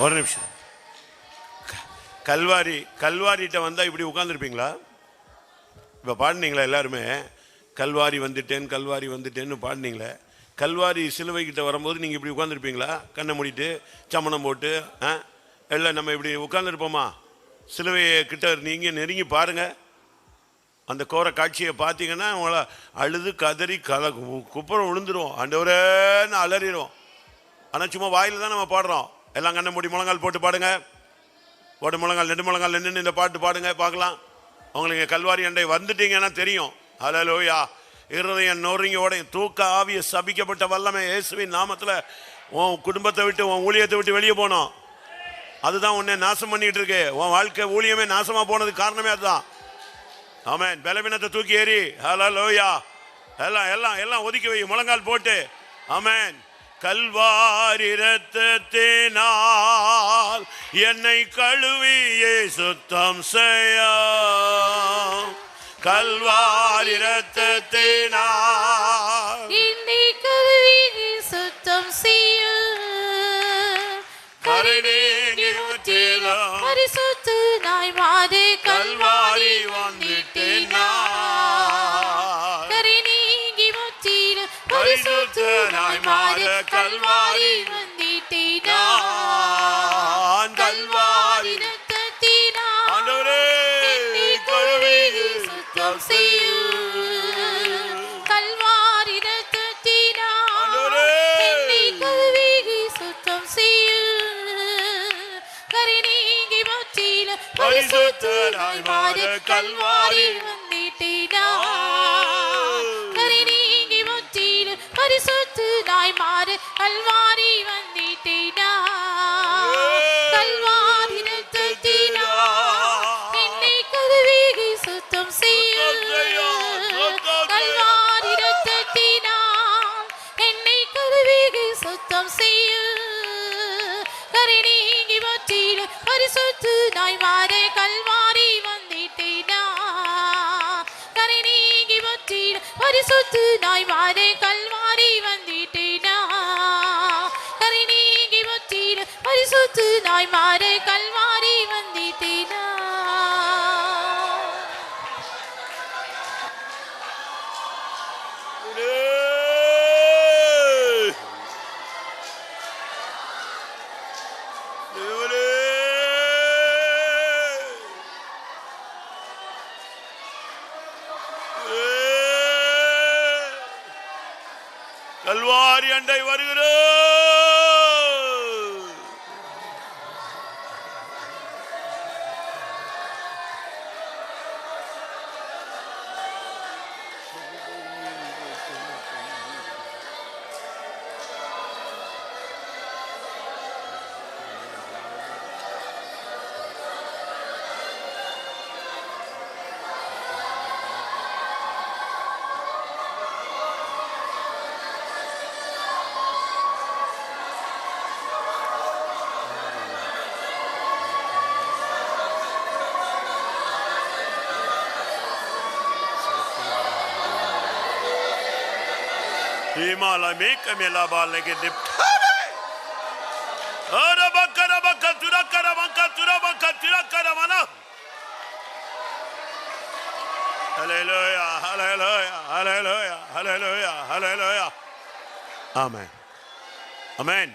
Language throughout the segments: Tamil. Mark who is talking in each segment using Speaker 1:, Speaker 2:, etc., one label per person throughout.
Speaker 1: ஒரு நிமிஷம். கல்வாரிட்ட வந்தா இப்படி உட்கார்ந்துருப்பீங்களா? இப்ப பாடினீங்களா எல்லாருமே? கல்வாரி வந்துட்டேன்னு பாடினீங்களே. கல்வாரி சிலுவை கிட்ட வரும்போது நீங்க இப்படி உட்கார்ந்துருப்பீங்களா? கண்ணை மூடிட்டு சமணம் போட்டு எல்லாம் நம்ம இப்படி உட்கார்ந்துருப்போமா? சிலுவையை கிட்ட நீங்க நெருங்கி பாருங்க. அந்த கோர காட்சியை பார்த்தீங்கன்னா உங்களை அழுது கதறி குப்புறம் விழுந்துருவோம். ஆண்டவரேன்னு அலறிடுவோம். ஆனால் சும்மா வாயில தான் நம்ம பாடுறோம். எல்லாம் கண்ணை மூடி முழங்கால் போட்டு பாடுங்க. போட்டு முழங்கால் நெடு முழங்கால் நின்று இந்த பாட்டு பாடுங்க பார்க்கலாம். உங்களுக்கு கல்வாரி அண்டை வந்துட்டீங்கன்னா தெரியும். ஹல்லேலூயா. இருதயம் நொறுங்கியோட தூக்க ஆவிய சபிக்கப்பட்ட வல்லமை இயேசுவின் நாமத்தில் உன் குடும்பத்தை விட்டு உன் ஊழியத்தை விட்டு வெளியே போனோம். அதுதான் உன்னை நாசம் பண்ணிட்டு இருக்கு. உன் வாழ்க்கை ஊழியமே நாசமா போனதுக்கு காரணமே அதுதான். ஆமென். பலவீனத்தை தூக்கி ஏறி ஹல்லேலூயா. எல்லாம் எல்லாம் எல்லாம் ஒதுக்கி வை முழங்கால் போட்டு. ஆமென். கல்வாரி இரத்தத்தினால் என்னை கழுவியே சுத்தம் செய்ய. கல்வாரி இரத்தத்தினால்
Speaker 2: என்னை கழுவியே சுத்தம் செய்ய.
Speaker 1: கரை நீங்கி முற்றிலும்
Speaker 2: பரிசுத்தனாய் மாறு
Speaker 1: கல்வாரி வந்துட்டேனாய்.
Speaker 2: கரை நீங்கி முற்றிலும்
Speaker 1: பரிசுத்தனாய் மாறு கல்வாரி
Speaker 2: வந்துட்டேனாய். கல்வாரி இரத்தத்தினால்
Speaker 1: ஆண்டவரே
Speaker 2: என்னை கழுவியே சுத்தம் செய்ய. கல்வாரி இரத்தத்தினால் என்னை கழுவியே சுத்தம் செய்ய. கரை நீங்கி முற்றிலும் பரிசுத்தனாய் மாறு கல்வாரி வந்துட்டேனாய். கரை நீங்கி முற்றிலும் பரிசுத்தனாய் மாறு கல்வாரி வந்துட்டேனாய். கல்வாரி இரத்தத்தினால் என்னை கழுவியே சுத்தம் செய்ய. கல்வாரி இரத்தத்தினால் என்னை கழுவியே சுத்தம் செய்ய. கரை நீங்கி முற்றிலும் பரிசுத்தனாய் மாறு கல்வாரி வந்துட்டேனாய். கரை நீங்கி முற்றிலும் பரிசுத்தனாய் மாறு கல்வாரி வந்துட்டேனாய். கரை நீங்கி முற்றிலும் பரிசுத்தனாய் மாறு கல்வாரி வந்துட்டேனாய்.
Speaker 1: கல்வாரி அண்டை வருகிறோம். Himala meka melaba lege dip. Arabakara bakatura karabankatura bakatura karamana. Hallelujah, hallelujah, hallelujah, hallelujah, hallelujah. Amen. Amen.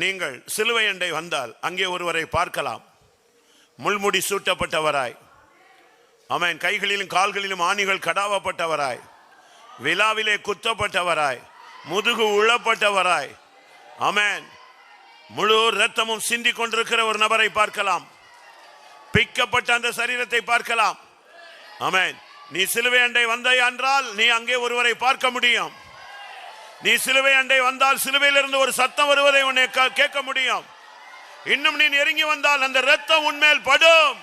Speaker 1: நீங்கள் சிலுவை அண்டை வந்தால் அங்கே ஒருவரை பார்க்கலாம். முள்முடி சூட்டப்பட்டவராய். ஆமென். கைகளிலும் கால்களிலும் ஆணிகள் கடாவப்பட்டவராய். விலாவிலே குத்தப்பட்டவராய். முதுகு உழப்பட்டவராய். ஆமென். முழு இரத்தமும் சிந்தி கொண்டிருக்கிற ஒரு நபரை பார்க்கலாம். பிக்கப்பட்ட அந்த சரீரத்தை பார்க்கலாம். ஆமென். நீ சிலுவை அண்டை வந்தாய் என்றால் நீ அங்கே ஒருவரை பார்க்க முடியும். நீ சிலுவை அண்டை வந்தால் சிலுவையிலிருந்து ஒரு சத்தம் வருவதை உன்னை கேட்க முடியும். இன்னும் நீ நெருங்கி வந்தால் அந்த இரத்தம் உன்மேல் படும்.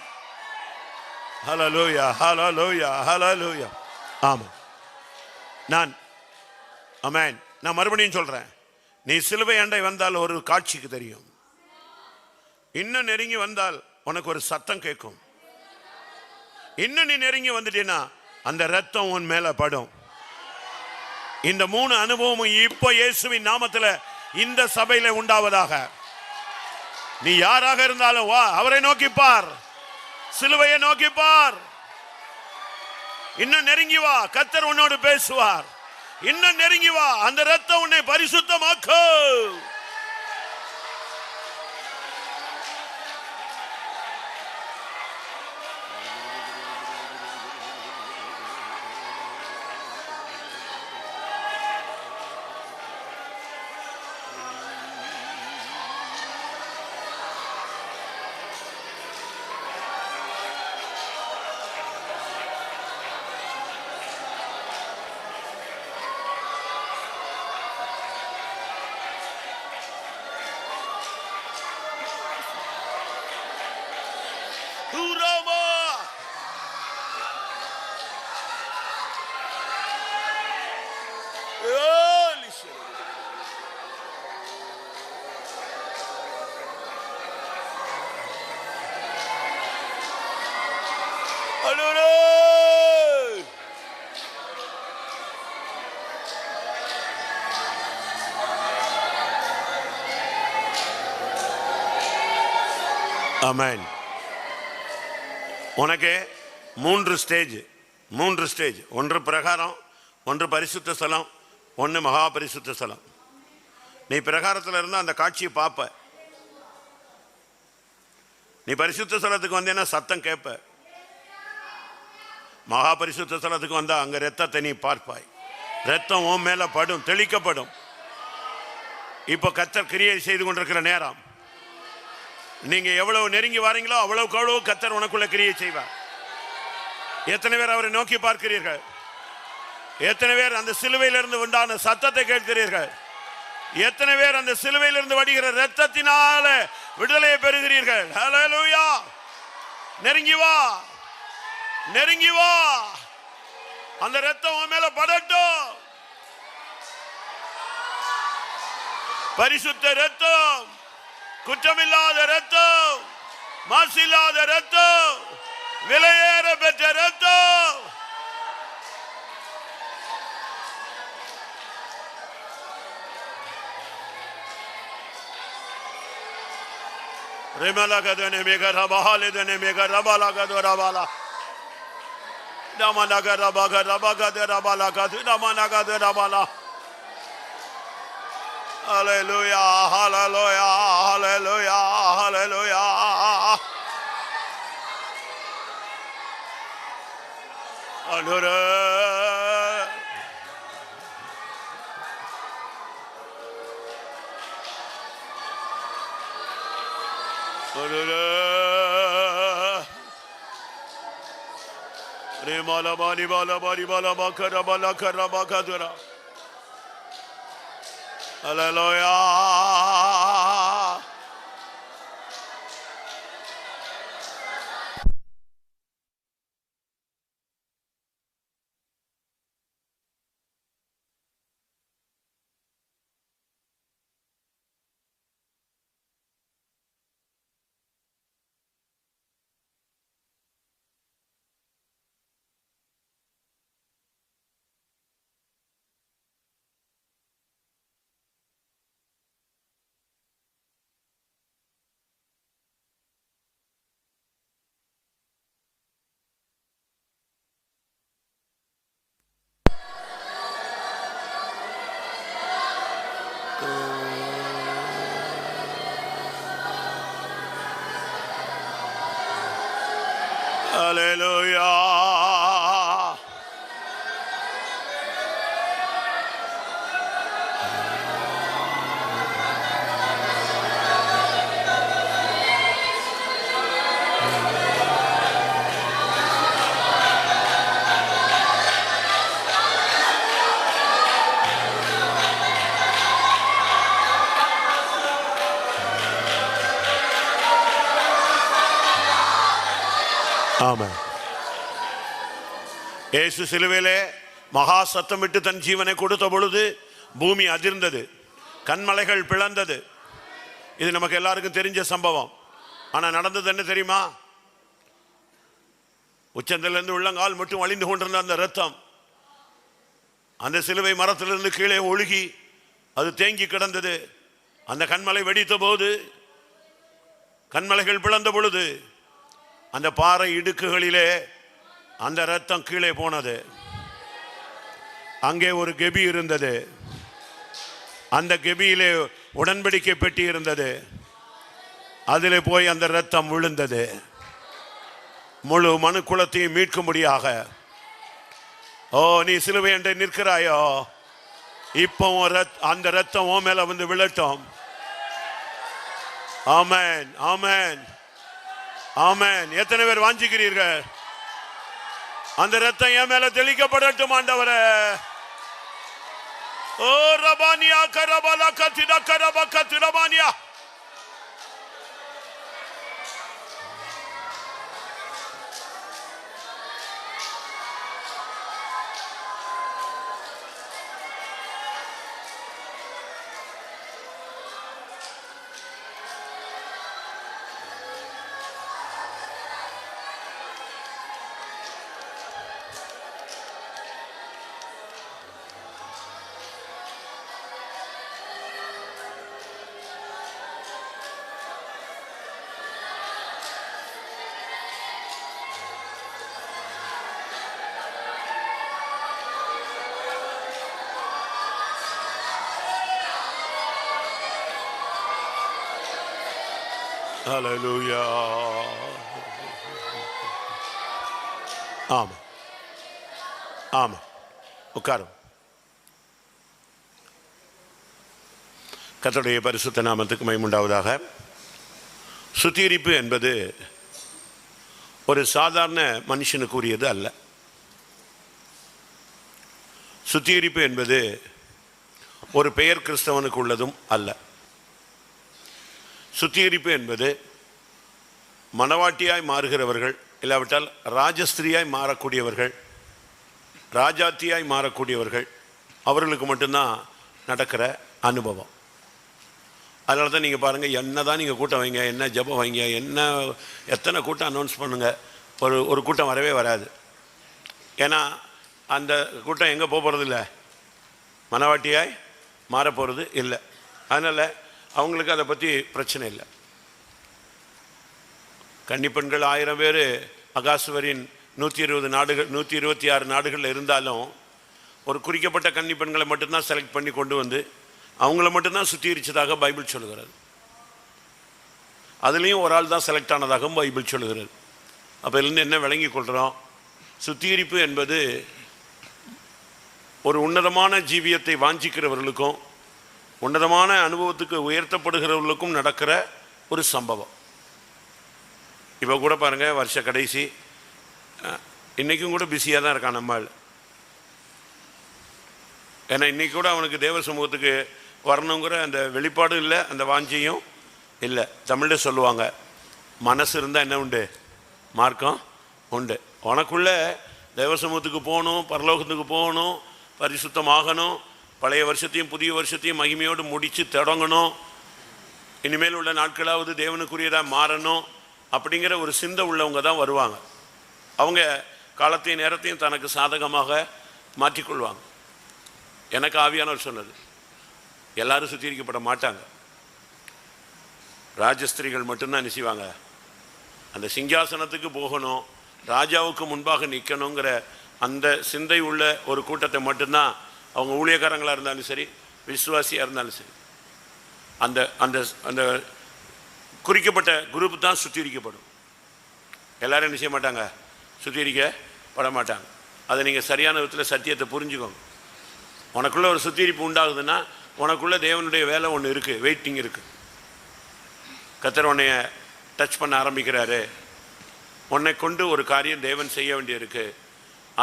Speaker 1: ஹல்லேலூயா, ஹல்லேலூயா, ஹல்லேலூயா. ஆமென். நான் மறுபடியும் சொல்றேன். நீ சிலுவை அண்டை வந்தால் ஒரு காட்சிக்கு தெரியும். இன்னும் நெருங்கி வந்தால் உனக்கு ஒரு சத்தம் கேட்கும். இன்னும் நீ நெருங்கி வந்துட்டீன்னா அந்த இரத்தம் உன் மேல படும். இந்த 3 அனுபவமும் இப்போ இயேசுவின் நாமத்தில் இந்த சபையில உண்டாவதாக. நீ யாராக இருந்தாலும் வா, அவரை நோக்கி பார், சிலுவையை நோக்கி பார். இன்னும் நெருங்கி வா, கர்த்தர் உன்னோடு பேசுவார். இன்னும் நெருங்கி வா, அந்த இரத்தம் உன்னை பரிசுத்தமாக்கும். ஆமென். உனக்கு மூன்று ஸ்டேஜ். ஒன்று பிரகாரம், ஒன்று பரிசுத்த ஸ்தலம், ஒன்று மகா பரிசுத்த ஸ்தலம். நீ பிரகாரத்தில் இருந்தால் அந்த காட்சியை பார்ப்ப. நீ பரிசுத்த ஸ்தலத்துக்கு வந்தேன்னா சத்தம் கேட்ப. மகா பரிசுத்த ஸ்தலத்துக்கு வந்தா அங்க ரத்தத்தை நீ பார்ப்பாய். ரத்தம் உன் மேல படும், தெளிக்கப்படும். இப்போ கர்த்தர் கிரியை செய்து கொண்டிருக்கிற நேரம். நீங்க எவ்வளவு நெருங்கி வாரீங்களோ அவ்வளவுக்கு அவ்வளவு கர்த்தர் உனக்குள்ள கிரியை செய்வார். எத்தனை பேர் அவரை நோக்கி பார்க்கிறீர்கள்? எத்தனை பேர் அந்த சிலுவையிலிருந்து உண்டான சத்தத்தை கேட்கிறீர்கள்? எத்தனை பேர் அந்த சிலுவையிலிருந்து வடிகிற இரத்தத்தினால விடுதலையை பெறுகிறீர்கள்? ஹல்லேலூயா. நெருங்கி வா, நெருங்கி வா, அந்த இரத்தம் உன் மேல படட்டும். பரிசுத்த இரத்தம், குற்றமில்லாத இரத்தம், மாசில்லாத இரத்தம், விலையேற பெற்ற இரத்தம். ரெமலகதனே மேகரபாலதனே மேகரபாலகதரபாலா நமனகரபகரபகதரபாலகது நமனகதரபாலா. ஹல்லேலூயா, ஹல்லேலூயா, ஹல்லேலூயா, ஹல்லேலூயா. அனுரே Remala bani bala bari bala bakara bala kara bakadura. Hallelujah. Hallelujah. Amen. இயேசு சிலுவையிலே மகா சத்தமிட்டு தன் ஜீவனை கொடுத்த பொழுது பூமி அதிர்ந்தது, கண்மலைகள் பிளந்தது. இது நமக்கு எல்லாருக்கும் தெரிஞ்ச சம்பவம். ஆனா நடந்தது என்ன தெரியுமா? உச்சந்திலிருந்து உள்ளங்கால் மட்டும் வழிந்து கொண்டிருந்த அந்த ரத்தம் அந்த சிலுவை மரத்திலிருந்து கீழே ஒழுகி அது தேங்கி கிடந்தது. அந்த கண்மலை வெடித்த போது கண்மலைகள் பிளந்த பொழுது அந்த பாறை இடுக்குகளிலே அந்த ரத்தம் கீழே போனது. அங்கே ஒரு கெபி இருந்தது. அந்த கெபியிலே உடன்படிக்கை பெட்டி இருந்தது. அதிலே போய் அந்த ரத்தம் விழுந்தது. முழு மனு குலத்தையும் மீட்கும்படியாக. ஓ, நீ சிலுவை என்று நிற்கிறாயோ, இப்போ அந்த ரத்தம் உன் மேல வந்து விழட்டும். ஆமென், ஆமென், ஆமென். எத்தனை பேர் வாஞ்சிக்கிறீர்கள்? அந்த ரத்தம் என் மேல தெளிக்கப்படட்டும் ஆண்டவரே. ஓ ரபானியா கரபலா கத்திட கரபா கத்திரபானியா. ஹல்லேலூயா. ஆமா, ஆமா. உட்காரும். கர்த்தருடைய பரிசுத்த நாமத்துக்கு மகிமை உண்டாவதாக. சுத்திகரிப்பு என்பது ஒரு சாதாரண மனுஷனுக்குரியது அல்ல. சுத்திகரிப்பு என்பது ஒரு பெயர் கிறிஸ்தவனுக்கு உள்ளதும் அல்ல. சுத்திகரிப்பு என்பது மனவாட்டியாய் மாறுகிறவர்கள், இல்லாவிட்டால் ராஜஸ்திரியாய் மாறக்கூடியவர்கள், ராஜாத்தியாய் மாறக்கூடியவர்கள், அவர்களுக்கு மட்டும்தான் நடக்கிற அனுபவம். அதனால தான் நீங்கள் பாருங்கள், என்ன தான் நீங்கள் கூட்டம் வைங்க, என்ன ஜெபம் வைங்க, என்ன எத்தனை கூட்டம் அனௌன்ஸ் பண்ணுங்கள், ஒரு கூட்டம் வரவே வராது. ஏன்னா அந்த கூட்டம் எங்கே போகிறது இல்லை, மனவாட்டியாய் மாறப்போகிறது இல்லை. அதனால் அவங்களுக்கு அதை பற்றி பிரச்சனை இல்லை. கன்னிப்பெண்கள் 1000 பேர் அகாசுவரின் 120 நாடுகள் 126 நாடுகளில் இருந்தாலும் ஒரு குறிக்கப்பட்ட கன்னிப்பெண்களை மட்டும்தான் செலக்ட் பண்ணி கொண்டு வந்து அவங்கள மட்டும்தான் சுத்திகரித்ததாக பைபிள் சொல்லுகிறது. அதுலேயும் ஒரு ஆள் தான் செலக்ட் ஆனதாகவும் பைபிள் சொல்லுகிறது. அப்போ இதுலேருந்து என்ன விளங்கி கொள்கிறோம்? சுத்திகரிப்பு என்பது ஒரு உன்னதமான ஜீவியத்தை வாஞ்சிக்கிறவர்களுக்கும் உன்னதமான அனுபவத்துக்கு உயர்த்தப்படுகிறவர்களுக்கும் நடக்கிற ஒரு சம்பவம். இப்போ கூட பாருங்கள், வருஷ கடைசி, இன்றைக்கும் கூட பிஸியாக தான் இருக்கான் நம்மால். ஏன்னா இன்றைக்கி கூட அவனுக்கு தேவ சமூகத்துக்கு வரணுங்கிற அந்த வெளிப்பாடும் இல்லை, அந்த வாஞ்சியும் இல்லை. தமிழில் சொல்லுவாங்க, மனசு இருந்தால் என்ன உண்டு, மார்க்கம் உண்டு. உனக்குள்ளே தேவ சமூகத்துக்கு போகணும், பரலோகத்துக்கு போகணும், பரிசுத்தமாகணும், பழைய வருஷத்தையும் புதிய வருஷத்தையும் மகிமையோடு முடித்து தொடங்கணும், இனிமேல் உள்ள நாட்களாவது தேவனுக்குரியதாக மாறணும் அப்படிங்கிற ஒரு சிந்தை உள்ளவங்க தான் வருவாங்க. அவங்க காலத்தையும் நேரத்தையும் தனக்கு சாதகமாக மாற்றிக்கொள்வாங்க. எனக்கு ஆவியானவர் சொன்னது, எல்லாரும் சுத்திகரிக்கப்பட மாட்டாங்க. ராஜஸ்திரிகள் மட்டும்தான் நினைச்சுவாங்க. அந்த சிங்காசனத்துக்கு போகணும், ராஜாவுக்கு முன்பாக நிற்கணுங்கிற அந்த சிந்தை உள்ள ஒரு கூட்டத்தை மட்டும்தான், அவங்க ஊழியக்காரங்களாக இருந்தாலும் சரி, விசுவாசியாக இருந்தாலும் சரி, அந்த அந்த அந்த குறிக்கப்பட்ட குரூப் தான் சுத்திகரிக்கப்படும். எல்லாரும் என்ன செய்ய மாட்டாங்க, சுத்திகரிக்கப்பட மாட்டாங்க. அதை நீங்கள் சரியான விதத்தில் சத்தியத்தை புரிஞ்சுக்கோங்க. உனக்குள்ளே ஒரு சுத்திகரிப்பு உண்டாகுதுன்னா உனக்குள்ளே தேவனுடைய வேலை ஒன்று இருக்குது, வெயிட்டிங் இருக்குது. கர்த்தர் உன்னைய டச் பண்ண ஆரம்பிக்கிறாரு, உன்னை கொண்டு ஒரு காரியம் தேவன் செய்ய வேண்டியிருக்கு.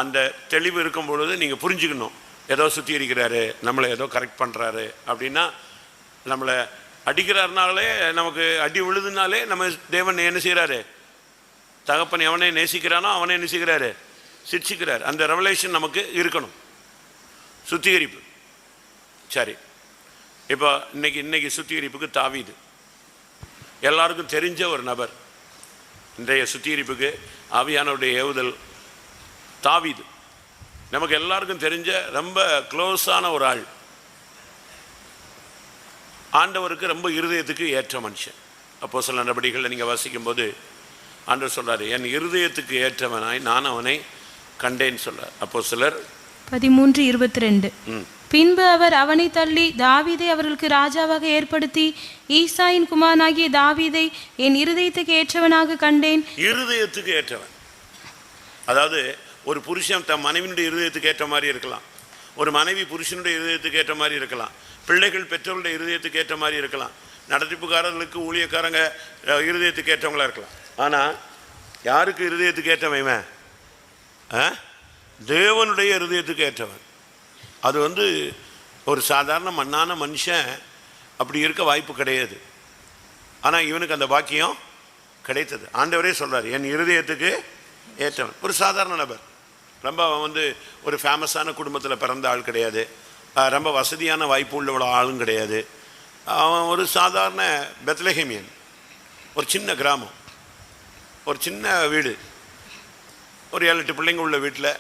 Speaker 1: அந்த தெளிவு இருக்கும் பொழுது நீங்கள் புரிஞ்சுக்கணும், ஏதோ சுத்திகரிக்கிறாரு, நம்மளை ஏதோ கரெக்ட் பண்ணுறாரு அப்படின்னா. நம்மளை அடிக்கிறாருனாலே, நமக்கு அடி விழுதுனாலே நம்ம தேவன் என்ன செய்கிறாரு, தகப்பன் எவனை நேசிக்கிறானோ அவனை நேசிக்கிறாரு, சிரிச்சுக்கிறார். அந்த ரெவலேஷன் நமக்கு இருக்கணும். சுத்திகரிப்பு சரி. இப்போ இன்னைக்கு சுத்திகரிப்புக்கு தாவீது எல்லாருக்கும் தெரிஞ்ச ஒரு நபர். இன்றைய சுத்திகரிப்புக்கு ஆவியானவருடைய ஏவுதல் தாவீது நமக்கு எல்லாருக்கும் தெரிஞ்ச ரொம்ப க்ளோஸான ஒரு ஆள். ஆண்டவருக்கு ரொம்ப இருதயத்துக்கு ஏற்ற மனுஷன். அப்போஸ்தலர் நடபடிகளில் நீங்கள் வாசிக்கும் போது ஆண்டவர் சொல்றாரு, என் இருதயத்துக்கு ஏற்றவனாய் நான் அவனை கண்டேன்னு சொல்றார். அப்போஸ்தலர்
Speaker 2: 13:22. பின்பு அவர் அவனை தள்ளி தாவீதை அவர்களுக்கு ராஜாவாக ஏற்படுத்தி ஈசாயின் குமாரனாகிய தாவீதை என் இருதயத்துக்கு ஏற்றவனாக கண்டேன்.
Speaker 1: இருதயத்துக்கு ஏற்றவன், அதாவது ஒரு புருஷன் தன் மனைவியினுடைய இருதயத்துக்கு ஏற்ற மாதிரி இருக்கலாம், ஒரு மனைவி புருஷனுடைய இருதயத்துக்கு ஏற்ற மாதிரி இருக்கலாம், பிள்ளைகள் பெற்றோருடைய இருதயத்துக்கு ஏற்ற மாதிரி இருக்கலாம், நடத்திப்புக்காரர்களுக்கு ஊழியக்காரங்க இருதயத்துக்கு ஏற்றவங்களா இருக்கலாம். ஆனால் யாருக்கு இருதயத்துக்கு ஏற்றவன்? தேவனுடைய இருதயத்துக்கு ஏற்றவன். அது ஒரு சாதாரண மண்ணான மனுஷன் அப்படி இருக்க வாய்ப்பு கிடையாது. ஆனால் இவனுக்கு அந்த பாக்கியம் கிடைத்தது. ஆண்டவரே சொல்றாரு, என் இருதயத்துக்கு ஏற்றவன். ஒரு சாதாரண நபர், ரொம்ப அவன் ஒரு ஃபேமஸான குடும்பத்தில் பிறந்த ஆள் கிடையாது, ரொம்ப வசதியான வாய்ப்பு உள்ள ஆளும் கிடையாது. அவன் ஒரு சாதாரண பெத்லஹேமியன், ஒரு சின்ன கிராமம், ஒரு சின்ன வீடு, ஒரு 7-8 பிள்ளைங்க உள்ள வீட்டில்,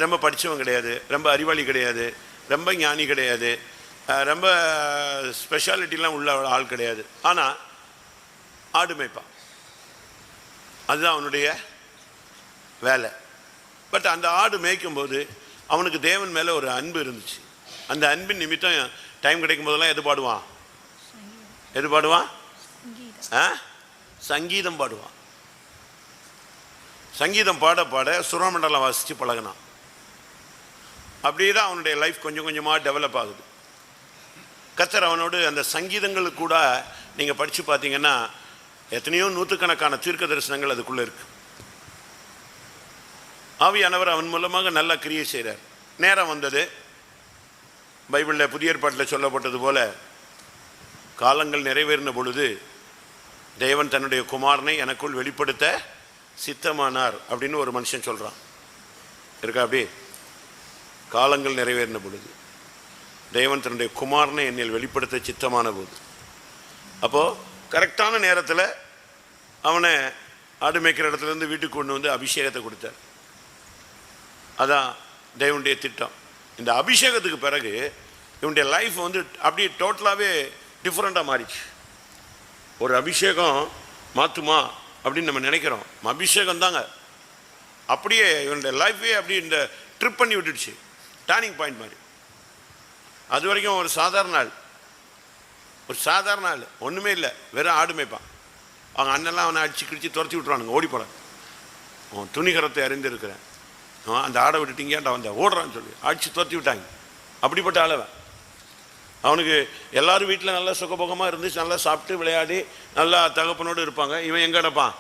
Speaker 1: ரொம்ப படித்தவன் கிடையாது, ரொம்ப அறிவாளி கிடையாது, ரொம்ப ஞானி கிடையாது, ரொம்ப ஸ்பெஷாலிட்டிலாம் உள்ள ஆள் கிடையாது. ஆனால் ஆடு மேய்ப்பான், அதுதான் அவனுடைய வேலை. பட் அந்த ஆடு மேய்க்கும்போது அவனுக்கு தேவன் மேலே ஒரு அன்பு இருந்துச்சு. அந்த அன்பின் நிமித்தம் டைம் கிடைக்கும் போதெல்லாம் எது பாடுவான்? சங்கீதம் பாடுவான். சங்கீதம் பாட பாட சுரமண்டலம் வாசித்து பழகினான். அப்படியே தான் அவனுடைய லைஃப் கொஞ்சம் கொஞ்சமாக டெவலப் ஆகுது. கர்த்தர் அவனோடு அந்த சங்கீதங்களுக்கு கூட நீங்கள் படித்து பார்த்தீங்கன்னா எத்தனையோ நூற்றுக்கணக்கான தீர்க்க தரிசனங்கள் அதுக்குள்ளே இருக்கு. ஆவியானவர் அவன் மூலமாக நல்ல கிரியை செய்கிறார். நேரம் வந்தது, பைபிளில் புதிய ஏற்பாட்டில் சொல்லப்பட்டது போல காலங்கள் நிறைவேறின பொழுது தேவன் தன்னுடைய குமாரனை எனக்குள் வெளிப்படுத்த சித்தமானார் அப்படின்னு ஒரு மனுஷன் சொல்கிறான். இருக்கா அப்படி? காலங்கள் நிறைவேறின பொழுது தேவன் தன்னுடைய குமாரனை என்னில் வெளிப்படுத்த சித்தமான போது, அப்போது கரெக்டான நேரத்தில் அவனை ஆடு மேய்க்கிற இடத்துலேருந்து வீட்டுக்கு கொண்டு வந்து அபிஷேகத்தை கொடுத்தார். அதான் தேவனுடைய திட்டம். இந்த அபிஷேகத்துக்கு பிறகு இவனுடைய லைஃப் அப்படியே டோட்டலாகவே டிஃப்ரெண்ட்டாக மாறிச்சு. ஒரு அபிஷேகம் மாற்றுமா அப்படின்னு நம்ம நினைக்கிறோம், அபிஷேகம் தாங்க அப்படியே இவனுடைய லைஃபே அப்படி இந்த ட்ரிப் பண்ணி விட்டுடுச்சு, டர்னிங் பாயிண்ட் மாதிரி. அது வரைக்கும் ஒரு சாதாரண ஆள் ஒன்றுமே இல்லை, வெறும் ஆடு மேய்ப்பான். அவங்க அண்ணெல்லாம் அவனை அடிச்சு கிடிச்சு துரத்தி விட்ருவானுங்க, ஓடி போகிறான். அவன் துணிகரத்தை அறிந்திருக்கிறேன், அந்த ஆடை விட்டுட்டீங்க வந்த ஓடுறான்னு சொல்லி அடிச்சு துரத்தி விட்டாங்க. அப்படிப்பட்ட ஆளவன். அவனுக்கு எல்லாரும் வீட்டில் நல்லா சுகபோகமாக இருந்துச்சு, நல்லா சாப்பிட்டு விளையாடி நல்லா தகப்பனோடு இருப்பாங்க. இவன் எங்கே கிடப்பான்?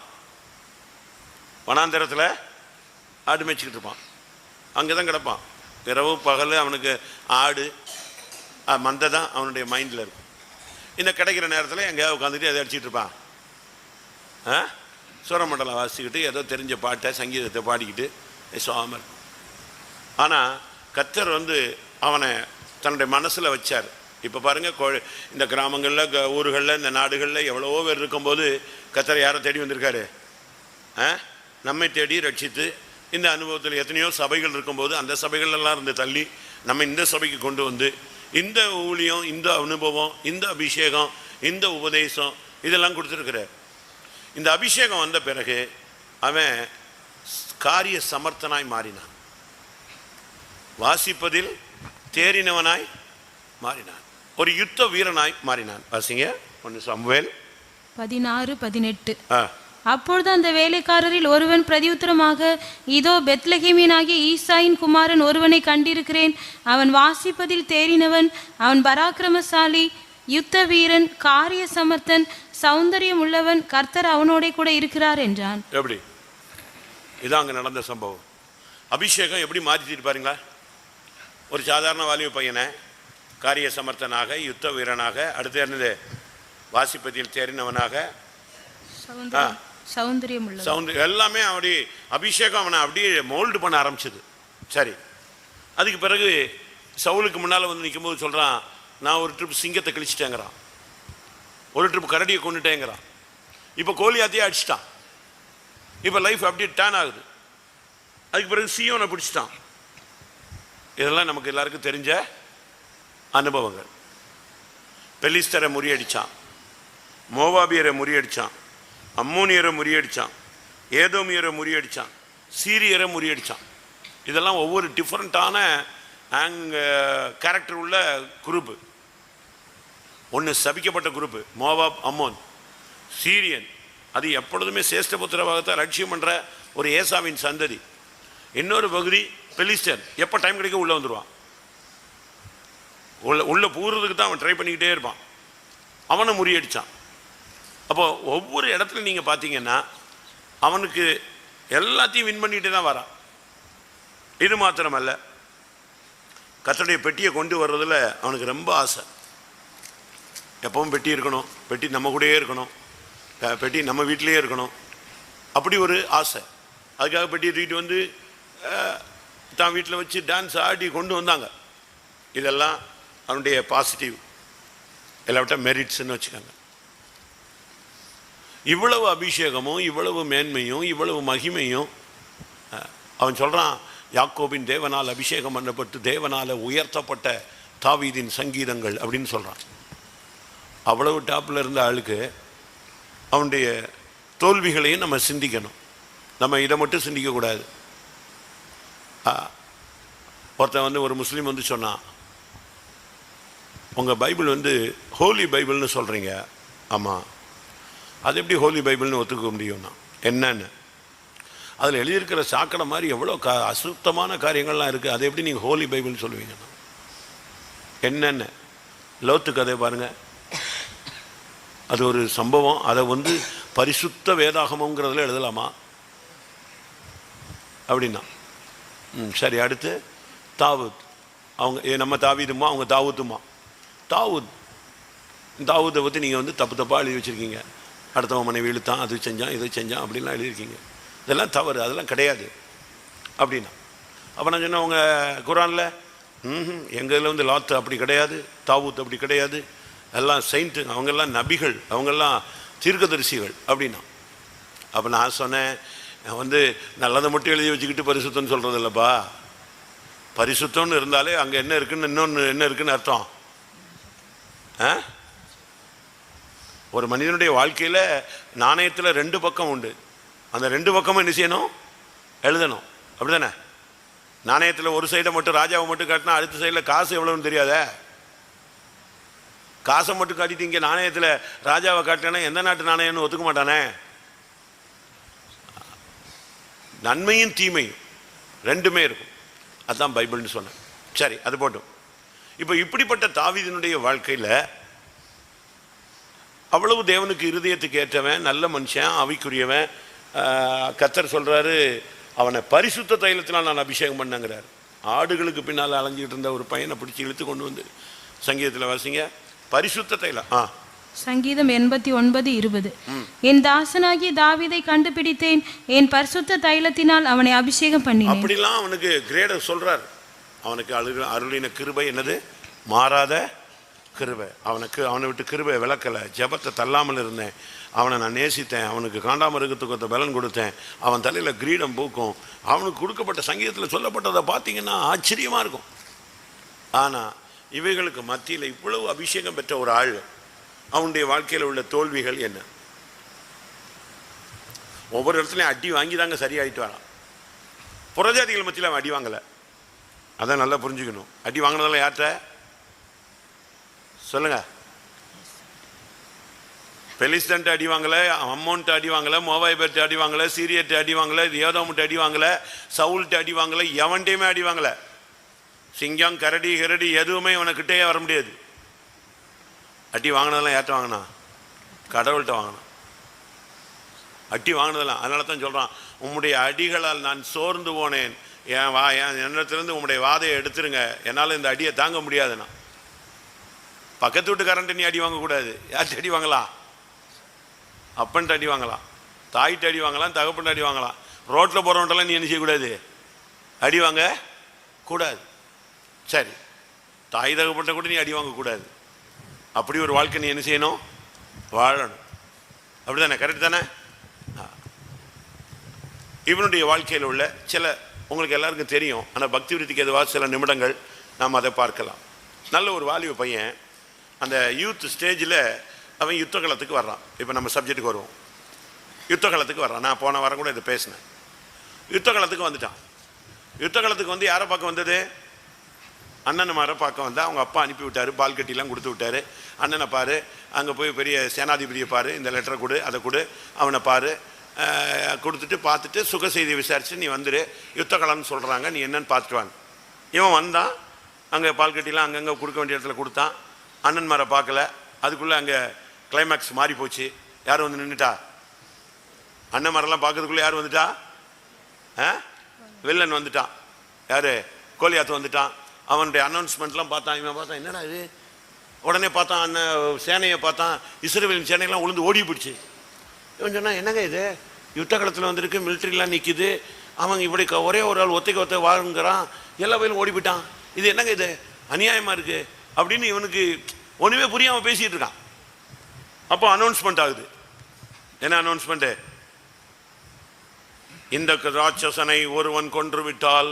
Speaker 1: வனாந்தரத்தில் ஆடு மேய்ச்சிக்கிட்டு இருப்பான், அங்கே தான் கிடப்பான். இரவு பகல் அவனுக்கு ஆடு மந்தை தான் அவனுடைய மைண்டில் இருக்கும். இந்த கிடைக்கிற நேரத்தில் எங்கேயாவது உட்காந்துட்டு எதை அடிச்சிட்டு இருப்பான், சூரமண்டலம் வாசிக்கிட்டு ஏதோ தெரிஞ்ச பாட்டை சங்கீதத்தை பாடிக்கிட்டு சுவாமல். ஆனால் கர்த்தர் அவனை தன்னுடைய மனசில் வச்சார். இப்போ பாருங்கள், இந்த கிராமங்களில் ஊர்களில் இந்த நாடுகளில் எவ்வளவோ பேர் இருக்கும்போது கர்த்தர் யாரை தேடி வந்திருக்காரு? நம்மை தேடி ரட்சித்து இந்த அனுபவத்தில் எத்தனையோ சபைகள் இருக்கும்போது அந்த சபைகளெல்லாம் இருந்து தள்ளி நம்ம இந்த சபைக்கு கொண்டு வந்து இந்த ஊழியம், இந்த அனுபவம், இந்த அபிஷேகம், இந்த உபதேசம் இதெல்லாம் கொடுத்துருக்கிறார். இந்த அபிஷேகம் வந்த பிறகு அவன் காரிய சமர்த்தனாய் மாறினான், வாசிப்பதில் தேறினவனாய் மாறினான், ஒரு யுத்த வீரனாய் மாறினான். வாசிங்க 1 சாமுவேல்
Speaker 2: 16:18. அப்பொழுது அந்த வேலைக்காரரில் ஒருவன் பிரதியுத்தரமாக, இதோ பெத்லகேமியனாகிய ஈசாயின் குமாரன் ஒருவனை கண்டிருக்கிறேன், அவன் வாசிப்பதில் தேறினவன், அவன் பராக்கிரமசாலி, யுத்த வீரன், காரிய சமர்த்தன், சௌந்தரியம் உள்ளவன், கர்த்தர் அவனோட கூட இருக்கிறார் என்றான்.
Speaker 1: எப்படி? இதான் அங்கே நடந்த சம்பவம். அபிஷேகம் எப்படி மாற்றிட்டு பாருங்களா? ஒரு சாதாரண வாலிப பையனை காரிய சமர்த்தனாக, யுத்த வீரனாக, அடுத்து இருந்தது வாசிப்பதில் தேறினவனாக,
Speaker 2: சௌந்தரியம்
Speaker 1: எல்லாமே அப்படி அபிஷேகம் அவனை அப்படியே மோல்டு பண்ண ஆரம்பிச்சது. சரி, அதுக்கு பிறகு சவுலுக்கு முன்னால் நிற்கும் போது சொல்கிறான், நான் ஒரு ட்ரிப் சிங்கத்தை கிழிச்சிட்டேங்கிறான், ஒரு ட்ரிப் கரடியை கொண்டுட்டேங்கிறான், இப்போ கோலியாத்தையே அடிச்சிட்டான். இப்போ லைஃப் அப்படியே டேர்ன் ஆகுது. அதுக்கு பிறகு சீயோனை பிடிச்சிட்டான். இதெல்லாம் நமக்கு எல்லாருக்கும் தெரிஞ்ச அனுபவங்கள். பெலிஸ்தரை முறியடித்தான், மோவாபியரை முறியடிச்சான், அம்மோனியரை முறியடிச்சான், ஏதோமியரை முறியடிச்சான், சீரியரை முறியடிச்சான். இதெல்லாம் ஒவ்வொரு டிஃப்ரெண்ட்டான கேரக்டர் உள்ள குரூப்பு. ஒன்று சபிக்கப்பட்ட குரூப்பு மோவாப், அம்மோன். சீரியன் அது எப்பொழுதுமே சேஷ்டபுத்திரவாகத்தை லட்சியம் பண்ணுற ஒரு ஏசாவின் சந்ததி. இன்னொரு பகுதி பெலிஸ்டர், எப்போ டைம் கிடைக்க உள்ளே வந்துடுவான். உள்ள பூர்றதுக்கு தான் அவன் ட்ரை பண்ணிக்கிட்டே இருப்பான். அவனை முறியடித்தான். அப்போ ஒவ்வொரு இடத்துல நீங்கள் பார்த்தீங்கன்னா அவனுக்கு எல்லாத்தையும் வின் பண்ணிகிட்டே தான் வரான். இது மாத்திரமல்ல, கர்த்தருடைய பெட்டியை கொண்டு வர்றதில் அவனுக்கு ரொம்ப ஆசை. எப்பவும் பெட்டி இருக்கணும், பெட்டி நம்ம கூடயே இருக்கணும், பெட்டி நம்ம வீட்டிலேயே இருக்கணும், அப்படி ஒரு ஆசை. அதுக்காக பெட்டியை தூக்கிட்டு வந்து தான் வீட்டில் வச்சு டான்ஸ் ஆடி கொண்டு வந்தாங்க. இதெல்லாம் அவனுடைய பாசிட்டிவ், எல்லாவிட்ட மெரிட்ஸ்ன்னு வச்சுக்காங்க. இவ்வளவு அபிஷேகமும் இவ்வளவு மேன்மையும் இவ்வளவு மகிமையும் அவன் சொல்கிறான், யாக்கோபின் தேவனால் அபிஷேகம் பண்ணப்பட்டு தேவனால் உயர்த்தப்பட்ட தாவீதின் சங்கீதங்கள் அப்படின்னு சொல்கிறான். அவ்வளவு டாப்பில் இருந்த ஆளுக்கு அவனுடைய தோல்விகளையும் நம்ம சிந்திக்கணும். நம்ம இதை மட்டும் சிந்திக்கக்கூடாது. ஒருத்தன் ஒரு முஸ்லீம் சொன்னான், உங்கள் பைபிள் ஹோலி பைபிள்னு சொல்கிறீங்க. ஆமாம், அது எப்படி ஹோலி பைபிள்னு ஒத்துக்க முடியும்னா என்னன்னு, அதில் எழுதியிருக்கிற சாக்கடை மாதிரி எவ்வளோ அசுத்தமான காரியங்கள்லாம் இருக்குது, அதை எப்படி நீங்கள் ஹோலி பைபிள்னு சொல்லுவீங்கன்னா என்னென்ன. லோத்து கதை பாருங்கள், அது ஒரு சம்பவம். அதை பரிசுத்த வேதாகமங்கிறதுல எழுதலாமா அப்படின்னா சரி. அடுத்து தாவூத், அவங்க நம்ம தாவீதுமா அவங்க தாவூத்துமா. தாவூத்தை பற்றி நீங்கள் தப்பு தப்பாக எழுதி வச்சுருக்கீங்க. அடுத்தவன் மனைவி இழுத்தான், அது செஞ்சான், இதை செஞ்சான் அப்படின்லாம் எழுதியிருக்கீங்க. இதெல்லாம் தவறு, அதெல்லாம் கிடையாது அப்படின்னா. அப்போ நான் சொன்னேன், அவங்க குரானில் எங்கள் இதில் லாத்து அப்படி கிடையாது, தாவூத் அப்படி கிடையாது, எல்லாம் செயின்ட்டு, அவங்கெல்லாம் நபிகள், அவங்கெல்லாம் தீர்க்கதரிசிகள் அப்படின்னா. அப்போ நான் சொன்னேன், நல்லதை மட்டும் எழுதி வச்சுக்கிட்டு பரிசுத்தம்னு சொல்கிறது இல்லைப்பா. பரிசுத்தம்னு இருந்தாலே அங்கே என்ன இருக்குன்னு இன்னொன்று என்ன இருக்குன்னு அர்த்தம். ஒரு மனிதனுடைய வாழ்க்கையில் நாணயத்தில் 2 பக்கம் உண்டு. அந்த 2 பக்கமும் என்ன செய்யணும், எழுதணும். அப்படி தானே? நாணயத்தில் ஒரு சைடை மட்டும் ராஜாவை மட்டும் காட்டினா அடுத்த சைடில் காசு எவ்வளோன்னு தெரியாத. காசை மட்டும் காட்டிட்டு இங்கே நாணயத்தில் ராஜாவை காட்டினா எந்த நாட்டு நாணயம்னு ஒத்துக்க மாட்டானே. நன்மையும் தீமையும் 2மே இருக்கும். அதுதான் பைபிள்னு சொன்னேன். சரி, அது போட்டும். இப்போ இப்படிப்பட்ட தாவீதினுடைய வாழ்க்கையில் அவ்வளவு தேவனுக்கு இருதயத்துக்கு ஏற்றவன், நல்ல மனுஷன், ஆவிக்குரியவன். கர்த்தர் சொல்கிறாரு, அவனை பரிசுத்த தைலத்தினால் நான் அபிஷேகம் பண்ணங்கிறார். ஆடுகளுக்கு பின்னால் அலைஞ்சிக்கிட்டு இருந்த ஒரு பையனை பிடிச்சி இழுத்து கொண்டு சங்கீதத்தில் வாசிங்க, பரிசுத்த தைலம்.
Speaker 2: சங்கீதம் 89:20. என் தாசனாகிய தாவீதை கண்டுபிடித்தேன், என் பரிசுத்த தைலத்தினால் அவனை அபிஷேகம் பண்ணினேன். அப்படிலாம்
Speaker 1: அவனுக்கு கிரேட சொல்றார். அவனுக்கு அருளின கிருபை என்னது, மாறாத கிருபை. அவனை விட்டு கிருபை விளக்கலை. ஜெபத்தை தள்ளாமல் இருந்தேன். அவனை நான் நேசித்தேன். அவனுக்கு காண்டாமிருகத்துக்கு பலன் கொடுத்தேன். அவன் தலையில் கிரீடம் பூக்கும். அவனுக்கு கொடுக்கப்பட்ட சங்கீதத்தில் சொல்லப்பட்டதை பார்த்தீங்கன்னா ஆச்சரியமாக இருக்கும். ஆனால் இவைகளுக்கு மத்தியில் இவ்வளவு அபிஷேகம் பெற்ற ஒரு ஆள், அவனுடைய வாழ்க்கையில் உள்ள தோல்விகள் என்ன? ஒவ்வொரு இடத்துலையும் அடி வாங்கி தாங்க சரியாயிட்டு வரான். புறஜாதிகள் மத்தியில் அவன் அடி வாங்கலை. அதான் நல்லா புரிஞ்சுக்கணும். அடி வாங்கினதெல்லாம் யார்கிட்ட சொல்லுங்க? பெலிஸ்தன்ட்டு அடி வாங்கலை, அம்மோன்ட்டு அடி வாங்கலை, மோவாய்பேர்ட்டு அடி வாங்கலை, சீரியர்ட்டு அடி வாங்கலை, ஏதோமுட்டு அடி வாங்கலை, சவுல்ட்டு அடி வாங்கலை, எவன்ட்டையுமே அடி வாங்கலை. சிங்கம், கரடி, கிரடி எதுவுமே இவனுக்கிட்டே வர முடியாது. அடி வாங்கினதெல்லாம் யார்கிட்ட வாங்கினா? கடவுள்கிட்ட வாங்கினான். அடி வாங்கினதெல்லாம். அதனால தான் சொல்கிறான், உம்முடைய அடிகளால் நான் சோர்ந்து போனேன், என் எண்ணத்திலேருந்து உம்முடைய வாதையை எடுத்துருங்க, என்னால் இந்த அடியை தாங்க முடியாதுண்ணா. பக்கத்து வீட்டுக்காரன்ட்டு நீ அடி வாங்கக்கூடாது. யார்கிட்ட அடி வாங்கலாம்? அப்பன்ட்டு அடி வாங்கலாம், தாய்கிட்ட அடி வாங்கலாம், தகப்பன்ட்டு அடி வாங்கலாம். ரோட்டில் போகிறவன்ட்டெல்லாம் நீ என்ன செய்யக்கூடாது, அடி வாங்க கூடாது. சரி, தாய் தகப்பன்ட்ட கூட நீ அடி வாங்கக்கூடாது. அப்படி ஒரு வாழ்க்கை நீ என்ன செய்யணும், வாழணும். அப்படி தானே? கரெக்ட் தானே? இவனுடைய வாழ்க்கையில் உள்ள சில, உங்களுக்கு எல்லாருக்கும் தெரியும், ஆனால் பக்தி விருத்திக்கு எதுவாக சில நிமிடங்கள் நாம் அதை பார்க்கலாம். நல்ல ஒரு வாலிப பையன் அந்த யூத் ஸ்டேஜில் அவன் யுத்த களத்துக்கு வர்றான். இப்போ நம்ம சப்ஜெக்ட்டுக்கு வருவோம். யுத்த களத்துக்கு வர்றான். நான் போன வாரம் கூட இதை பேசினேன். யுத்த களத்துக்கு வந்துட்டான். யுத்த களத்துக்கு வந்து யாரை பார்க்க வந்தது? அண்ணன்மாரை பார்க்க வந்தால் அவங்க அப்பா அனுப்பி விட்டார், பால் கட்டிலாம் கொடுத்து விட்டார். அண்ணனை பாரு, அங்கே போய் பெரிய சேனாதிபதியை பாரு, இந்த லெட்டரை கொடு, அதை கொடு, அவனை பாரு, கொடுத்துட்டு பார்த்துட்டு சுக செய்தியை விசாரிச்சு நீ வந்துடு, யுத்த களம்னு சொல்கிறாங்க, நீ என்னன்னு பார்த்துட்டு வாங்க. இவன் வந்தான், அங்கே பால் கட்டிலாம் அங்கங்கே கொடுக்க வேண்டிய இடத்துல கொடுத்தான். அண்ணன்மாரை பார்க்கல. அதுக்குள்ளே அங்கே கிளைமேக்ஸ் மாறி போச்சு. யார் வந்து நின்றுட்டா? அண்ணன்மாரெல்லாம் பார்க்கறதுக்குள்ளே யார் வந்துட்டா? வில்லன் வந்துட்டான். யார்? கோலியாத்து வந்துட்டான். அவனுடைய அனௌன்ஸ்மெண்ட்லாம் பார்த்தான். இவன் பார்த்தான், என்னடா இது? உடனே பார்த்தான், அண்ணன் சேனையை பார்த்தான். இஸ்ரவேலின் சேனையெல்லாம் உளுந்து ஓடி போயிடுச்சு. இவன் சொன்னா, என்னங்க இது? யுத்த காலத்தில் வந்திருக்கு, மிலிட்ரிலாம் நிற்கிது, அவன் இப்படி ஒரே ஒரு ஆள் ஒத்தைக்கு ஒத்த வாங்குறான், எல்லா வயலும் ஓடி போயிட்டான், இது என்னங்க இது? அநியாயமாக இருக்கு அப்படின்னு இவனுக்கு ஒன்றுமே புரியாமல் பேசிகிட்டு இருக்கான். அப்போ அனௌன்ஸ்மெண்ட் ஆகுது. என்ன அனௌன்ஸ்மெண்ட்டு? இந்த ராட்சசனை ஒருவன் கொன்று விட்டால்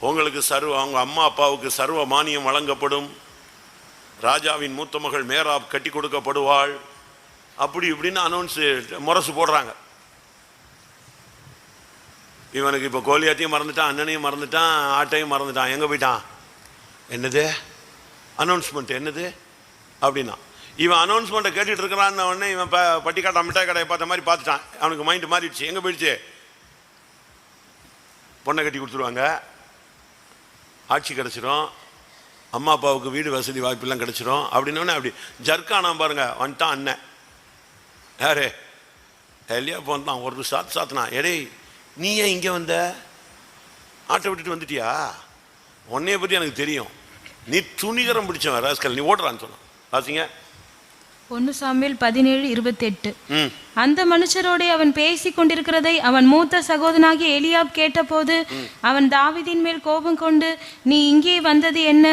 Speaker 1: உங்களுக்கு அவங்க அம்மா அப்பாவுக்கு சர்வ மானியம் வழங்கப்படும், ராஜாவின் மூத்த மகள் மேராப் கட்டி கொடுக்கப்படுவாள், அப்படி இப்படின்னு அனௌன்ஸ் முரசு போடுறாங்க. இவனுக்கு இப்போ கோலியாத்தையும் மறந்துட்டான், அண்ணனையும் மறந்துட்டான், ஆட்டையும் மறந்துட்டான். எங்கே போயிட்டான்? என்னது அனௌன்ஸ்மெண்ட்? என்னது அப்படின்னா இவன் அனௌன்ஸ்மெண்ட்டை கேட்டுட்டு இருக்கிறான்னு உடனே இவன் பட்டிக்காட்டா மிட்டாய் கடையை பார்த்த மாதிரி பார்த்துட்டான். அவனுக்கு மைண்டு மாறிடுச்சு. எங்கே போயிடுச்சு? பொண்ணை கட்டி கொடுத்துருவாங்க, ஆட்சி கிடச்சிரும், அம்மா அப்பாவுக்கு வீடு வசதி வாய்ப்பெல்லாம் கிடச்சிரும் அப்படின்னோடனே அப்படி ஜர்க்கானா பாருங்க. வந்துட்டான் அண்ணன். யாரு? எல்லையா போந்தான். ஒரு சாத்தினா, எடே நீ ஏன் இங்கே வந்த? ஆட்டை விட்டுட்டு வந்துட்டியா? உன்னைய பற்றி எனக்கு தெரியும், நீ துணிகரம் பிடிச்சவன் ராஸ்கல், நீ ஓடுறான்னு சொன்னான். வாசிங்க
Speaker 2: 1 சாமுவேல் 17:28. அந்த மனுஷரோட அவன் பேசிக் கொண்டிருக்கிறதை அவன் மூத்த சகோதரனாகிய எலியாப் கேட்டபோது அவன் தாவீதின் மேல் கோபம் கொண்டு, நீ இங்கே வந்தது என்ன?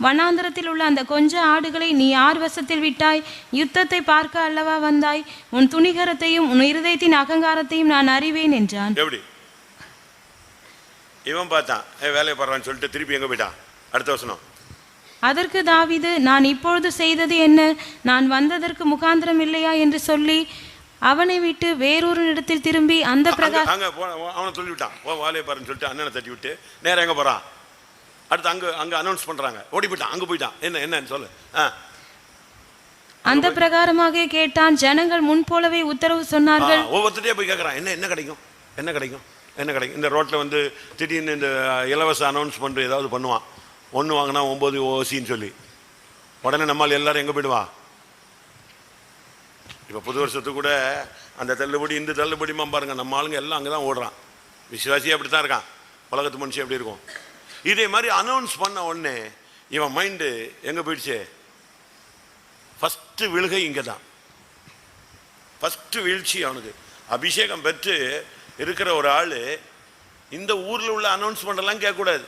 Speaker 2: வனாந்தரத்தில் உள்ள அந்த கொஞ்ச ஆடுகளை நீ யார் வசத்தில் விட்டாய்? யுத்தத்தை பார்க்க அல்லவா வந்தாய்? உன் துணிகரத்தையும் உன் இருதயத்தின் அகங்காரத்தையும் நான் அறிவேன் என்றான்.
Speaker 1: எப்படி இவன் பார்த்தான், வேலையை பாடுறான்னு சொல்லிட்டு திருப்பி எங்க போயிட்டான்? அடுத்த வசனம்.
Speaker 2: அதற்கு தாவீது, நான் இப்பொழுது செய்தது என்ன? நான் வந்ததற்கு முகாந்திரம் இல்லையா என்று சொல்லி அவனை விட்டு வேறொரு இடத்தில் திரும்பி அந்த பிரகாரம்
Speaker 1: அவனை சொல்லிவிட்டான். வேலையை பாருன்னு சொல்லிட்டு அண்ணனை தட்டி விட்டு நேரம் எங்க போறான்? அடுத்து அங்க அனௌன்ஸ் பண்றாங்க, ஓடி போயிட்டான். அங்க போயிட்டான். என்னன்னு சொல்லு.
Speaker 2: அந்த பிரகாரமாக கேட்டான். ஜனங்கள் முன் போலவே உத்தரவு சொன்னார்கள்.
Speaker 1: ஒவ்வொருத்தரையே போய் கேட்கறான், என்ன கிடைக்கும், என்ன கிடைக்கும், என்ன கிடைக்கும்? இந்த ரோட்ல வந்து திடீர்னு இந்த இலவச அனௌன்ஸ்மெண்ட் ஏதாவது பண்ணுவான். 1 வாங்கினா 9 ஓசின்னு சொல்லி உடனே நம்மால் எல்லாரும் எங்கே போயிடுவா? இப்போ புது வருஷத்துக்கு கூட அந்த தள்ளுபடி இந்த தள்ளுபடிமா பாருங்க, நம்ம ஆளுங்க எல்லாம் அங்கே தான் ஓடுறான். விசுவாசியே அப்படி தான் இருக்கான். உலகத்து மனுஷன் எப்படி இருக்கும்? இதே மாதிரி அனௌன்ஸ் பண்ண உடனே இவன் மைண்டு எங்கே போயிடுச்சு? ஃபஸ்ட்டு விழுகை இங்கே தான். ஃபஸ்ட்டு வீழ்ச்சி அவனுக்கு. அபிஷேகம் பெற்று இருக்கிற ஒரு ஆள் இந்த ஊரில் உள்ள அனௌன்ஸ்மெண்ட் எல்லாம் கேட்கக்கூடாது.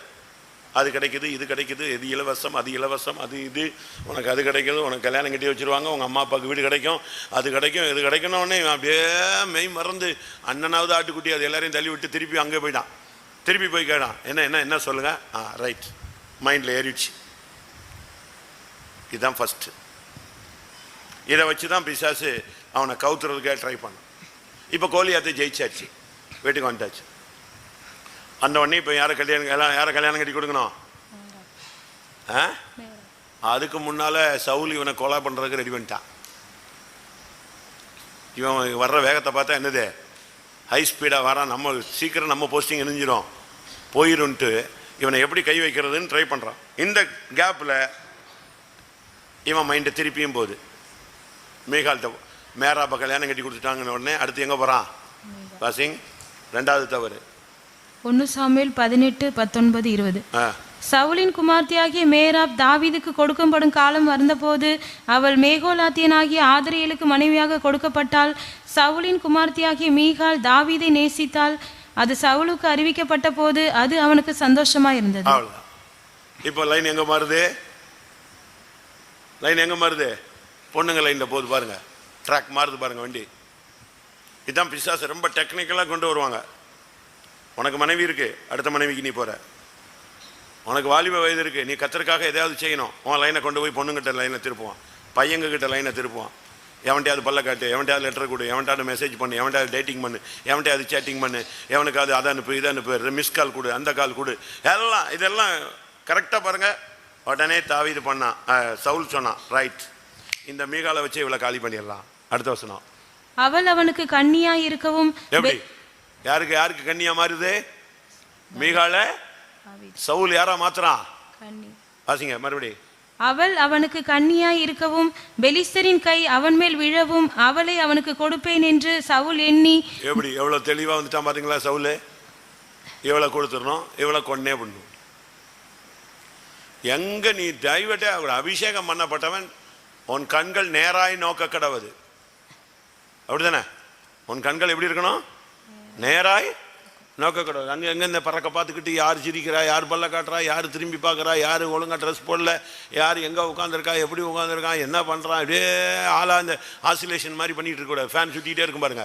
Speaker 1: அது கிடைக்குது, இது கிடைக்குது, இது இலவசம், அது இலவசம், அது இது உனக்கு அது கிடைக்குது, உனக்கு கல்யாணம் கட்டி வச்சுருவாங்க, உங்கள் அம்மா அப்பாவுக்கு வீடு கிடைக்கும், அது கிடைக்கும், இது கிடைக்கணுன்னே அப்படியே மெய் மறந்து அண்ணனாவது ஆட்டுக்குட்டி அது எல்லாரையும் தள்ளி விட்டு திருப்பி அங்கே போயிட்டான். திருப்பி போய் கேட்டான், என்ன சொல்லுங்க. ரைட், மைண்டில் ஏறிடுச்சு. இதுதான் ஃபஸ்ட்டு. இதை வச்சு தான் பிசாசு அவனை கவுத்துறதுக்கே ட்ரை பண்ணான். இப்போ கோலியாத்தை ஜெயிச்சாச்சு, வீட்டுக்கு வந்துட்டாச்சு. அந்த உடனே இப்போ யாரை கல்யாணம் கட்டி கொடுக்கணும்? அதுக்கு முன்னால சவுல் இவனை கொலை பண்றதுக்கு ரெடி பண்ணிட்டான். இவன் வர்ற வேகத்தை பார்த்தா என்னது, ஹை ஸ்பீடா வரான், நம்ம சீக்கிரம் நம்ம போஸ்டிங் இணைஞ்சிரும் போயிருன்ட்டு இவனை எப்படி கை வைக்கிறதுன்னு ட்ரை பண்றான். இந்த கேப்ல இவன் மைண்டை திருப்பியும் போகுது. மேகால்கிட்ட மேராப்ப கல்யாணம் கட்டி கொடுத்துட்டாங்கன்னு உடனே அடுத்து எங்க போறான்? பாசிங். 2வது தவறு
Speaker 2: 1 சாமுவேல் 18:19-20. சவுலின் குமார்த்தியாகிய மேராப் தாவீதுக்கு கொடுக்கப்படும் காலம் வந்தபோது அவள் மேகோலாத்தியனாகிய ஆதரியலுக்கு மனைவியாக கொடுக்கப்பட்டாள். சவுலின் குமார்த்தியாகிய மீகால் தாவீதை நேசித்தாள். அது சவுலுக்கு அறிவிக்கப்பட்ட போது அது அவனுக்கு சந்தோஷமா இருந்தது.
Speaker 1: இப்போ லைன் எங்க மாறுது? பொண்ணுங்க லைன்ல போகுது பாருங்க, ட்ராக் மாறுது பாருங்க வண்டி. இதுதான் பிசாசு ரொம்ப டெக்னிக்கலா கொண்டு வருவாங்க. உனக்கு மனைவி இருக்கு, அடுத்த மனைவிக்கு நீ போற. உனக்கு வாலிப வயது இருக்கு, நீ கத்தருக்காக எதையாவது செய்யணும், உன் லைனை கொண்டு போய் பொண்ணுங்கிட்ட லைனை திருப்புவான். பையங்க கிட்ட லைனை திருப்புவான். எவன்ட்டையாவது பல்ல காட்டு, எவன்ட்டையாவது லெட்டர் கொடு, எவன்ட்டையாவது மெசேஜ் பண்ணு, எவன்ட்டையாவது டேட்டிங் பண்ணு, எவன்ட்டையாவது சேட்டிங் பண்ணு, எவனுக்காவது அதை அனுப்பு இதை அனுப்பு, மிஸ் கால் கொடு, அந்த கால் கொடு, எல்லாம் இதெல்லாம் கரெக்டாக பாருங்கள். உடனே தாவீது பண்ணான், சவுல் சொன்னான், ரைட், இந்த மீகாலை வச்சு இவ்வளோ காலி பண்ணிடலாம். அடுத்த வசனம்,
Speaker 2: அவள் அவனுக்கு கன்னியா இருக்கவும்.
Speaker 1: எப்படி யாருக்கு யாருக்கு கன்னியா மாறுது? மீகால சவுல் யாரா மாத்துறான்? வாசிங்க மறுபடி.
Speaker 2: அவள் அவனுக்கு கன்னியா இருக்கவும் பெலிஸ்தரின் கை அவன் மேல் விழவும் அவளை அவனுக்கு கொடுப்பேன் என்று சவுல் எண்ணி.
Speaker 1: எப்படி எவ்வளவு தெளிவா வந்துட்டான் பாத்தீங்களா? சவுல் இவ்வளவு கொடுத்துடணும், இவ்வளவு கொன்னே பண்ணும். எங்க நீ டைவர்ட்டே அபிஷேகம் பண்ணப்பட்டவன், உன் கண்கள் நேராய் நோக்க கடவுது. அப்படிதானே? உன் கண்கள் எப்படி இருக்கணும்? நேராய் நோக்க கூடாது. அங்கே எங்கே இந்த பறக்க பார்த்துக்கிட்டு யார் சிரிக்கிறா, யார் பல்ல காட்டுறா, யார் திரும்பி பார்க்குறா, யார் ஒழுங்காக ட்ரெஸ் போடல, யார் எங்கே உட்காந்துருக்கா, எப்படி உட்காந்துருக்கான், என்ன பண்ணுறான், இப்படியே ஆளாக இந்த ஆசிலேஷன் மாதிரி பண்ணிகிட்டு இருக்கக்கூடாது. ஃபேன் சுற்றிக்கிட்டே இருக்கும் பாருங்க.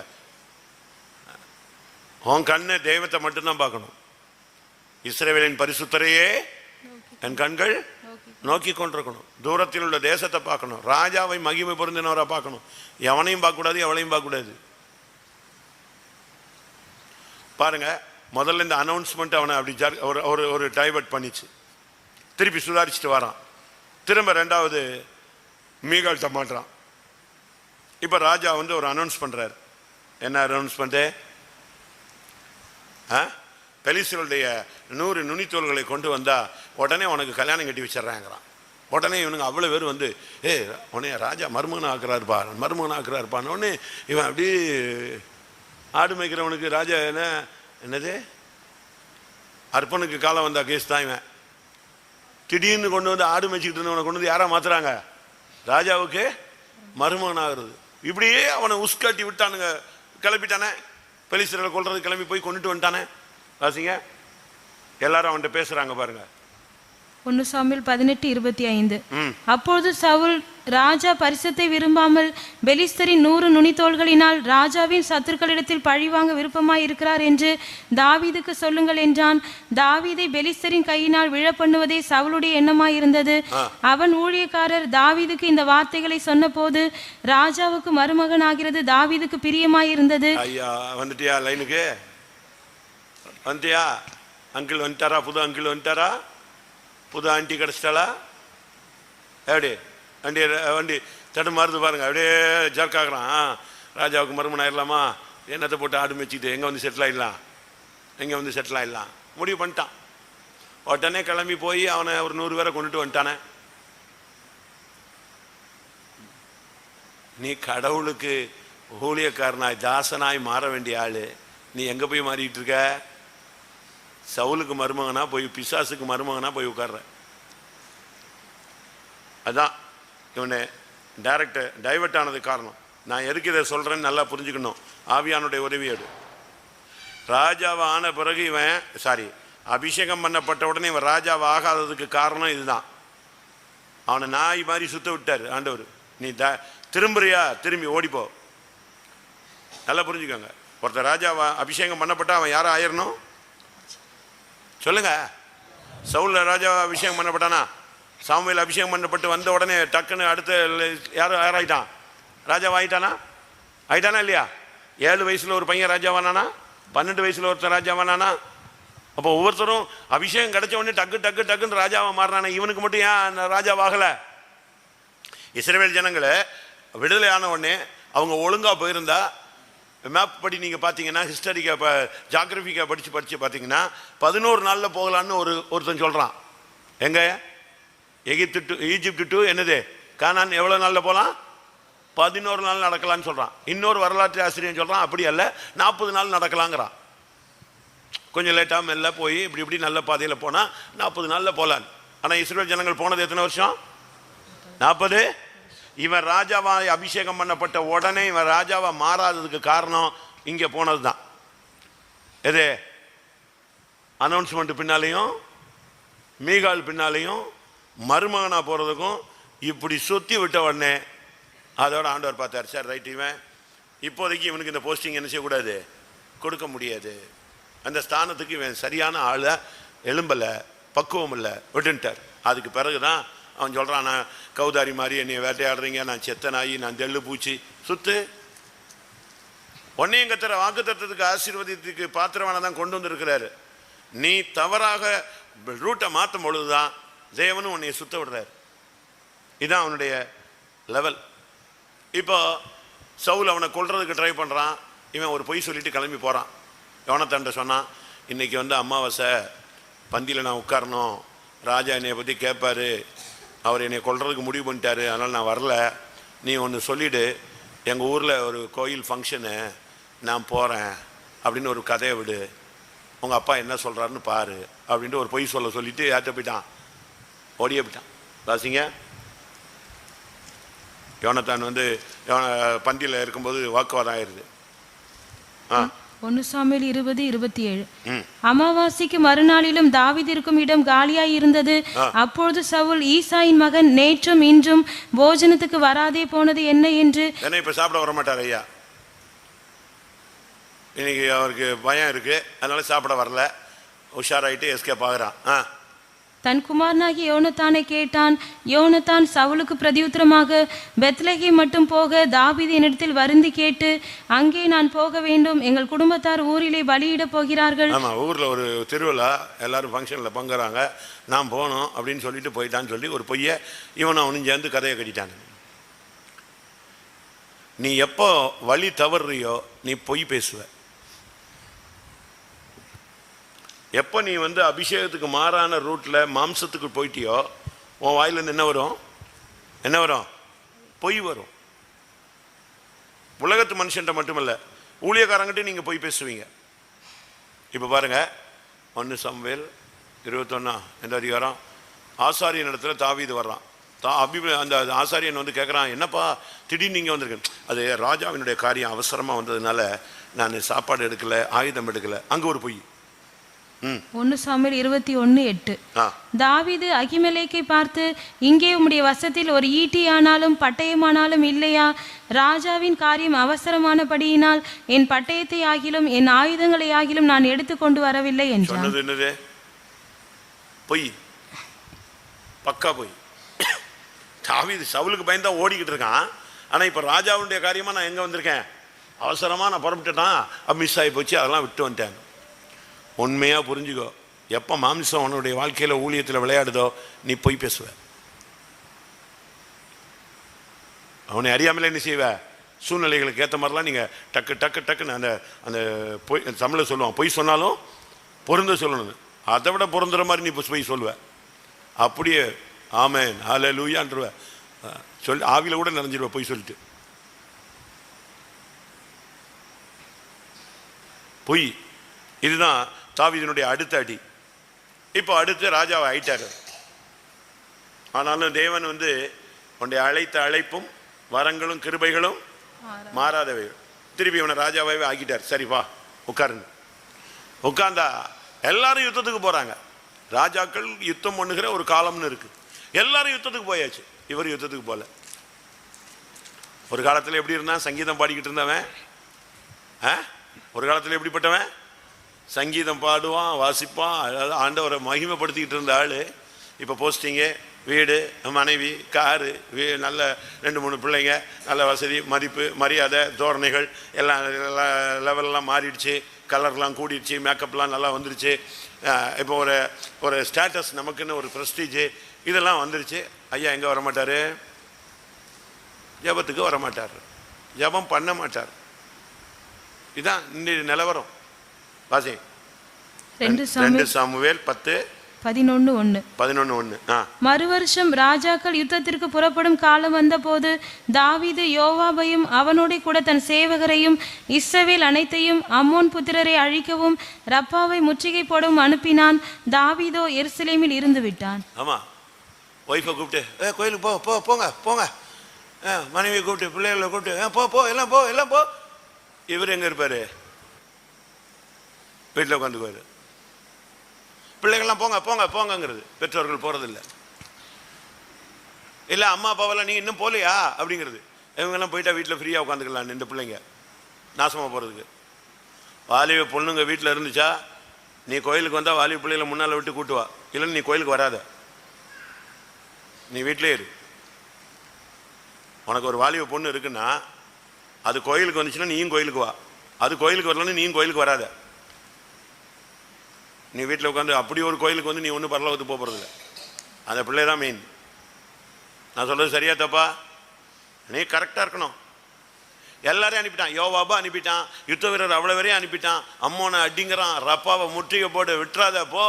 Speaker 1: உன் கண்ணு தெய்வத்தை மட்டும்தான் பார்க்கணும். இஸ்ரவேலின் பரிசுத்தரையே என் கண்கள் நோக்கி கொண்டிருக்கணும். தூரத்தில் உள்ள தேசத்தை பார்க்கணும், ராஜாவை மகிமை பொருந்தினவராக பார்க்கணும். எவனையும் பார்க்கக்கூடாது, எவளையும் பார்க்கக்கூடாது. பாருங்க, முதல்ல இந்த அனௌன்ஸ்மெண்ட் அவனை அப்படி ஒரு டைவர்ட் பண்ணிச்சு, திருப்பி சுதாரிச்சுட்டு வரான். திரும்ப ரெண்டாவது மீகால்கிட்ட மாட்டுறான். இப்போ ராஜா வந்து ஒரு அனௌன்ஸ் பண்ணுறார். என்ன அனௌன்ஸ்மெண்ட்டு? பெலிஸ்தருடைய 100 நுனித்தோள்களை கொண்டு வந்தா உடனே உனக்கு கல்யாணம் கட்டி வச்சிட்றாங்கிறான். உடனே இவனுங்க அவ்வளோ பேர் வந்து உடனே ராஜா மருமகன் ஆக்குறாருப்பா, மருமகன் ஆக்குறாருப்பான்னு உடனே இவன் அப்படி ஆடு மேய்க்கிறவனுக்கு ராஜா என்னது அர்ப்பனுக்கு காலம் வந்தா கேஸ் தான். இவன் திடீர்னு கொண்டு வந்து ஆடு மேய்ச்சிக்கிட்டு இருந்தவனை கொண்டு வந்து யாரா மாத்துறாங்க? ராஜாவுக்கு மருமகன் ஆகுறது. இப்படியே அவனை உஸ்காட்டி விட்டானுங்க, கிளப்பிட்டானே. பெலிஸ்தர்களை கொல்றது கிளம்பி போய் கொண்டுட்டு வந்துட்டானே. வாசிங்க, எல்லாரும் அவன்கிட்ட பேசுறாங்க பாருங்க.
Speaker 2: 1 சாமுவேல் 18:25. அப்பொழுது சவுல், ராஜா பரிசத்தை விரும்பாமல் பெலிஸ்தரின் 100 நுனித்தோள்களினால் ராஜாவின் சத்துருக்களிடத்தில் பழிவாங்க விருப்பமாய் இருக்கிறார் என்று தாவீதுக்கு சொல்லுங்கள் என்றான். தாவீதை பெலிஸ்தரின் கையினால் விழ பண்ணுவதே சவுலுடைய எண்ணமாய் இருந்தது. அவன் ஊழியக்காரர் தாவீதுக்கு இந்த வார்த்தைகளை சொன்ன போது ராஜாவுக்கு மருமகன் ஆகிறது தாவீதுக்கு பிரியமாய் இருந்தது.
Speaker 1: ஐயா வந்துட்டியா? லைனுக்கு வந்துட்டியா? அங்கிள் வந்துட்டாரா? புது அங்கிள் வந்துட்டாரா? புது ஆண்டி கிடச்சிட்டாளா? எப்படி வண்டி வண்டி தடுமாறுது பாருங்க. அப்படியே ஜர்க்காகிறான். ராஜாவுக்கு மருமன் ஆயிடலாமா? என்னத்தை போட்டு ஆடு மேய்ச்சிக்கிட்டு எங்கே வந்து செட்டில் ஆகிடலாம், எங்கே வந்து செட்டில் ஆகிடலாம் முடிவு பண்ணிட்டான். உடனே கிளம்பி போய் அவனை ஒரு 100 பேரை கொண்டுட்டு வந்துட்டானே. நீ கடவுளுக்கு ஊழியக்காரனாய் தாசனாய் மாற வேண்டிய ஆளு, நீ எங்கே போய் மாறிட்டு இருக்க? சவுலுக்கு மருமகனா போய் பிசாசுக்கு மருமகனா போய் உட்கார்ற. அதான் இவனை டைவர்ட் ஆனது காரணம். நான் எதுக்கு இதை சொல்றேன்னு நல்லா புரிஞ்சுக்கணும். ஆவியானுடைய உதவியோடு ராஜாவை ஆன பிறகு இவன் அபிஷேகம் பண்ணப்பட்ட உடனே இவன் ராஜாவை ஆகாததுக்கு காரணம் இதுதான். அவனை நாய் மாதிரி சுத்த விட்டார் ஆண்டவர். நீ திரும்புறியா? திரும்பி ஓடிப்போ. நல்லா புரிஞ்சுக்கோங்க. ஒருத்தர் ராஜாவை அபிஷேகம் பண்ணப்பட்டா அவன் யாரும் ஆயிரணும் சொல்லுங்க. சவுல் ராஜா அபிஷேகம் பண்ணப்பட்டானா? சாமுவேல் அபிஷேகம் பண்ணப்பட்டு வந்த உடனே டக்குன்னு அடுத்த யாராயிட்டான்? ராஜாவாயிட்டானா? ஆயிட்டானா இல்லையா? 7 வயசுல ஒரு பையன் ராஜாவானானா? 12 வயசுல ஒருத்தர் ராஜாவானானா? அப்போ ஒவ்வொருத்தரும் அபிஷேகம் கிடைச்ச உடனே டக்கு டக்கு டக்குன்னு ராஜாவை மாறினானே. இவனுக்கு மட்டும் ஏன் ராஜாவாகல? இஸ்ரவேல் ஜனங்களை விடுதலை ஆன உடனே அவங்க ஒழுங்கா போயிருந்தா, மேப் படி நீங்கள் பார்த்தீங்கன்னா, ஹிஸ்டாரிக்கா ஜாகிரபிக்கா படித்து பார்த்தீங்கன்னா 11 நாளில் போகலான்னு ஒருத்தன் சொல்கிறான். எங்க ஈஜிப்ட் டு என்னது கானான் எவ்வளோ நாளில் போகலாம்? 11 நாள் நடக்கலான்னு சொல்கிறான். இன்னொரு வரலாற்று ஆசிரியர் சொல்கிறான் அப்படி அல்ல, 40 நாள் நடக்கலாங்கிறான். கொஞ்சம் லேட்டாக மெல்ல போய் இப்படி நல்ல பாதையில் போனால் 40 நாளில் போகலான்னு. ஆனால் இஸ்ரவேல் ஜனங்கள் போனது எத்தனை வருஷம்? 40. இவன் ராஜாவா அபிஷேகம் பண்ணப்பட்ட உடனே இவன் ராஜாவா மாறாததுக்கு காரணம் இங்கே போனது தான். எது? அனௌன்ஸ்மெண்ட் பின்னாலையும் மீகால் பின்னாலையும் மருமகனா போகிறதுக்கும் இப்படி சுற்றி விட்ட உடனே அதோட ஆண்டவர் பார்த்தார், சார் ரைட், இவன் இப்போதைக்கு இவனுக்கு இந்த போஸ்டிங் என்ன செய்யக்கூடாது, கொடுக்க முடியாது. அந்த ஸ்தானத்துக்கு இவன் சரியான ஆளை, எலும்பலை, பக்குவம் இல்லை, விட்டுட்டார். அதுக்கு பிறகு தான் அவன் சொல்கிறான், நான் கௌதாரி மாதிரி என்னை வேட்டையாடுறீங்க, நான் செத்த நாயி, நான் தெள்ளு பூச்சி, சுத்து. உன்னையும் கர்த்தர் வாக்குத்தத்தத்துக்கு ஆசீர்வதித்துக்கு பாத்திரமான தான் கொண்டு வந்திருக்கிறாரு. நீ தவறாக ரூட்டை மாற்றும் பொழுதுதான் தேவனும் உன்னை சுத்த விடுறாரு. இதுதான் அவனுடைய லெவல். இப்போ சவுல் அவனை கொல்றதுக்கு ட்ரை பண்ணுறான். இவன் ஒரு பொய் சொல்லிட்டு கிளம்பி போகிறான். யோனத்தான்ட்ட சொன்னான், இன்னைக்கு அமாவாசை, பந்தியில் நான் உட்காரணும், ராஜா என்னை பற்றி கேட்பாரு, அவர் என்னை கொல்றதுக்கு முடிவு பண்ணிட்டாரு, அதனால் நான் வரல. நீ ஒன்று சொல்லிவிடு, எங்கள் ஊரில் ஒரு கோயில் ஃபங்க்ஷனு, நான் போகிறேன் அப்படின்னு ஒரு கதையை விடு, உங்கள் அப்பா என்ன சொல்கிறாருன்னு பாரு அப்படின்ட்டு ஒரு பொய் சொல்லிட்டு யார்கிட்ட போயிட்டான், ஓடியே போயிட்டான். வாசிங்க. யோனத்தான் பந்தியில் இருக்கும்போது வாக்குவாதம் ஆயிடுது.
Speaker 2: 1 சாமுவேல் 20:27. அமாவாசைக்கு மறுநாளிலும் தாவீது இருக்கும் இடம் காலியாய் இருந்தது. அப்பொழுது சவுல், ஈசாயின் மகன் நேற்றும் இன்றும் போஜனத்துக்கு வராதே போனது என்ன என்று.
Speaker 1: இப்ப சாப்பிட வர மாட்டார் ஐயா, இன்னைக்கு அவருக்கு பயம் இருக்கு, அதனால சாப்பிட வரல, உஷாராயிட்டு எஸ்கேப் ஆகுறான்.
Speaker 2: தன் குமாரனாகி யோனத்தானை கேட்டான். யோனத்தான் சவுலுக்கு பிரதியுத்தரமாக, பெத்லகேம் மட்டும் போக தாவீது என்னிடத்தில் வருந்தி கேட்டு, அங்கே நான் போக வேண்டும், எங்கள் குடும்பத்தார் ஊரிலே பலியிட போகிறார்கள்.
Speaker 1: ஆமா, ஊர்ல ஒரு திருவிழா, எல்லாரும் ஃபங்க்ஷன்ல பங்குறாங்க, நான் போகணும் அப்படின்னு சொல்லிட்டு போயிட்டான்னு சொல்லி ஒரு பொய்ய அவனும் சேர்ந்து கதையை கட்டிட்டாங்க. நீ எப்போ வழி தவறுறியோ நீ பொய் பேசுவ. எப்போ நீ அபிஷேகத்துக்கு மாறான ரூட்ல மாம்சத்துக்கு போயிட்டியோ உன் வாயிலிருந்து என்ன வரும்? பொய் வரும். உலகத்து மனுஷன்ட்ட மட்டுமல்ல, ஊழியக்காரங்கிட்ட நீங்க பொய் பேசுவீங்க. இப்ப பாருங்க, 1 சாமுவேல் 21 அதிகாரம், ஆசாரியன் இடத்துல தாவீது வர்றான். அந்த ஆசாரியன் கேட்குறான், என்னப்பா திடீர்னு நீங்கள் வந்திருக்கேன். அது ராஜாவினுடைய காரியம் அவசரமாக வந்ததுனால நான் சாப்பாடு எடுக்கல, ஆயுதம் எடுக்கல. அங்கே ஒரு பொய்.
Speaker 2: 1 சாமுவேல் 21:8. தாவீது அகிமெலேக்கை பார்த்து, இங்கே உம்முடைய வசத்தில் ஒரு ஈட்டி ஆனாலும் பட்டயமானாலும் இல்லையா? ராஜாவின் காரியம் அவசரமானபடியினால் என் பட்டயத்தை ஆகிலும் என் ஆயுதங்களை ஆகிலும் நான் எடுத்துக்கொண்டு வரவில்லை என்றான்.
Speaker 1: என்னது? பொய், பக்கா பொய். தாவீது சவுலுக்கு பயந்தா ஓடிக்கிட்டு இருக்கான். ஆனா இப்ப ராஜாவுடைய காரியமா நான் எங்க வந்திருக்கேன், அவசரமா நான் புறப்பட்டுட்டான், மிஸ் ஆகி போச்சு, அதெல்லாம் விட்டு வந்துட்டேன். உண்மையா புரிஞ்சுக்கோ, எப்ப மாம்சம் உன்னுடைய வாழ்க்கையில ஊழியத்தில் விளையாடுதோ நீ பொய் பேசுவ. அவனை அறியாமலே என்ன செய்வ, சூழ்நிலைகளுக்கு ஏற்ற மாதிரிலாம் நீங்க டக்கு டக்கு டக்குன்னு அந்த பொய், தமிழ சொல்லுவான், பொய் சொன்னாலும் பொருந்த சொல்லணும், அதை விட பொருந்துற மாதிரி நீ பொய் சொல்லுவ. அப்படியே ஆமென் ஹல்லேலூயான்றவ சொல்லி ஆவில கூட நிறைஞ்சிருவ பொய் சொல்லிட்டு. பொய். இதுதான் தாவீதினுடைய அடுத்த அடி. இப்போ அடுத்து ராஜாவை ஆயிட்டாரு. ஆனாலும் தேவன் உன்னுடைய அழைத்த அழைப்பும் வரங்களும் கிருபைகளும் மாறாதவை. திருப்பி இவனை ராஜாவே ஆக்கிட்டார். சரி வா உட்காருங்க. உட்கார்ந்தா எல்லாரும் யுத்தத்துக்கு போறாங்க. ராஜாக்கள் யுத்தம் பண்ணுகிற ஒரு காலம்னு இருக்கு. எல்லாரும் யுத்தத்துக்கு போயாச்சு, இவர் யுத்தத்துக்கு போல. ஒரு காலத்தில் எப்படி இருந்தான், சங்கீதம் பாடிக்கிட்டு இருந்தவன். ஒரு காலத்தில் எப்படிப்பட்டவன், சங்கீதம் பாடுவான், வாசிப்பான், ஆண்டவரை மகிமைப்படுத்திக்கிட்டு இருந்த ஆளு. இப்போ போஸ்டிங்கு, வீடு, மனைவி, காரு, நல்ல 2-3 பிள்ளைங்க, நல்ல வசதி, மதிப்பு, மரியாதை, தோரணைகள் எல்லாம் லெவல்லாம் மாறிடுச்சு, கலர்லாம் கூடிடுச்சு, மேக்கப்லாம் நல்லா வந்துடுச்சு. இப்போ ஒரு ஸ்டேட்டஸ், நமக்குன்னு ஒரு ப்ரெஸ்டீஜு, இதெல்லாம் வந்துருச்சு. ஐயா எங்கே வரமாட்டார், ஜபத்துக்கு வரமாட்டார், ஜபம் பண்ண மாட்டார். இதுதான் இந்த நிலவரம். வாசி 2 சாமுவேல் 10:11.
Speaker 2: மறுவருஷம் ராஜாக்கள் யுத்தத்திற்கு புறப்படும் காலம் வந்தபோது தாவீது யோவாபையும் அவனோட கூட தன் சேவகரையும் இஸ்ரவேல் அனைத்தையும் அம்மோன் புத்திரரை அழிக்கவும் ரப்பாவை முற்றுகை போடவும் அனுப்பினான். தாவீதோ எருசலேமில் இருந்து விட்டான்.
Speaker 1: ஆமா, ஒய்ஃபை கூப்பிட்டு கோயிலுக்கு போங்க, மனைவியை கூப்பிட்டு, பிள்ளைகளை கூப்பிட்டு எல்லாம் போ. இவர் எங்க இருப்பாரு, வீட்டில் உட்காந்துக்குவாரு. பிள்ளைகள்லாம் போங்கிறது, பெற்றோர்கள் போறதில்லை. இல்ல அம்மா அப்பாவெல்லாம் நீ இன்னும் போலையா அப்படிங்கிறது. இவங்கெல்லாம் போயிட்டா வீட்டில் ஃப்ரீயா உட்காந்துக்கலாம். இந்த பிள்ளைங்க நாசமா போறதுக்கு. வாலிப பொண்ணுங்க வீட்டில் இருந்துச்சா, நீ கோயிலுக்கு வந்தா வாலிப பிள்ளைகளை முன்னால விட்டு கூட்டுவா, இல்லைன்னு நீ கோயிலுக்கு வராத. நீ வீட்டிலே இரு. உனக்கு ஒரு வாலிப பொண்ணு இருக்குன்னா அது கோயிலுக்கு வந்துச்சுன்னா நீயும் கோயிலுக்கு வா. அது கோயிலுக்கு வரலன்னு நீயும் கோயிலுக்கு வராத. நீ வீட்டில் உட்காந்து அப்படி ஒரு கோயிலுக்கு வந்து நீ ஒன்றும் பரலோகத்துக்கு போக போகிறதில்ல. அந்த பிள்ளை தான் மெயின். நான் சொல்கிறது சரியா தப்பா? நீ கரெக்டாக இருக்கணும். எல்லாரையும் அனுப்பிட்டான். யோவாபா அனுப்பிட்டான், யுத்த வீரர் அவ்வளோ வரையும் அனுப்பிட்டான். அம்மோனை அடிங்கிறான், ரப்பாவை முற்றுகை போட்டு விட்டுறாத போ,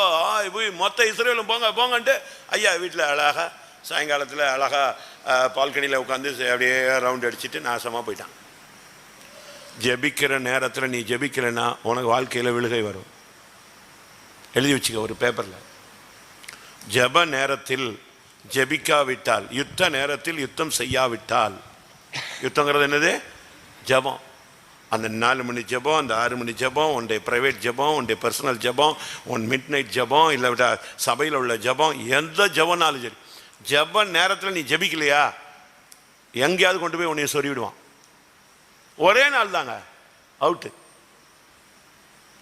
Speaker 1: போய் மொத்த இஸ்ரேலும் போங்க போங்கன்ட்டு ஐயா வீட்டில் அழகா சாயங்காலத்தில் அழகா பால்கனியில் உட்காந்து அப்படியே ரவுண்ட் அடிச்சுட்டு நாசமாக போயிட்டான். ஜெபிக்கிற நேரத்தில் நீ ஜெபிக்கலைன்னா உனக்கு வாழ்க்கையில் விழுகை வரும். எழுதி வச்சுக்க ஒரு பேப்பரில். ஜெப நேரத்தில் ஜெபிக்காவிட்டால், யுத்த நேரத்தில் யுத்தம் செய்யாவிட்டால், யுத்தங்கிறது என்னது? ஜபம். அந்த 4 மணி ஜபம், அந்த 6 மணி ஜபம், உன்னுடைய ப்ரைவேட் ஜபம், உன்னுடைய பர்சனல் ஜபம், உன் மிட் நைட் ஜபம், இல்லை விட சபையில் உள்ள ஜபம், எந்த ஜபம்னாலும் சரி, ஜப நேரத்தில் நீ ஜபிக்கலையா எங்கேயாவது கொண்டு போய் உன்னைய சொல்லி விடுவான். ஒரே நாள் தாங்க அவுட்டு.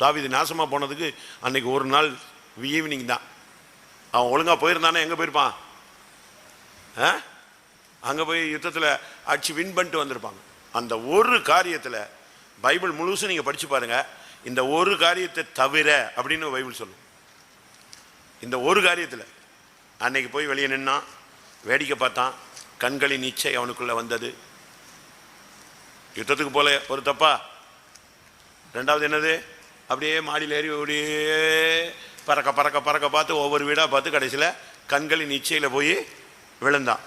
Speaker 1: தாவீது நாசமாக போனதுக்கு அன்னைக்கு ஒரு நாள் ஈவினிங் தான். அவன் ஒழுங்காக போயிருந்தானே எங்கே போயிருப்பான்? அங்கே போய் யுத்தத்தில் அடிச்சு வின் பண்ணிட்டு வந்திருப்பாங்க. அந்த ஒரு காரியத்தில் பைபிள் முழுசும் நீங்கள் படித்து பாருங்கள். இந்த ஒரு காரியத்தை தவிர அப்படின்னு பைபிள் சொல்லும். இந்த ஒரு காரியத்தில் அன்னைக்கு போய் வெளியே நின்னான், வேடிக்கை பார்த்தான், கண்களின் இச்சை அவனுக்குள்ளே வந்தது. யுத்தத்துக்கு போல ஒரு தப்பா? ரெண்டாவது என்னது? அப்படியே மாடியில் ஏறி அப்படியே பறக்க பறக்க பறக்க பார்த்து ஒவ்வொரு வீடாக பார்த்து கடைசியில் கண்களின் இச்சையில் போய் விழுந்தான்.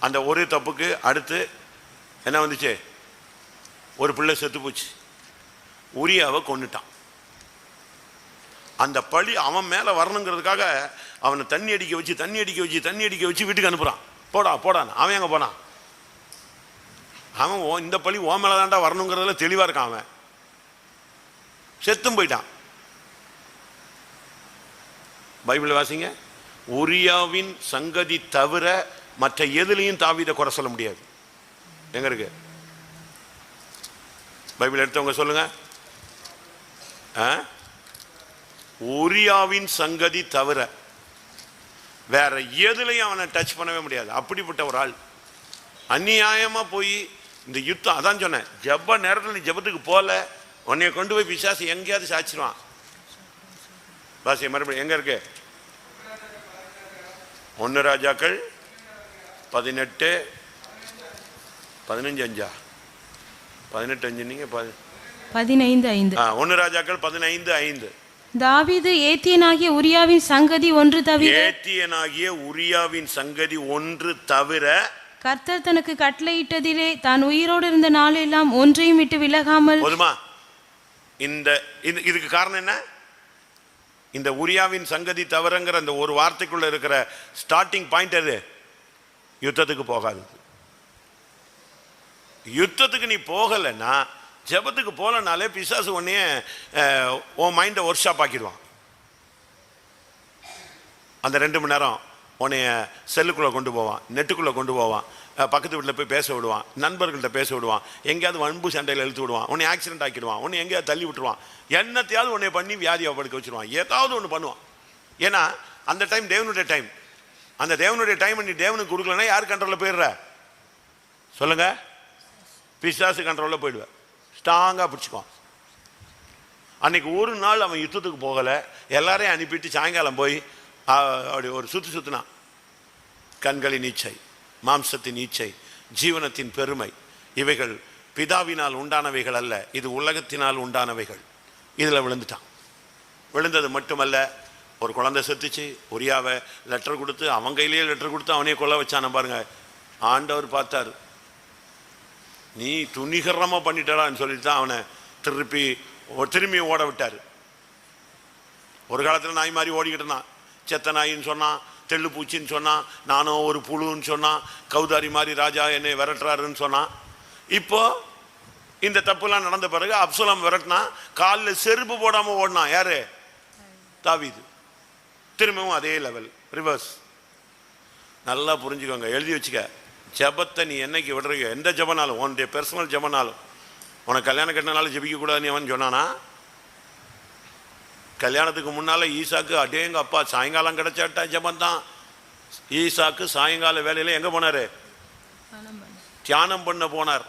Speaker 1: அந்த ஒரு தப்புக்கு அடுத்து என்ன வந்துச்சு? ஒரு பிள்ளை செத்து போச்சு. உரியாவை கொன்னுட்டான். அந்த பழி அவன் மேலே வரணுங்கிறதுக்காக அவனை தண்ணி அடிக்க வச்சு வீட்டுக்கு அனுப்புகிறான். போடா போடான்னு. அவன் எங்கே போனான்? அவன் இந்த பழி ஓ மேலே தாண்டா வரணுங்கிறதுல தெளிவாக இருக்கான். அவன் செத்தும் போயிட்டான். பைபிள் வாசிங்க. உரியாவின் சங்கதி தவிர மற்ற எதுலையும் தாவீதை குறை சொல்ல முடியாது. எங்க இருக்கு? பைபிள் எடுத்தவங்க சொல்லுங்க. உரியாவின் சங்கதி தவிர வேற எதுலையும் அவனை டச் பண்ணவே முடியாது. அப்படிப்பட்ட ஒரு ஆள். அநியாயமா போய் இந்த யுத்தம், அதான் சொன்னேன், ஜப நேரத்தில் நீ ஜபத்துக்கு போல உன்னைய கொண்டு போய் பிசாசு எங்கேயாவது சாச்சிருவான். பாசி மறுபடியும் எங்க இருக்கு? 1 ராஜாக்கள் 18 15 18 நீங்க
Speaker 2: 15:5.
Speaker 1: 1 ராஜாக்கள் 15:5.
Speaker 2: தாவீது ஏத்தியனாகிய உரியாவின் சங்கதி ஒன்று தவிர,
Speaker 1: ஏத்தியனாகிய உரியாவின் சங்கதி ஒன்று தவிர
Speaker 2: கர்த்தர் தனக்கு கட்டளையிட்டதிலே தான் உயிரோடு இருந்த நாளெல்லாம் ஒன்றையும் விட்டு விலகாமல்.
Speaker 1: போதுமா? இதுக்கு காரணம் என்ன? இந்த உரியாவின் சங்கதி தவிரங்கிற அந்த ஒரு வார்த்தைக்குள்ள இருக்கிற ஸ்டார்டிங் பாயிண்ட் அது யுத்தத்துக்கு போகாது. யுத்தத்துக்கு நீ போகலைன்னா, ஜபத்துக்கு போகலனாலே பிசாசு உடனே உன் மைண்டை ஒர்க் ஷாப் ஆக்கிடுவான். அந்த 2 மணி நேரம் உன்னைய செல்லுக்குள்ளே கொண்டு போவான், நெட்டுக்குள்ளே கொண்டு போவான், பக்கத்து வீட்டில் போய் பேச விடுவான், நண்பர்கள்ட்ட பேச விடுவான், எங்கேயாவது வன்பு சண்டையில் இழுத்து விடுவான், உன்னை ஆக்சிடென்ட் ஆக்கிடுவான், உன்னை எங்கேயாவது தள்ளி விட்டுருவான், என்னத்தையாவது உன்னை பண்ணி வியாதியை படுக்க வச்சுருவான், ஏதாவது ஒன்று பண்ணுவான். ஏன்னா அந்த டைம் தேவனுடைய டைம். அந்த தேவனுடைய டைம் நீ தேவனுக்கு கொடுக்கலன்னா யார் கண்ட்ரோலில் போயிடுற? சொல்லுங்க. பிசாசு கண்ட்ரோலில் போயிடுவேன். ஸ்ட்ராங்காக பிடிச்சிக்குவான். அன்னைக்கு ஒரு நாள் அவன் யுத்தத்துக்கு போகலை. எல்லாரையும் அனுப்பிட்டு சாயங்காலம் போய் அப்படி ஒரு சுற்றினான். கண்களின் இச்சை, மாம்சத்தின் இச்சை, ஜீவனத்தின் பெருமை, இவைகள் பிதாவினால் உண்டானவைகள் அல்ல, இது உலகத்தினால் உண்டானவைகள். இதில் விழுந்துட்டான். விழுந்தது மட்டுமல்ல, ஒரு குழந்தை செத்துச்சு. உரியாவை லெட்டர் கொடுத்து, அவன் கையிலேயே லெட்டர் கொடுத்து அவனையே கொல்ல வச்சான பாருங்க. ஆண்டவர் பார்த்தார், நீ துணிகரமாக பண்ணிட்டான்னு சொல்லிட்டு தான் அவனை திரும்பி ஓட விட்டார். ஒரு காலத்தில் நாய் மாதிரி ஓடிக்கிட்டு இருந்தான். செத்த நாயின்னு சொன்னான், தெள்ளு பூச்சின்னு சொன்னான், நானும் ஒரு புழுன்னு சொன்னான், கௌதாரி மாதிரி ராஜா என்னை விரட்டுறாருன்னு சொன்னான். இப்போ இந்த தப்புலாம் நடந்த பிறகு அப்சலோம் விரட்டினா, காலில் செருப்பு போடாமல் ஓடினான். யாரு? தாவீது. திரும்பவும் அதே லெவல், ரிவர்ஸ். நல்லா புரிஞ்சுக்கோங்க, எழுதி வச்சுக்க. ஜபத்தை நீ என்னைக்கு விடுறீங்க, எந்த ஜபனாலும், உன்னுடைய பர்சனல் ஜபனாலும், உனக்கு கல்யாணம் கட்டினாலும் ஜபிக்க கூடாதுன்னு அவன் சொன்னானா? கல்யாணத்துக்கு முன்னால் ஈசாக்கு அடேங்க அப்பா சாயங்காலம் கிடைச்சாட்டா ஜபந்தான். ஈசாக்கு சாயங்கால வேலையில் எங்கே போனார்? தியானம் பண்ண போனார்.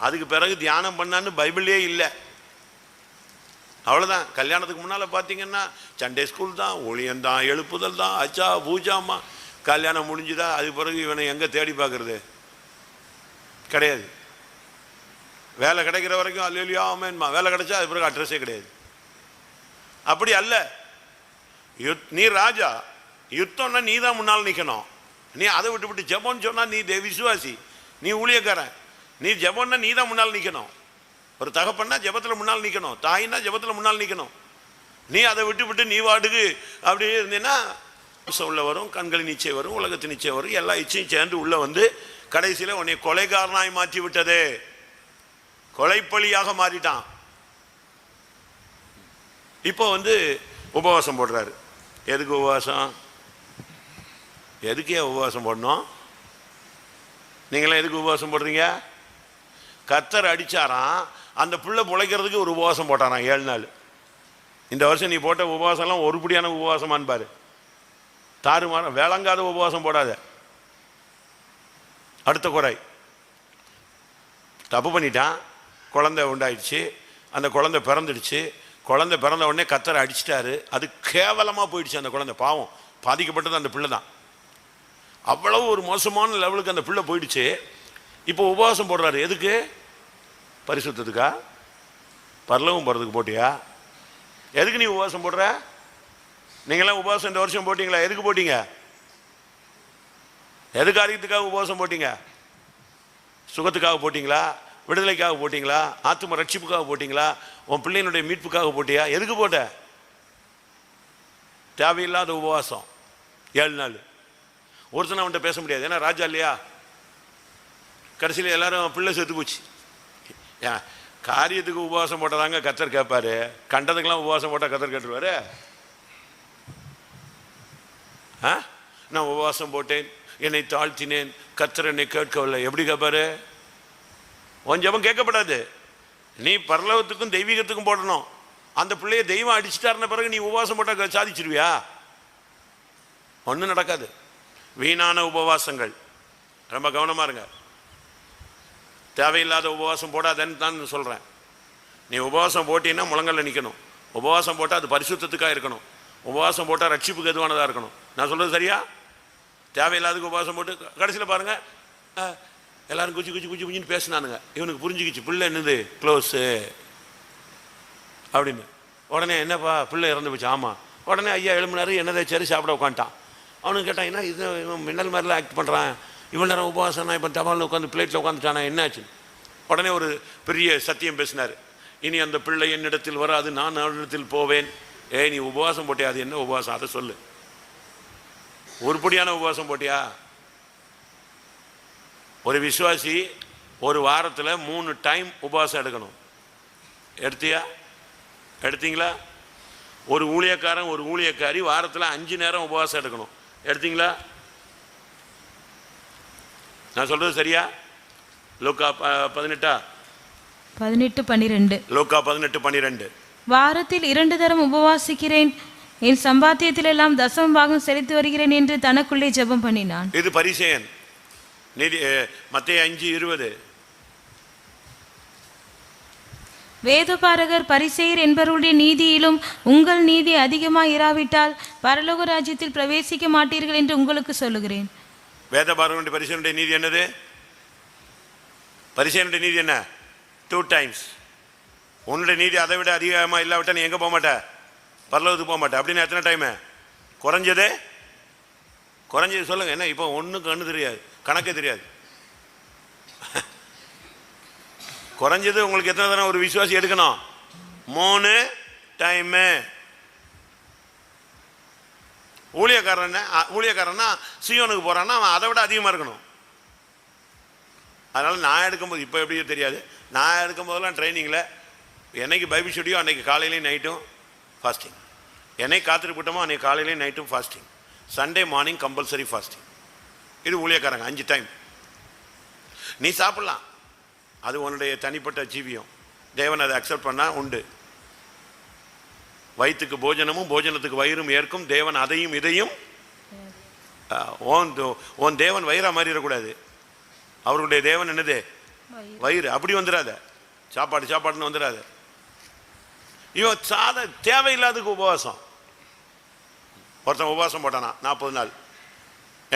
Speaker 1: அதுக்கு பிறகு தியானம் பண்ணான்னு பைபிளே இல்லை. அவ்வளோதான். கல்யாணத்துக்கு முன்னால் பார்த்தீங்கன்னா சண்டே ஸ்கூல் தான், ஊழியம் தான், எழுப்புதல் தான், அச்சா பூஜாமா. கல்யாணம் முடிஞ்சுதா அதுக்கு பிறகு இவனை எங்கே தேடி பார்க்குறது? கிடையாது. வேலை கிடைக்கிற வரைக்கும் அல்லையா ஆமேன்மா, வேலை கிடைச்சா அது பிறகு அட்ரஸே கிடையாது. அப்படி அல்ல. நீ ராஜா, யுத்தம்னா நீ தான் முன்னால் நிற்கணும். நீ அதை விட்டு விட்டு ஜெபம்னு சொன்னால் நீ விசுவாசி, நீ ஊழியக்காரன். நீ ஜெபம்னா நீ தான் முன்னால் நிற்கணும். ஒரு தகப்பன்னா ஜெபத்தில் முன்னால் நிற்கணும், தாயின்னா ஜெபத்தில் முன்னால் நிற்கணும். நீ அதை விட்டு விட்டு நீ வாடுக்கு அப்படியே இருந்தீன்னா உள்ள வரும், கண்களின் நிச்சயம் வரும், உலகத்தின் நிச்சயம் வரும், எல்லா இச்சையும் சேர்ந்து உள்ள வந்து கடைசியில் உன்னை கொலைகாரனாய் மாற்றி விட்டது. கொலைப்பலியாக மாறிட்டான். இப்போ உபவாசம் போடுறாரு. எதுக்கு உபவாசம்? எதுக்கே உபவாசம் போடணும்? நீங்களாம் எதுக்கு உபவாசம் போடுறீங்க? கர்த்தர் அடிச்சாராம், அந்த பிள்ளை பிழைக்கிறதுக்கு ஒரு உபவாசம் போட்டாராம் 7 நாள். இந்த வருஷம் நீ போட்ட உபவாசம்லாம் ஒருபடியான உபவாசமானு பாரு. தாறுமாற விளங்காத உபவாசம் போடாத. அடுத்த குறை, தப்பு பண்ணிட்டான், குழந்தை உண்டாயிடுச்சு, அந்த குழந்தை பிறந்துடுச்சு. குழந்தை பிறந்த உடனே கர்த்தரை அடிச்சிட்டாரு. அது கேவலமாக போயிடுச்சு. அந்த குழந்தை பாவம், பாதிக்கப்பட்டது அந்த பிள்ளை தான். அவ்வளவு ஒரு மோசமான லெவலுக்கு அந்த பிள்ளை போயிடுச்சு. இப்போ உபவாசம் போடுறாரு. எதுக்கு? பரிசுத்தத்துக்கா? பரலோகம் போகிறதுக்கு போட்டியா? எதுக்கு நீ உபவாசம் போடுற? நீங்களாம் உபவாசம் இந்த வருஷம் போட்டிங்களா? எதுக்கு போட்டீங்க? எது காரியத்துக்காக உபவாசம் போட்டீங்க? சுகத்துக்காக போட்டிங்களா? விடுதலைக்காக போட்டிங்களா? ஆத்தும ரட்சிப்புக்காக போட்டிங்களா? உன் பிள்ளையினுடைய மீட்புக்காக போட்டியா? எதுக்கு போட்ட? தேவையில்லாத உபவாசம் 7 நாள். ஒருத்தனை அவன்கிட்ட பேச முடியாது, ஏன்னா ராஜா இல்லையா. கடைசியில் எல்லாரும் பிள்ளை செத்து போச்சு. ஏன் காரியத்துக்கு உபவாசம் போட்டதாங்க கர்த்தர் கேட்பாரு, கண்டதுக்கெல்லாம் உபவாசம் போட்டால் கர்த்தர் கேட்டுருவாரு. நான் உபவாசம் போட்டேன், என்னை தாழ்த்தினேன், கர்த்தர் என்னை கேட்கவில்லை, எப்படி கேட்பாரு? உன் ஜெபம் கேட்கப்படாது. நீ பரலோகத்துக்கும் தெய்வீகத்துக்கும் போடணும். அந்த பிள்ளைய தெய்வம் அடிச்சுட்டாருன பிறகு நீ உபவாசம் போட்டால் சாதிச்சிருவியா? ஒன்றும் நடக்காது. வீணான உபவாசங்கள். ரொம்ப கவனமாக இருங்க. தேவையில்லாத உபவாசம் போடாதேன்னு தான் சொல்கிறேன். நீ உபவாசம் போட்டீங்கன்னா முழங்கல்ல நிற்கணும். உபவாசம் போட்டால் அது பரிசுத்தத்துக்காக இருக்கணும். உபவாசம் போட்டால் ரட்சிப்புக்கு எதுவானதாக இருக்கணும். நான் சொல்கிறது சரியா? தேவையில்லாததுக்கு உபவாசம் போட்டு கடைசியில் பாருங்கள், எல்லாரும் குச்சி குச்சி குச்சி குச்சின்னு பேசினானுங்க. இவனுக்கு புரிஞ்சுக்கிச்சு பிள்ளை என்னது க்ளோஸு அப்படின்னு. உடனே என்னப்பா பிள்ளை இறந்து போச்சு? ஆமாம். உடனே ஐயா எழுப்பினாரு, என்னதை சரி சாப்பிட உட்காந்துட்டான். அவனுக்கு கேட்டான், என்ன இது இவன் மின்னல் மாதிரிலாம் ஆக்ட் பண்ணுறான், இவ்வளோ நேரம் உபவாசம்னா இப்போ டபாலில் உட்காந்து பிளேட்டில் உட்காந்துட்டானா என்னாச்சு? உடனே ஒரு பெரிய சத்தியம் பேசினார். இனி அந்த பிள்ளை என்னிடத்தில் வராது, நான் அவனிடத்தில் போவேன். நீ உபவாசம் போட்டியா? அது என்ன உபவாசம்? அதை சொல்லு. ஒருபடியான உபவாசம் போட்டியா? ஒரு விசுவாசி ஒரு வாரத்தில் 3 டைம் உபவாசம் எடுக்கணும். எடுத்தியா? எடுத்தீங்களா? ஒரு ஊழியக்காரன் ஒரு ஊழியக்காரி வாரத்தில் 5 நேரம் உபவாசம் எடுக்கணும். எடுத்தீங்களா? நான் சொல்றது சரியா? லூக்கா 18:12. லூக்கா 18:12.
Speaker 2: வாரத்தில் 2 தரம் உபவாசிக்கிறேன், என் சம்பாத்தியத்தில் எல்லாம் தசம பாகம் செலுத்தி வருகிறேன் என்று தனக்குள்ளே ஜெபம் பண்ணினான்.
Speaker 1: இது பரிசேயன். நீதி மத்தேயு 5:20.
Speaker 2: வேதபாரகர் பரிசேயர் என்பவருடைய நீதியிலும் உங்கள் நீதி அதிகமாக இராவிட்டால் பரலோக ராஜ்யத்தில் பிரவேசிக்க மாட்டீர்கள் என்று உங்களுக்கு சொல்லுகிறேன்.
Speaker 1: வேதபாரகனுடைய பரிசேயனுடைய நீதி என்னது? பரிசேயனுடைய நீதி என்ன? 2 டைம்ஸ். உன்னுடைய நீதி அதை விட அதிகமாக இல்லாவிட்டா நீ எங்கே போக மாட்ட? பரலோகத்துக்கு போக மாட்டேன். அப்படின்னு எத்தனை டைமு? குறைஞ்சது சொல்லுங்க. என்ன இப்போ ஒன்றும் கண்ணு தெரியாது, கணக்கே தெரியாது. குறைஞ்சது உங்களுக்கு எத்தனை தடவை ஒரு விசுவாசி எடுக்கணும்? 3 டைமு. ஊழியக்காரன்னா சியோனுக்கு போறான்னா அவன் அதை விட அதிகமாக இருக்கணும். அதனால நான் எடுக்கும்போது இப்போ எப்படி தெரியாது, நான் எடுக்கும்போதெல்லாம் ட்ரைனிங்கில் என்னைக்கு பைபிள் ஸ்டுடியோ அன்னைக்கு காலையிலையும் நைட்டும் ஃபாஸ்டிங். என்னைக்கு காத்திருப்பட்டோமோ அன்னைக்கு காலையிலையும் நைட்டும் fasting. Sunday morning compulsory fasting. இது ஊழியக்காரங்க 5 டைம். நீ சாப்பிடலாம், அது உன்னுடைய தனிப்பட்ட ஜீவியம். தேவன் அதை அக்செப்ட் பண்ணால் உண்டு. வயிற்றுக்கு போஜனமும் போஜனத்துக்கு வயிறும் ஏற்கும் தேவன் அதையும் இதையும். உன் தேவன் வயிறா மாறிடக்கூடாது. அவருடைய தேவன் என்னது? வயிறு. அப்படி வந்துடாத, சாப்பாடுன்னு வந்துடாத. இவன் தேவையில்லாததுக்கு உபவாசம். ஒருத்தன் உபவாசம் போட்டானா 40 நாள்.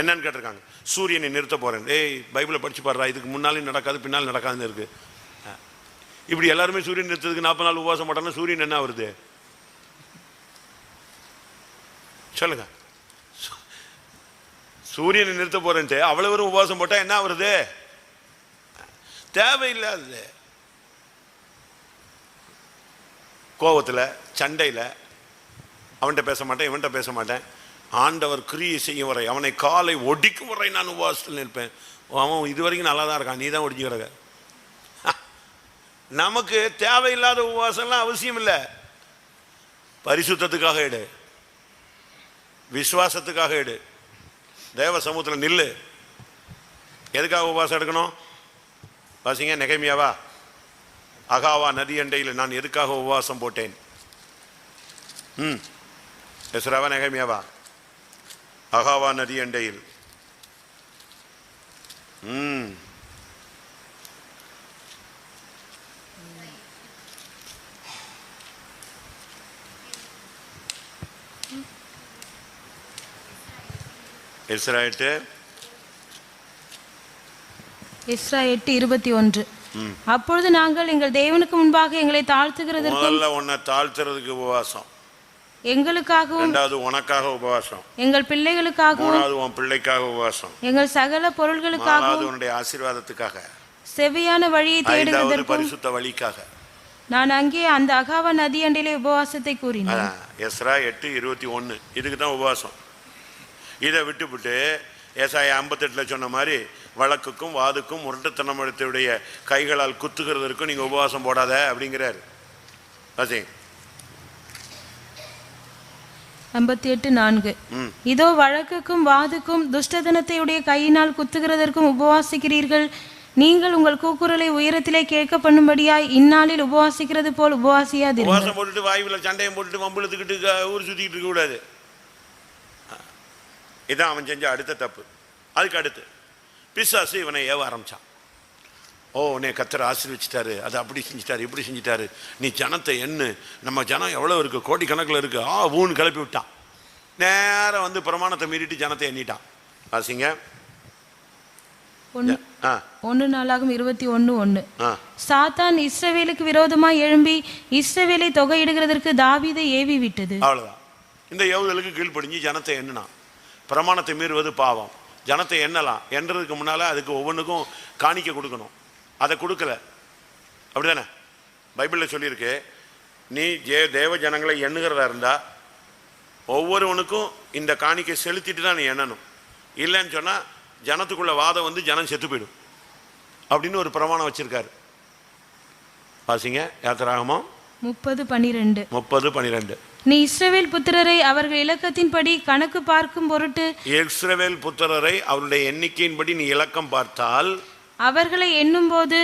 Speaker 1: என்னன்னு கேட்டிருக்காங்க. சூரியனை நிறுத்த போறேன். பைபிளை படிச்சு பாடுறா, இதுக்கு முன்னாலும் நடக்காது பின்னாலும் நடக்காதுன்னு இருக்கு. இப்படி எல்லாருமே சூரியன் நிறுத்ததுக்கு 40 நாள் உபவாசம் போட்டானா சூரியன் என்ன வருது சொல்லுங்க? சூரியனை நிறுத்த போறேன்ட்டு அவ்வளவு ஒரு உபவாசம் போட்டா என்ன வருது? தேவையில்லாதது. கோபத்துல சண்டையில அவன்கிட்ட பேச மாட்டேன், இவன்கிட்ட பேச மாட்டேன். ஆண்டவர் கிரியை செய்யும் வரை, அவனை காலை ஒடிக்கும் வரை நான் உபவாசத்தில் நிற்பேன். அவன் இது வரைக்கும் நல்லா தான் இருக்கான், நீ தான் ஒடிச்சுக்கிறக. நமக்கு தேவையில்லாத உபவாசம்லாம் அவசியம் இல்லை. பரிசுத்தத்துக்காக எடு, விசுவாசத்துக்காக எடு, தேவ சமூகத்தில் நில்லு. எதுக்காக உபவாசம் எடுக்கணும்? வாசிங்க நெகேமியாவா. அகாவா நதி அண்டையில் நான் எதுக்காக உபவாசம் போட்டேன்? எஸ்ராவா நெகேமியாவா? அகாவா நதி அண்டையில். எஸ்ரா
Speaker 2: 8:21. அப்பொழுது நாங்கள் எங்கள் தேவனுக்கு முன்பாக எங்களை தாழ்த்துகிறதற்கு,
Speaker 1: முதல்ல உன்னை தாழ்த்துறதுக்கு உபவாசம்,
Speaker 2: எங்களுக்காகவும்,
Speaker 1: இரண்டாவது உனக்காக உபவாசம்,
Speaker 2: எங்கள் பிள்ளைகளுக்காகவும்,
Speaker 1: மூணாவது உன் பிள்ளைக்காக உபவாசம்,
Speaker 2: எங்கள் சகல பொருள்களுக்காகவும்,
Speaker 1: உன்னுடைய ஆசீர்வாதத்துக்காக,
Speaker 2: செவ்வையான வழியை தேடுவதற்கு,
Speaker 1: பரிசுத்த வழிக்காக.
Speaker 2: நான் அங்கே அந்த அகாவா நதி அண்டையிலே உபவாசத்தை கூறினேன்.
Speaker 1: எஸ்ரா 8:21. இதுக்கு தான் உபவாசம். இதை விட்டுவிட்டு ஏசாயா 58 சொன்ன மாதிரி வழக்குக்கும் வாதுக்கும் முரட்டுத்தனமடைய கைகளால் குத்துகிறதற்கும் நீங்க உபவாசம் போடாத அப்படிங்கிறார்.
Speaker 2: 58:4. இதோ வழக்குக்கும் வாதுக்கும் துஷ்டதனத்தையுடைய கையினால் குத்துகிறதற்கும் உபவாசிக்கிறீர்கள். நீங்கள் உங்கள் கூக்குரலை உயரத்திலே கேட்க பண்ணும்படியாய் இந்நாளில் உபவாசிக்கிறது போல் உபவாசியாதீர்கள்.
Speaker 1: உபவாசம் போட்டுட்டு வாயுல சண்டையம் போட்டுட்டு வம்புழுத்துக்கிட்டு ஊர் சுத்திக்கிட்டு இருக்க கூடாது. இதான் அவன் செஞ்ச அடுத்த தப்பு. அதுக்கு அடுத்து பிசாசு இவனை ஏவ ஆரம்பிச்சான். உன்னை கர்த்தர் ஆசீர்வதிச்சிட்டாரு, அதை அப்படி செஞ்சிட்டாரு, இப்படி செஞ்சிட்டாரு, நீ ஜனத்தை எண்ணு, நம்ம ஜனம் எவ்வளவு இருக்கு, கோடிக்கணக்கில் இருக்கு, ஊன்னு கிளப்பி விட்டான். நேரம் வந்து பிரமாணத்தை மீறிட்டு ஜனத்தை எண்ணிட்டான். வாசிங்க
Speaker 2: 1 நாளாகும் 21:1. சாத்தான் இஸ்ரவேலுக்கு விரோதமாய் எழும்பி இஸ்ரவேலை தொகையிடுகிறதற்கு தாவீதை ஏவி விட்டது.
Speaker 1: அவ்வளவுதான். இந்த ஏவுதலுக்கு கீழ்ப்படிஞ்சு ஜனத்தை எண்ணினான். பிரமாணத்தை மீறுவது பாவம். ஜனத்தை எண்ணலாம், எண்றதுக்கு முன்னால அதுக்கு ஒவ்வொன்றுக்கும் காணிக்க கொடுக்கணும். அதை கொடுக்கல, அப்படிதானே? பைபிளில் சொல்லியிருக்கு, நீ தேவ ஜனங்களை எண்ணுகிறதா இருந்தா ஒவ்வொருவனுக்கும் இந்த காணிக்கை செலுத்திட்டு தான் நீ எண்ணணும். இல்லைன்னு சொன்னா ஜனத்துக்குள்ள வாதம் வந்து ஜனம் செத்து போயிடும் அப்படின்னு ஒரு பிரமாணம் வச்சிருக்காரு. வாசிங்க யாத்திராகமம்
Speaker 2: 30:12. நீ இஸ்ரவேல் புத்திரரை அவர்கள் இலக்கத்தின்படி கணக்கு பார்க்கும் பொருட்டு,
Speaker 1: இஸ்ரவேல் புத்திரரை அவருடைய எண்ணிக்கையின்படி நீ இலக்கம் பார்த்தால்,
Speaker 2: அவர்களை எண்ணும் போது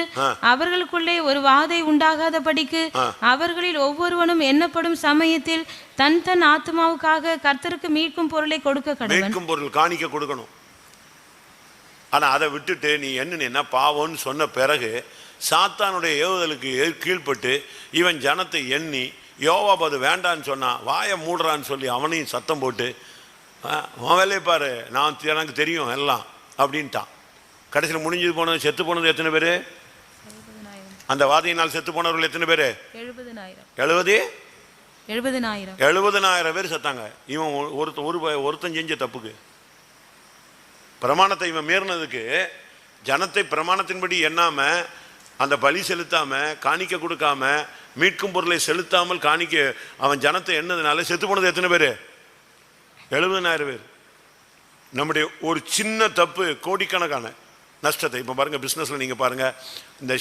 Speaker 2: அவர்களுக்குள்ளே ஒரு வாதை உண்டாகாதபடிக்கு அவர்களில் ஒவ்வொருவனும் எண்ணப்படும் சமயத்தில் தன் தன் ஆத்மாவுக்காக கர்த்தருக்கு மீட்கும் பொருளை கொடுக்க கடவன்.
Speaker 1: மீட்கும் பொருள் காணிக்க கொடுக்கணும். ஆனா அதை விட்டுட்டு நீ என்ன பாவம்னு சொன்ன பிறகு சாத்தானுடைய ஏவுதலுக்கு கீழ்பட்டு இவன் ஜனத்தை எண்ணி யோவாப் அது வேண்டான்னு சொன்னான், வாயை மூடுறான்னு சொல்லி அவனையும் சத்தம் போட்டு உன் வேலையை பாரு, எனக்கு தெரியும் எல்லாம் அப்படின்ட்டான். கடைசியில் முடிஞ்சது போனது, செத்து போனது எத்தனை பேரு? அந்த வாதையினால் செத்து போனவர்கள் எத்தனை பேரு? 70,000 பேர் செத்தாங்க. இவன் ஒருத்தன் செஞ்ச தப்புக்கு, பிரமாணத்தை இவன் மீறினதுக்கு, ஜனத்தை பிரமாணத்தின்படி எண்ணாம, அந்த பலி செலுத்தாம, காணிக்க கொடுக்காம, மீட்கும் பொருளை செலுத்தாமல் காணிக்க அவன் ஜனத்தை எண்ணதுனால செத்து போனது எத்தனை பேரு? 70,000 பேர். நம்முடைய ஒரு சின்ன தப்பு கோடிக்கணக்கான நஷ்டத்தை. இப்போ பாருங்க, பிஸ்னஸ்ல நீங்க பாருங்க, இந்த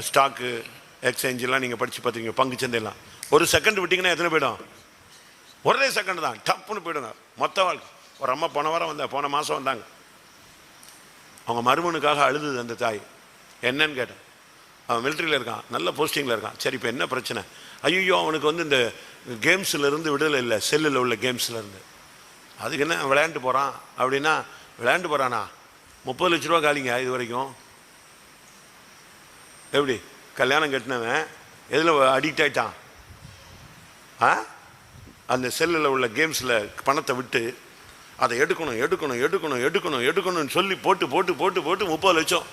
Speaker 1: ஸ்டாக்கு எக்ஸ்சேஞ்செல்லாம் நீங்க படிச்சு பார்த்தீங்க, பங்கு சந்தையெல்லாம் ஒரு செகண்ட் விட்டீங்கன்னா எத்தனை போயிடும்? ஒரே செகண்ட் தான், டப்புன்னு போயிடுங்க மொத்த வாழ்க்கை. ஒரு அம்மா போன மாதம் வந்தாங்க. அவங்க மருமனுக்காக அழுதுது அந்த தாய். என்னன்னு கேட்டேன். அவன் மிலிட்ரியில் இருக்கான், நல்ல போஸ்டிங்கில் இருக்கான். சரி, இப்போ என்ன பிரச்சனை? ஐயோ அவனுக்கு வந்து இந்த கேம்ஸில் இருந்து விடுதலை இல்லை, செல்லில் உள்ள கேம்ஸில் இருந்து. அதுக்கு என்ன விளையாண்டு போகிறான் அப்படின்னா, விளையாண்டு போகிறானா? 30 லட்ச ரூபா காலிங்க இது வரைக்கும். எப்படி கல்யாணம் கட்டினவன் எதில் அடிக்ட் ஆகிட்டான்? அந்த செல்லில் உள்ள கேம்ஸில் பணத்தை விட்டு அதை எடுக்கணும்னு சொல்லி போட்டு 30 லட்சம்.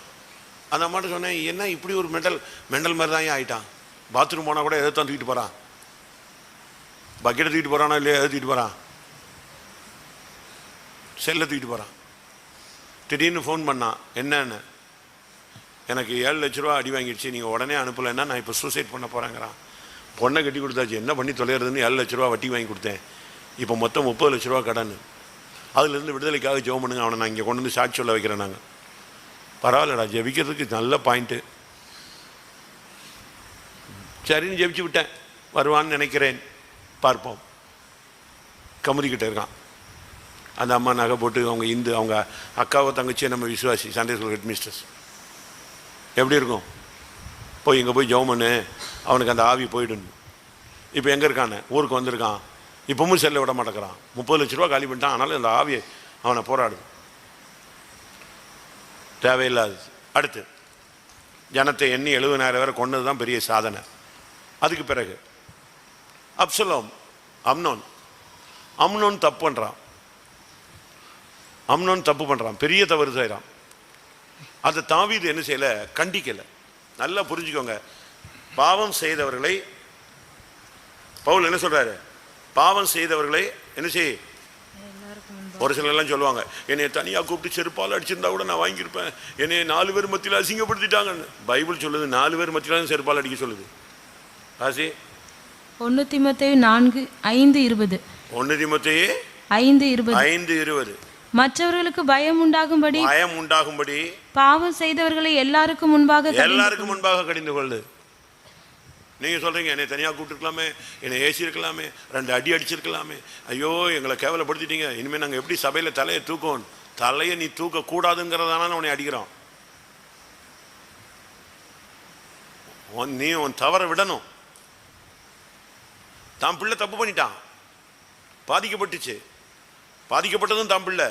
Speaker 1: அந்த அம்மாட்ட சொன்னேன், என்ன இப்படி ஒரு மெண்டல் மாதிரி தான் ஆகிட்டான். பாத்ரூம் போனால் கூட எதை தான் தூக்கிட்டு போகிறான்? பக்கெட்டை தூக்கிட்டு போகிறானா இல்லையா? எதை தூக்கிட்டு போகிறான்? செல்லை தூக்கிட்டு போகிறான். திடீர்னு ஃபோன் பண்ணான், என்னன்னு, எனக்கு 7 லட்ச ரூபா அடி வாங்கிடுச்சு, நீங்கள் உடனே அனுப்பலைன்னா நான் இப்போ சூசைட் பண்ண போகிறேங்கிறான். பொண்ணை கட்டி கொடுத்தாச்சு, என்ன பண்ணி தொலைகிறதுன்னு 7 லட்ச ரூபா வட்டி வாங்கி கொடுத்தேன். இப்போ மொத்தம் 30 லட்ச ரூபா கடன். அதுலேருந்து விடுதலைக்காக ஜெபம் பண்ணுங்க, அவனை நான் இங்கே கொண்டு வந்து சாட்சி சொல்ல வைக்கிறேன். நாங்கள் பரவாயில்லடா, ஜெபிக்கிறதுக்கு நல்ல பாயிண்ட்டு. சரின்னு ஜெபிச்சு விட்டேன். வருவான்னு நினைக்கிறேன், பார்ப்போம். கமுதிக்கிட்ட இருக்கான். அந்த அம்மா நகை போட்டு, அவங்க இந்து, அவங்க அக்காவோ தங்கச்சியை நம்ம விசுவாசி, சண்டே ஸ்கூல் ஹெட் மிஸ்டர்ஸ். எப்படி இருக்கும்? போய் இங்கே போய் ஜெபம் பண்ணு, அவனுக்கு அந்த ஆவி போயிடணும். இப்போ எங்கே இருக்கானே? ஊருக்கு வந்திருக்கான். இப்பவும் செல்ல விட மாட்டேங்கிறான். 30 லட்ச ரூபா காலி பண்ணிட்டான். ஆனாலும் அந்த ஆவியை அவனை போராடுது. தேவையில்லாது. அடுத்து ஜனத்தை எண்ணி 70,000 பேரை கொண்டது தான் பெரிய சாதனை. அதுக்கு பிறகு அப்சலோம், அம்னோன் தப்பு பண்ணுறான். பெரிய தவறு செய்கிறான். அதை தாவீது என்ன செய்யலை? கண்டிக்கலை. நல்லா புரிஞ்சுக்கோங்க. பாவம் செய்தவர்களை பவுல் என்ன சொல்றாரு? பாவம் செய்தவர்களை என்ன செய்? ஒரு சிலர் எல்லாம் சொல்லுவாங்க, என்னை தனியாக கூப்பிட்டு செருப்பால் அடிச்சிருந்தா கூட நான் வாங்கியிருப்பேன், என்னை 4 பேர் மத்தியில் அசிங்கப்படுத்திட்டாங்கன்னு. பைபிள் சொல்லுது 4 பேர் மத்தியில் செருப்பால் அடிக்க சொல்லுது. ஆசி
Speaker 2: 1 தீமோத்தேயு 4:5-20.
Speaker 1: 1 தீமோத்தேயு
Speaker 2: 5:20. மற்றவர்களுக்கு பயம் உண்டாகும்படி பாவம் செய்தவர்களை எல்லாருக்கும் முன்பாக
Speaker 1: கடிந்து கொள்ளு. நீங்க சொல்றீங்க, என்னை தனியாக கூப்பிட்டுருக்கலாமே, என்னை ஏசி இருக்கலாமே, 2 அடி அடிச்சிருக்கலாமே, ஐயோ எங்களை கேவலப்படுத்திட்டீங்க, இனிமேல் நாங்கள் எப்படி சபையில் தலையை தூக்கும்? தலையை நீ தூக்க கூடாதுங்கிறதான உன்னை அடிக்கிறோம். நீ உன் தவற விடணும். தான் பிள்ளை தப்பு பண்ணிட்டான், பாதிக்கப்பட்டதும் தான் பிள்ளை,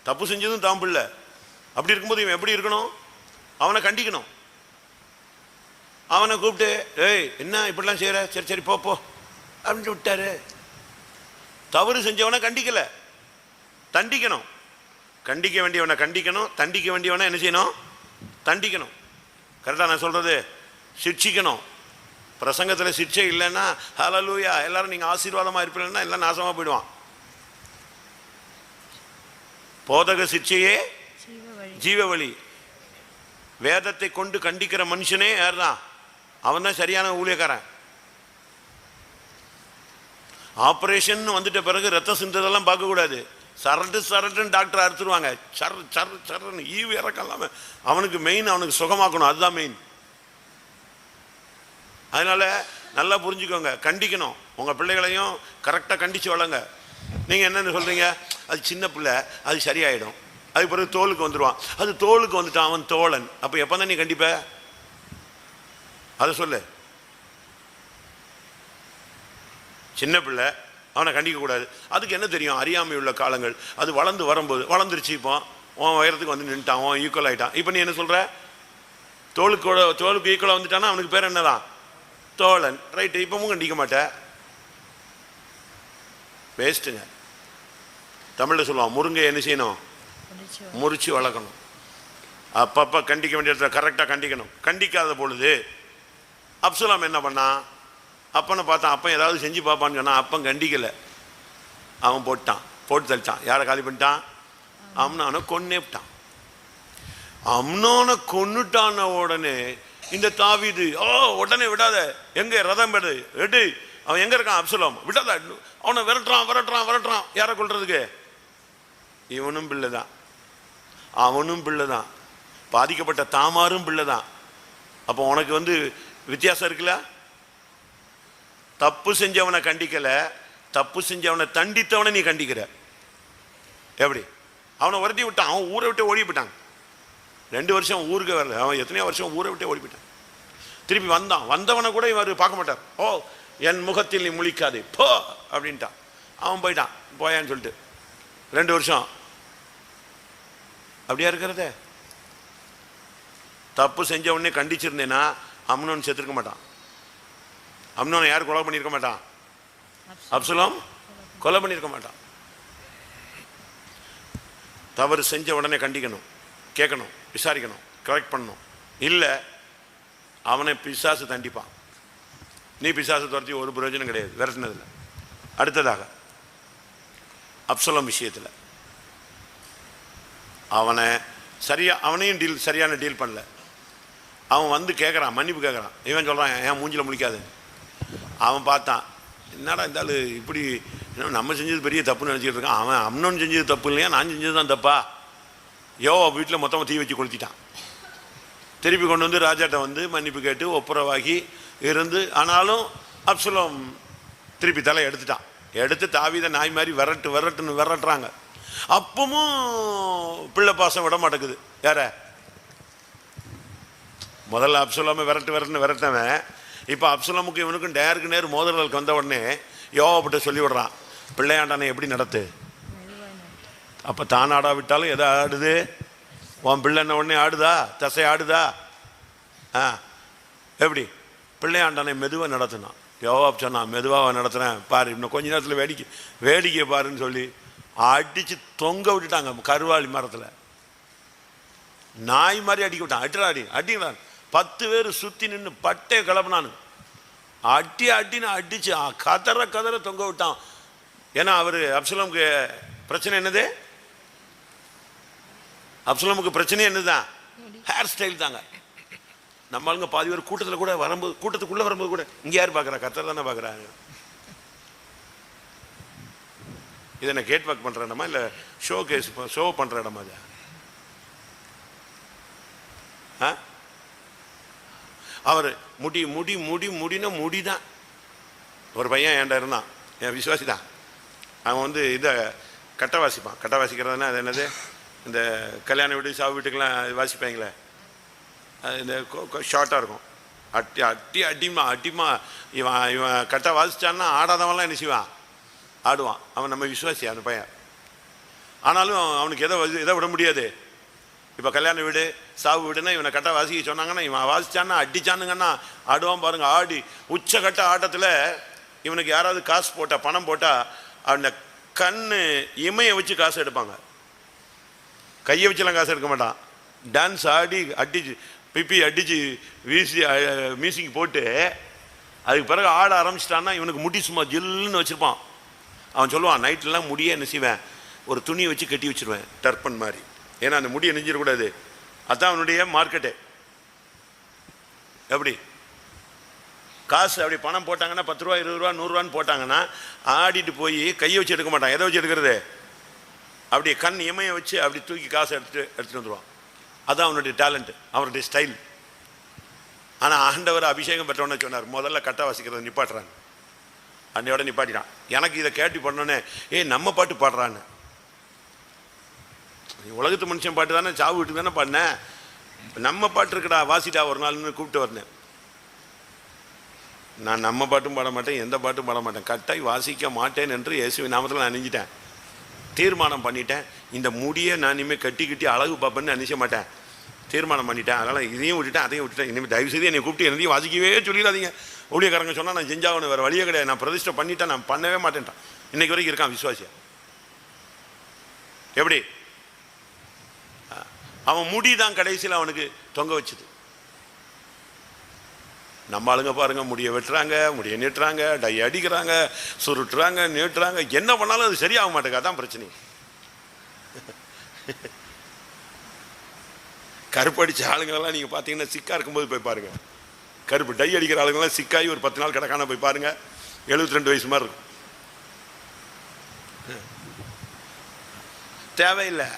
Speaker 1: தப்பு செஞ்சதும் தான் பிள்ளை. அப்படி இருக்கும்போது இவன் எப்படி இருக்கணும்? அவனை கண்டிக்கணும். அவனை கூப்பிட்டு, ஏய் என்ன இப்படிலாம் செய்யற, சரி போ அப்படின்னு விட்டாரு. தவறு செஞ்சவனை கண்டிக்கல, தண்டிக்கணும். கண்டிக்க வேண்டியவனை கண்டிக்கணும், தண்டிக்க வேண்டியவனை என்ன செய்யணும்? தண்டிக்கணும். கரெக்டா நான் சொல்றது? சிக்ஷிக்கணும். பிரசங்கத்தில் சிக்ஷை இல்லைன்னா ஹல்லேலூயா எல்லாரும் நீங்க ஆசீர்வாதமா இருப்பீங்கன்னா எல்லாம் நாசமா போயிடுவான். போதக சிக்ஷையே ஜீவ வழி. வேதத்தை கொண்டு கண்டிக்கிற மனுஷனே யார்தான்? அவன் தான் சரியான ஊழியக்காரன். ஆபரேஷன் வந்துட்ட பிறகு ரத்த சிந்ததெல்லாம் பார்க்கக்கூடாது. சரட்டுன்னு டாக்டர் அறுத்துருவாங்க. சர்ன்னு ஈவு இறக்கலாம. அவனுக்கு மெயின், அவனுக்கு சுகமாக்கணும், அதுதான் மெயின். அதனால நல்லா புரிஞ்சுக்கோங்க, கண்டிக்கணும். உங்க பிள்ளைகளையும் கரெக்டாக கண்டிச்சு வளங்க. நீங்க என்னன்னு சொல்றீங்க? அது சின்ன பிள்ளை, அது சரியாயிடும், அது பிறகு தோலுக்கு வந்துடுவான். அது தோலுக்கு வந்துட்டான், அவன் தோழன். அப்ப எப்பதான் நீ கண்டிப்ப? அதை சொல்லு. சின்ன பிள்ளை, அவனை கண்டிக்க கூடாது. அதுக்கு என்ன தெரியும்? அறியாமை உள்ள காலங்கள். அது வளர்ந்து வரும்போது வளர்ந்துருச்சு. இப்போ உன் உயரத்துக்கு வந்து நின்ட்டான், உன் ஈக்குவல் ஆயிட்டான். இப்போ நீ என்ன சொல்ற? தோலுக்கு ஈக்குவலாக வந்துட்டானா அவனுக்கு பேர் என்னதான்? தோழன். ரைட்டு. இப்பவும் கண்டிக்க மாட்டேன், வேஸ்ட்டுங்க. தமிழில் சொல்லுவான், முருங்கை என்ன செய்யணும்? முறிச்சு வளர்க்கணும். அப்பப்போ கண்டிக்க வேண்டிய இடத்துல கரெக்டாக கண்டிக்கணும். கண்டிக்காத பொழுது அப்சலோம் என்ன பண்ணான்? அப்பனை பார்த்தான். அப்பன் ஏதாவது செஞ்சு பார்ப்பான்னு சொன்னான். அப்பன் கண்டிக்கலை, அவன் போட்டு தள்ளிட்டான். யாரை காலி பண்ணிட்டான்? அம்னோனை கொன்னேட்டான். அம்னோனை கொன்னுட்டான உடனே இந்த தாவீது, உடனே விடாத, எங்க ரதம் எடு, அவன் எங்க இருக்கான்? அப்சலோம், விடாத, அவனை விரட்டுறான். யாரை கொல்றதுக்கு? இவனும் பிள்ளைதான், அவனும் பிள்ளைதான், பாதிக்கப்பட்ட தாமாரும் பிள்ளைதான். அப்போ உனக்கு வந்து வித்தியாசம் இருக்குல்ல? தப்பு செஞ்சவனை கண்டிக்கல, தப்பு செஞ்சவனை தண்டித்தவனை நீ கண்டிக்கிற. எப்படி? அவனை உரட்டி விட்டான், அவன் ஊரை விட்டு ஓடி போயிட்டான். 2 வருஷம் ஊருக்கு வரல, அவன் எத்தனையோ வருஷம் ஊரை விட்டு ஓடி போயிட்டான். திருப்பி வந்தவனை கூட இவர் பார்க்க மாட்டார். என் முகத்தில் நீ முழிக்காதே போ அப்படின்ட்டான். அவன் போயிட்டான். போயான்னு சொல்லிட்டு 2 வருஷம் அப்படியா இருக்கிறதே. தப்பு செஞ்ச உடனே கண்டிச்சிருந்தேன்னா அம்னோன் செத்துருக்க மாட்டான். அம்னோனை யார் கொலை பண்ணியிருக்க மாட்டான்? அப்சலோம் கொலை பண்ணியிருக்க மாட்டான். தவறு செஞ்ச உடனே கண்டிக்கணும், கேட்கணும், விசாரிக்கணும், கரெக்ட் பண்ணணும். இல்லை அவனை பிசாசு தண்டிப்பான். நீ பிசாசு துரத்தி ஒரு பிரயோஜனம் கிடையாது விரட்டினதில்லை. அடுத்ததாக அப்சலோம் விஷயத்தில் அவனையும் சரியான டீல் பண்ணல. அவன் வந்து கேட்குறான், மன்னிப்பு கேட்குறான். இவன் சொல்கிறான் ஏன் மூஞ்சில் முழிக்காது. அவன் பார்த்தான், என்னடா இருந்தாலும் இப்படி நம்ம செஞ்சது பெரிய தப்புன்னு நினச்சிக்கிட்டு இருக்கான். அவன் அம்னோன் செஞ்சது தப்பு இல்லையா, நான் செஞ்சது தான் தப்பா. வீட்டில் மொத்தமாக தீ வச்சு கொளுத்திட்டான். திருப்பி கொண்டு வந்து ராஜாட்ட வந்து மன்னிப்பு கேட்டு ஒப்புரவாகி இருந்து, ஆனாலும் அப்சலோம் திருப்பி தலை எடுத்துட்டான். எடுத்து தாவீதை நாய் மாதிரி விரட்டுன்னு விரட்டுறாங்க. அப்பவும் பிள்ளை பாசம் விட மாட்டேங்குது. யார முதல்ல அப்சலோமை விரட்டினவன் இப்போ அப்சலோமுக்கு இவனுக்கும் நேருக்கு நேர் மோதல்களுக்கு வந்த உடனே யோவாகிட்ட சொல்லி விடுறான், பிள்ளையாண்டானே எப்படி நடத்து. அப்போ தான் ஆடாவிட்டாலும் எதை ஆடுது? உன் பிள்ளைன்ன உடனே ஆடுதா? தசை ஆடுதா? எப்படி? பிள்ளையாண்டானே மெதுவாக நடத்தினான். யோவாப் சொன்னான், மெதுவாக நடத்துகிறேன் பாரு, இன்னும் கொஞ்ச நேரத்தில் வேடிக்கை பாருன்னு சொல்லி அடித்து தொங்க விட்டுட்டாங்க. கருவாளி மரத்தில் நாய் மாதிரி அடிக்க விட்டான். அடிக்கிறான் 10 பேர் சுற்றி நின்று பட்டே கிளப்புனானு. அடின்னு அடிச்சு கதற தொங்க விட்டான். ஏன்னா அவர் அப்சலோமுக்கு பிரச்சனை என்னது? அப்சலோமுக்கு பிரச்சனை என்னதுதான்? ஹேர் ஸ்டைல் தாங்க. நம்ம ஆளுங்க பாதி பேர் கூட்டத்தில் கூட வரும்போது, கூட்டத்துக்குள்ளே வரும்போது கூட இங்கே யார் பார்க்குறா? கத்தர் தானே பார்க்குறாங்க. இதை நான் கேட் வாக் பண்ணுற இடமா இல்லை ஷோ பண்ணுற இடமா? அது அவர் முடினா முடிதான். ஒரு பையன் என்கிட்ட இருந்தான், என் விசுவாசி தான். அவன் வந்து இதை கட்டை வாசிப்பான். கட்டை வாசிக்கிறதுனா அது என்னது? இந்த கல்யாண வீடு சாவு வீட்டுக்கெல்லாம் வாசிப்பாங்களே, இந்த ஷார்ட்டாக இருக்கும். அட்டிமா இவன் கட்டை வாசிச்சான்னா ஆடாதவன்லாம் என்ன செய்வான்? ஆடுவான். அவன் நம்ம விசுவாசி அந்த பையன். ஆனாலும் அவனுக்கு எதை விட முடியாது. இப்போ கல்யாண வீடு சாவு வீடுன்னா இவனை கட்டை வாசிக்க சொன்னாங்கன்னா இவன் வாசிச்சான்னா அடிச்சானுங்கன்னா ஆடுவான் பாருங்க. ஆடி உச்சகட்ட ஆட்டத்தில் இவனுக்கு யாராவது காசு போட்டா, பணம் போட்டால் அந்த கண்ணு இமையை வச்சு காசு எடுப்பாங்க. கையை வச்சுலாம் காசு எடுக்க மாட்டான். டான்ஸ் ஆடி அடிச்சு பிப்பி அடிச்சு வீசி மியூசிக் போட்டு அதுக்கு பிறகு ஆட ஆரம்பிச்சிட்டான்னா இவனுக்கு முடி சும்மா ஜில்லுன்னு வச்சுருப்பான். அவன் சொல்லுவான், நைட்லாம் முடியே என்ன செய்வேன், ஒரு துணியை வச்சு கட்டி வச்சுருவேன் டர்பன் மாதிரி. ஏன்னா அந்த முடியை நெஞ்சிடக்கூடாது. அதுதான் அவனுடைய மார்க்கெட்டு. எப்படி காசு அப்படி பணம் போட்டாங்கன்னா 10 ரூபா 20 ரூபா 100 ரூபான்னு போட்டாங்கன்னா ஆடிட்டு போய் கையை வச்சு எடுக்க மாட்டான். எதை வச்சு எடுக்கிறது? அப்படி கண் இமையை வச்சு அப்படி தூக்கி காசை எடுத்துட்டு வந்துடுவான். அதுதான் அவனுடைய டேலண்ட், அவனுடைய ஸ்டைல். ஆனால் ஆண்டவர் அபிஷேகம் பெற்றவொன்னே சொன்னார், முதல்ல கட்டை வாசிக்கிறத நிப்பாட்டுறாங்க. அன்னையோட நிப்பாட்டிட்டான். எனக்கு இதை கேட்டு பண்ணோன்னே நம்ம பாட்டு பாடுறான்னு. உலகத்து மனுஷன் பாட்டு தானே, சாவு வீட்டுக்கு தானே பாடினேன், நம்ம பாட்டு இருக்குடா வாசிட்டா ஒரு நாள்னு கூப்பிட்டு வரேன். நான் நம்ம பாட்டும் பாட மாட்டேன், எந்த பாட்டும் பாட மாட்டேன், கட்டாய் வாசிக்க மாட்டேன் என்று இயேசுவின் நாமத்தில் நான் நினைஞ்சிட்டேன். தீர்மானம் பண்ணிட்டேன். இந்த முடியை நான் இனிமேல் கட்டி அழகு பார்ப்பேன்னு நினைச்ச மாட்டேன். தீர்மானம் பண்ணிட்டேன். அதனால் இதையும் விட்டுட்டேன், அதையும் விட்டுட்டேன். இனிமேல் தயவு செய்து என்னை கூப்பிட்டு என்னையும் வாசிக்கவே சொல்லிடாதீங்க. ஊழியக்காரங்க சொன்னால் நான் செஞ்சாகணும், வேறு வழியே கிடையாது. நான் பிரதிஷ்டை பண்ணிட்டேன், நான் பண்ணவே மாட்டேன்ட்டான். இன்னைக்கு வரைக்கும் இருக்கான் விசுவாசியா. எப்படி அவன் முடிதான் கடைசியில் அவனுக்கு தொங்க வச்சுது. நம்ம ஆளுங்க பாருங்க, முடியை வெட்டுறாங்க, முடியை நீட்டுறாங்க, டை அடிக்கிறாங்க, சுருட்டுறாங்க, நீட்டுறாங்க, என்ன பண்ணாலும் அது சரியாக மாட்டேங்க. அதான் பிரச்சனை. கருப்பு அடித்த ஆளுங்களெல்லாம் நீங்கள் பார்த்தீங்கன்னா சிக்கா இருக்கும்போது போய் பாருங்க. கருப்பு டை அடிக்கிற ஆளுங்கெல்லாம் சிக்காகி ஒரு 10 நாள் கிடக்கான போய் பாருங்க, 72 வயசு மாதிரி இருக்கும். தேவையில்லை.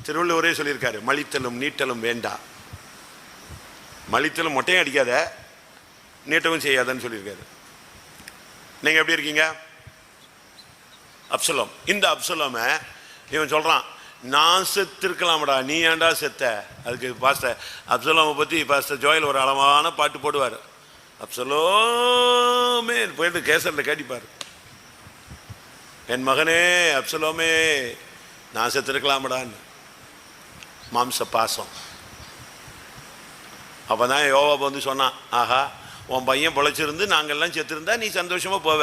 Speaker 1: திருவள்ளுவரே சொல்லியிருக்காரு, மலித்தலும் நீட்டலும் வேண்டாம். மலித்தலும் மொட்டையும் அடிக்காத, நீட்டவும் செய்யாதன்னு சொல்லியிருக்காரு. நீங்கள் எப்படி இருக்கீங்க? அப்சலோம். இந்த அப்சலோமை இவன் சொல்கிறான், நான் செத்துருக்கலாமடா, நீ ஏன்டா செத்த. அதுக்கு பாஸ்டர் அப்சலோமை பற்றி பாஸ்டர் ஜோயல் ஒரு அளவான பாட்டு போடுவார். அப்சலோமே போயிட்டு கேசரில் கேட்டிப்பார், என் மகனே அப்சலோமே நான் செத்துருக்கலாமடான்னு. மாம்ச பாசம். அப்பதான் யோவாப் வந்து சொன்னான், ஆஹா உன் பையன் பொழைச்சிருந்து நாங்கள்லாம் செத்துருந்தா நீ சந்தோஷமா போவ,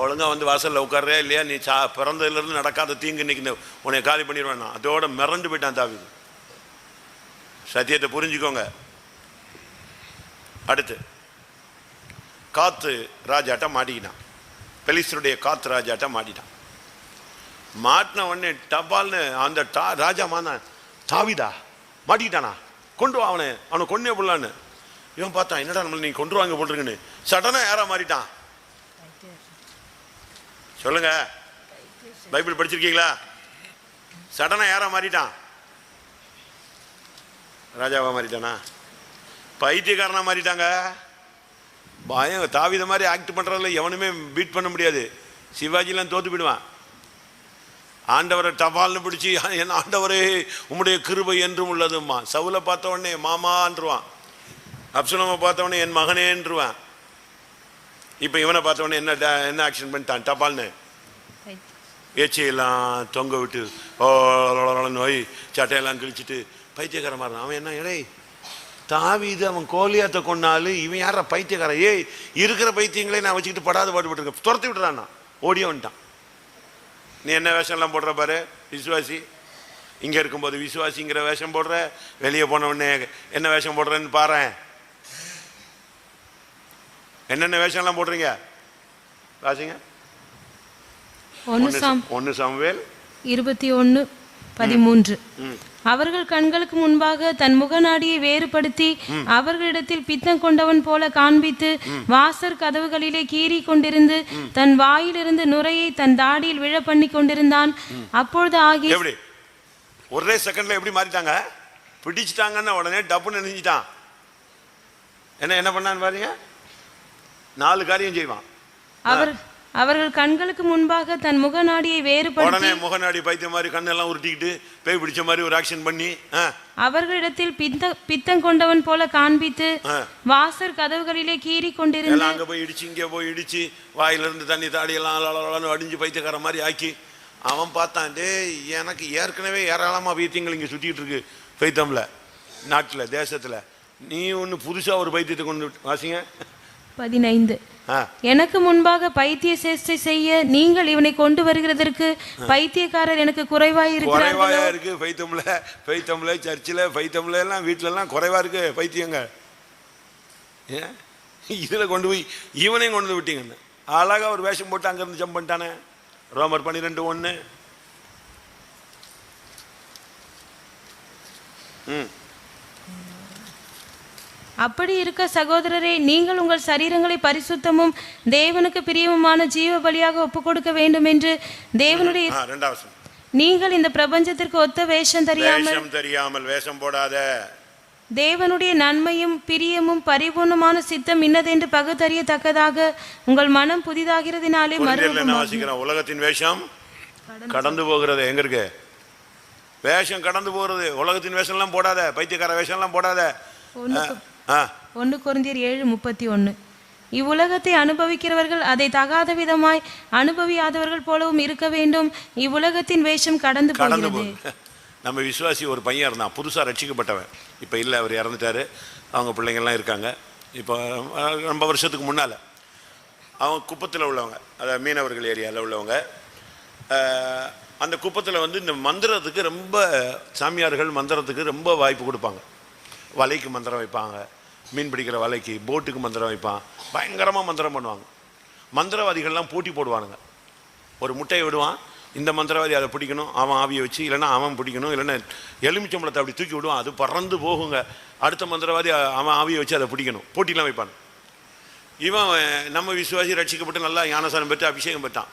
Speaker 1: ஒழுங்கா வந்து வாசல்ல உட்கார்றே இல்லையா, நீ பிறந்ததுலேருந்து நடக்காத தீங்கு இன்னைக்கு உன்னை காலி பண்ணிடுவேன். அதோட மிரண்டு போயிட்டான் தாவீது. சத்தியத்தை புரிஞ்சுக்கோங்க. அடுத்து காத்து ராஜாட்ட மாட்டிக்கிட்டான், பெலிஸ்தருடைய காத்து ராஜாட்ட மாட்டிட்டான். மாட்டின உடனே டபால்னு அந்த ராஜா தாவீதா மாட்டிக்கிட்டானா, கொண்டு வா அவனை கொன்னே போடலான்னு. இவன் பார்த்தான், என்னடா நம்மள நீ கொண்டு வாங்க போட்டுருக்குன்னு. சடனா யாரா மாறிட்டான் சொல்லுங்க, பைபிள் படிச்சிருக்கீங்களா? சடனா யாரா மாறிட்டான்? ராஜாவா மாறிட்டானா? பைத்தியக்காரனா மாறிட்டாங்க. பயம். தாவீத மாதிரி ஆக்ட் பண்றதுல எவனுமே பீட் பண்ண முடியாது. சிவாஜிலாம் தோத்து போயிடுவான். ஆண்டவரை டபால்னு பிடிச்சி, என் ஆண்டவரே உம்முடைய கிருபை என்றும் உள்ளதும்மா. சவுலை பார்த்த உடனே மாமான்றுவான், அப்சலோமை பார்த்த உடனே என் மகனேன்றுவான். இப்போ இவனை பார்த்த உடனே என்ன ஆக்ஷன் பண்ணிட்டான்? டபால்னு ஏச்சியெல்லாம் தொங்க விட்டு நோய் சட்டையெல்லாம் கிழிச்சிட்டு பைத்தியக்காரமாக இருந்தான். அவன் என்ன, இடையே தாவீது அவன் கோலியாத்தை கொண்டாலும் இவன் யார பைத்தியக்காரன், ஏய் இருக்கிற பைத்தியங்களே நான் வச்சுக்கிட்டு படாத பாடுபட்டுருக்கேன், துரத்தி விட்டுறான். ஓடிய வந்துட்டான். நீ என்ன வேஷம்லாம் போடுற பாரு, விசுவாசி. இங்கே இருக்கும்போது விசுவாசிங்கிற வேஷம் போடுற, வெளியே போன உடனே என்ன வேஷம் போடுறேன்னு பாரு. என்னென்ன வேஷம்லாம் போடுறீங்க வாசிங்க. 1 சாமுவேல்
Speaker 2: 21:13. அவர்கள் கண்களுக்கு முன்பாக தன் முகநாடியை வேறுபடுத்தி அவர்களிடத்தில் பித்தம் கொண்டவன் போல காண்பித்து வாசற் கதவுகளிலே கீறி கொண்டிருந்து தன் வாயிலிருந்து நுரையை தன் தாடியில் விழ பண்ணி கொண்டிருந்தான். அப்பொழுது ஆகி
Speaker 1: ஒரே செகண்ட்ல எப்படி மாறிட்டாங்க, பிடிச்சிட்டாங்கன்னு உடனே டப்புன்னு நினைஞ்சிட்டான். என்ன பண்ணான்னு பாருங்க, 4 காரியம் செய்வான்.
Speaker 2: அவர்கள் கண்களுக்கு முன்பாக தன் முகநாடியை வேறுபடுத்தி,
Speaker 1: உடனே முகநாடி பைத்திய மாதிரி கண்ணெல்லாம் உருட்டிக்கிட்டு பேய் பிடிச்ச மாதிரி ஒரு ஆக்ஷன் பண்ணி
Speaker 2: அவர்களிடத்தில் பித்தம் கொண்டவன் போல காண்பித்து வாசற் கதவுகளிலே கீறி கொண்டிருந்து
Speaker 1: அங்க போய் இடிச்சு இங்கே போய் இடிச்சு வாயிலிருந்து தண்ணி தாடியெல்லாம் அடிஞ்சு பைத்தியக்கார மாதிரி ஆக்கி அவன் பார்த்தான், டே எனக்கு ஏற்கனவே ஏராளமா பைத்தியங்கள் இங்க சுத்திட்டு இருக்கு பைத்தம்ல, நாட்டுல தேசத்துல, நீ ஒண்ணு புதுசா ஒரு பைத்தியத்தை கொண்டு வாசிங்க. 15. எனக்கு முன்பாக பைத்திய சேஷ்டை செய்ய நீங்கள் இவனை கொண்டு வருகிறதற்கு பைத்தியக்காரர் எனக்கு குறைவாய் இருக்கு. பைத்தம்ல சர்ச்சில் பைத்தம்ல எல்லாம் வீட்டுல எல்லாம் குறைவா இருக்கு பைத்தியங்க. இதுல கொண்டு போய் இவனையும் கொண்டு வந்து விட்டீங்க. அழகா ஒரு வேஷம் போட்டு அங்க இருந்து ஜம்ப் பண்ணிட்டானே. ரோமர் 12:1.
Speaker 2: அப்படி இருக்க சகோதரரே, நீங்கள் உங்கள் சரீரங்களை பரிசுத்தமும் தேவனுக்கு பிரியமுமான ஜீவ பலியாக ஒப்புக் கொடுக்க வேண்டும் என்று தேவனுடைய நீங்கள் இந்த பிரபஞ்சத்திற்கு ஒத்த வேஷம் தெரியாமல்
Speaker 1: வேஷம் போடாத,
Speaker 2: தேவனுடைய நன்மையும் பிரியமும் பரிபூர்ணமான சித்தம் இன்னதென்று பகுத்தறியத்தக்கதாக உங்கள் மனம் புதிதாகிறதுனாலே
Speaker 1: உலகத்தின் வேஷம் கடந்து போகிறது. எங்க இருக்கு வேஷம் கடந்து போகிறது? உலகத்தின் வேஷம் எல்லாம் போடாத, பைத்தியக்கார வேஷம் எல்லாம் போடாத.
Speaker 2: 1 கொரிந்தியர் 7:31. இவ்வுலகத்தை அனுபவிக்கிறவர்கள் அதை தகாத விதமாய் அனுபவியாதவர்கள் போலவும் இருக்க வேண்டும். இவ்வுலகத்தின் வேஷம் கடந்து போகிறது.
Speaker 1: நம்ம விசுவாசி ஒரு பையன் இருந்தான், புதுசாக ரட்சிக்கப்பட்டவன். இப்போ இல்லை, அவர் இறந்துட்டாரு. அவங்க பிள்ளைங்கள்லாம் இருக்காங்க. இப்போ ரொம்ப வருஷத்துக்கு முன்னால் அவங்க குப்பத்தில் உள்ளவங்க, அதாவது மீனவர்கள் ஏரியாவில் உள்ளவங்க. அந்த குப்பத்தில் வந்து இந்த மந்திரத்துக்கு ரொம்ப சாமியார்கள் மந்திரத்துக்கு ரொம்ப வாய்ப்பு கொடுப்பாங்க. வலைக்கு மந்திரம் வைப்பாங்க, மீன் பிடிக்கிற வலைக்கு, போட்டுக்கு மந்திரம் வைப்பான், பயங்கரமாக மந்திரம் பண்ணுவாங்க. மந்திரவாதிகள்லாம் போட்டி போடுவானுங்க. ஒரு முட்டையை விடுவான், இந்த மந்திரவாதி அதை பிடிக்கணும், அவன் ஆவியை வச்சு, இல்லைன்னா அவன் பிடிக்கணும், இல்லைன்னா எலுமிச்சம்பளத்தை அப்படி தூக்கி விடுவான், அது பறந்து போகுங்க. அடுத்த மந்திரவாதி அவன் ஆவியை வச்சு அதை பிடிக்கணும், போட்டிலாம் வைப்பான். இவன் நம்ம விசுவாசி ரட்சிக்கப்பட்டு நல்லா ஞானசானம் பெற்று அபிஷேகம் பெற்றான்.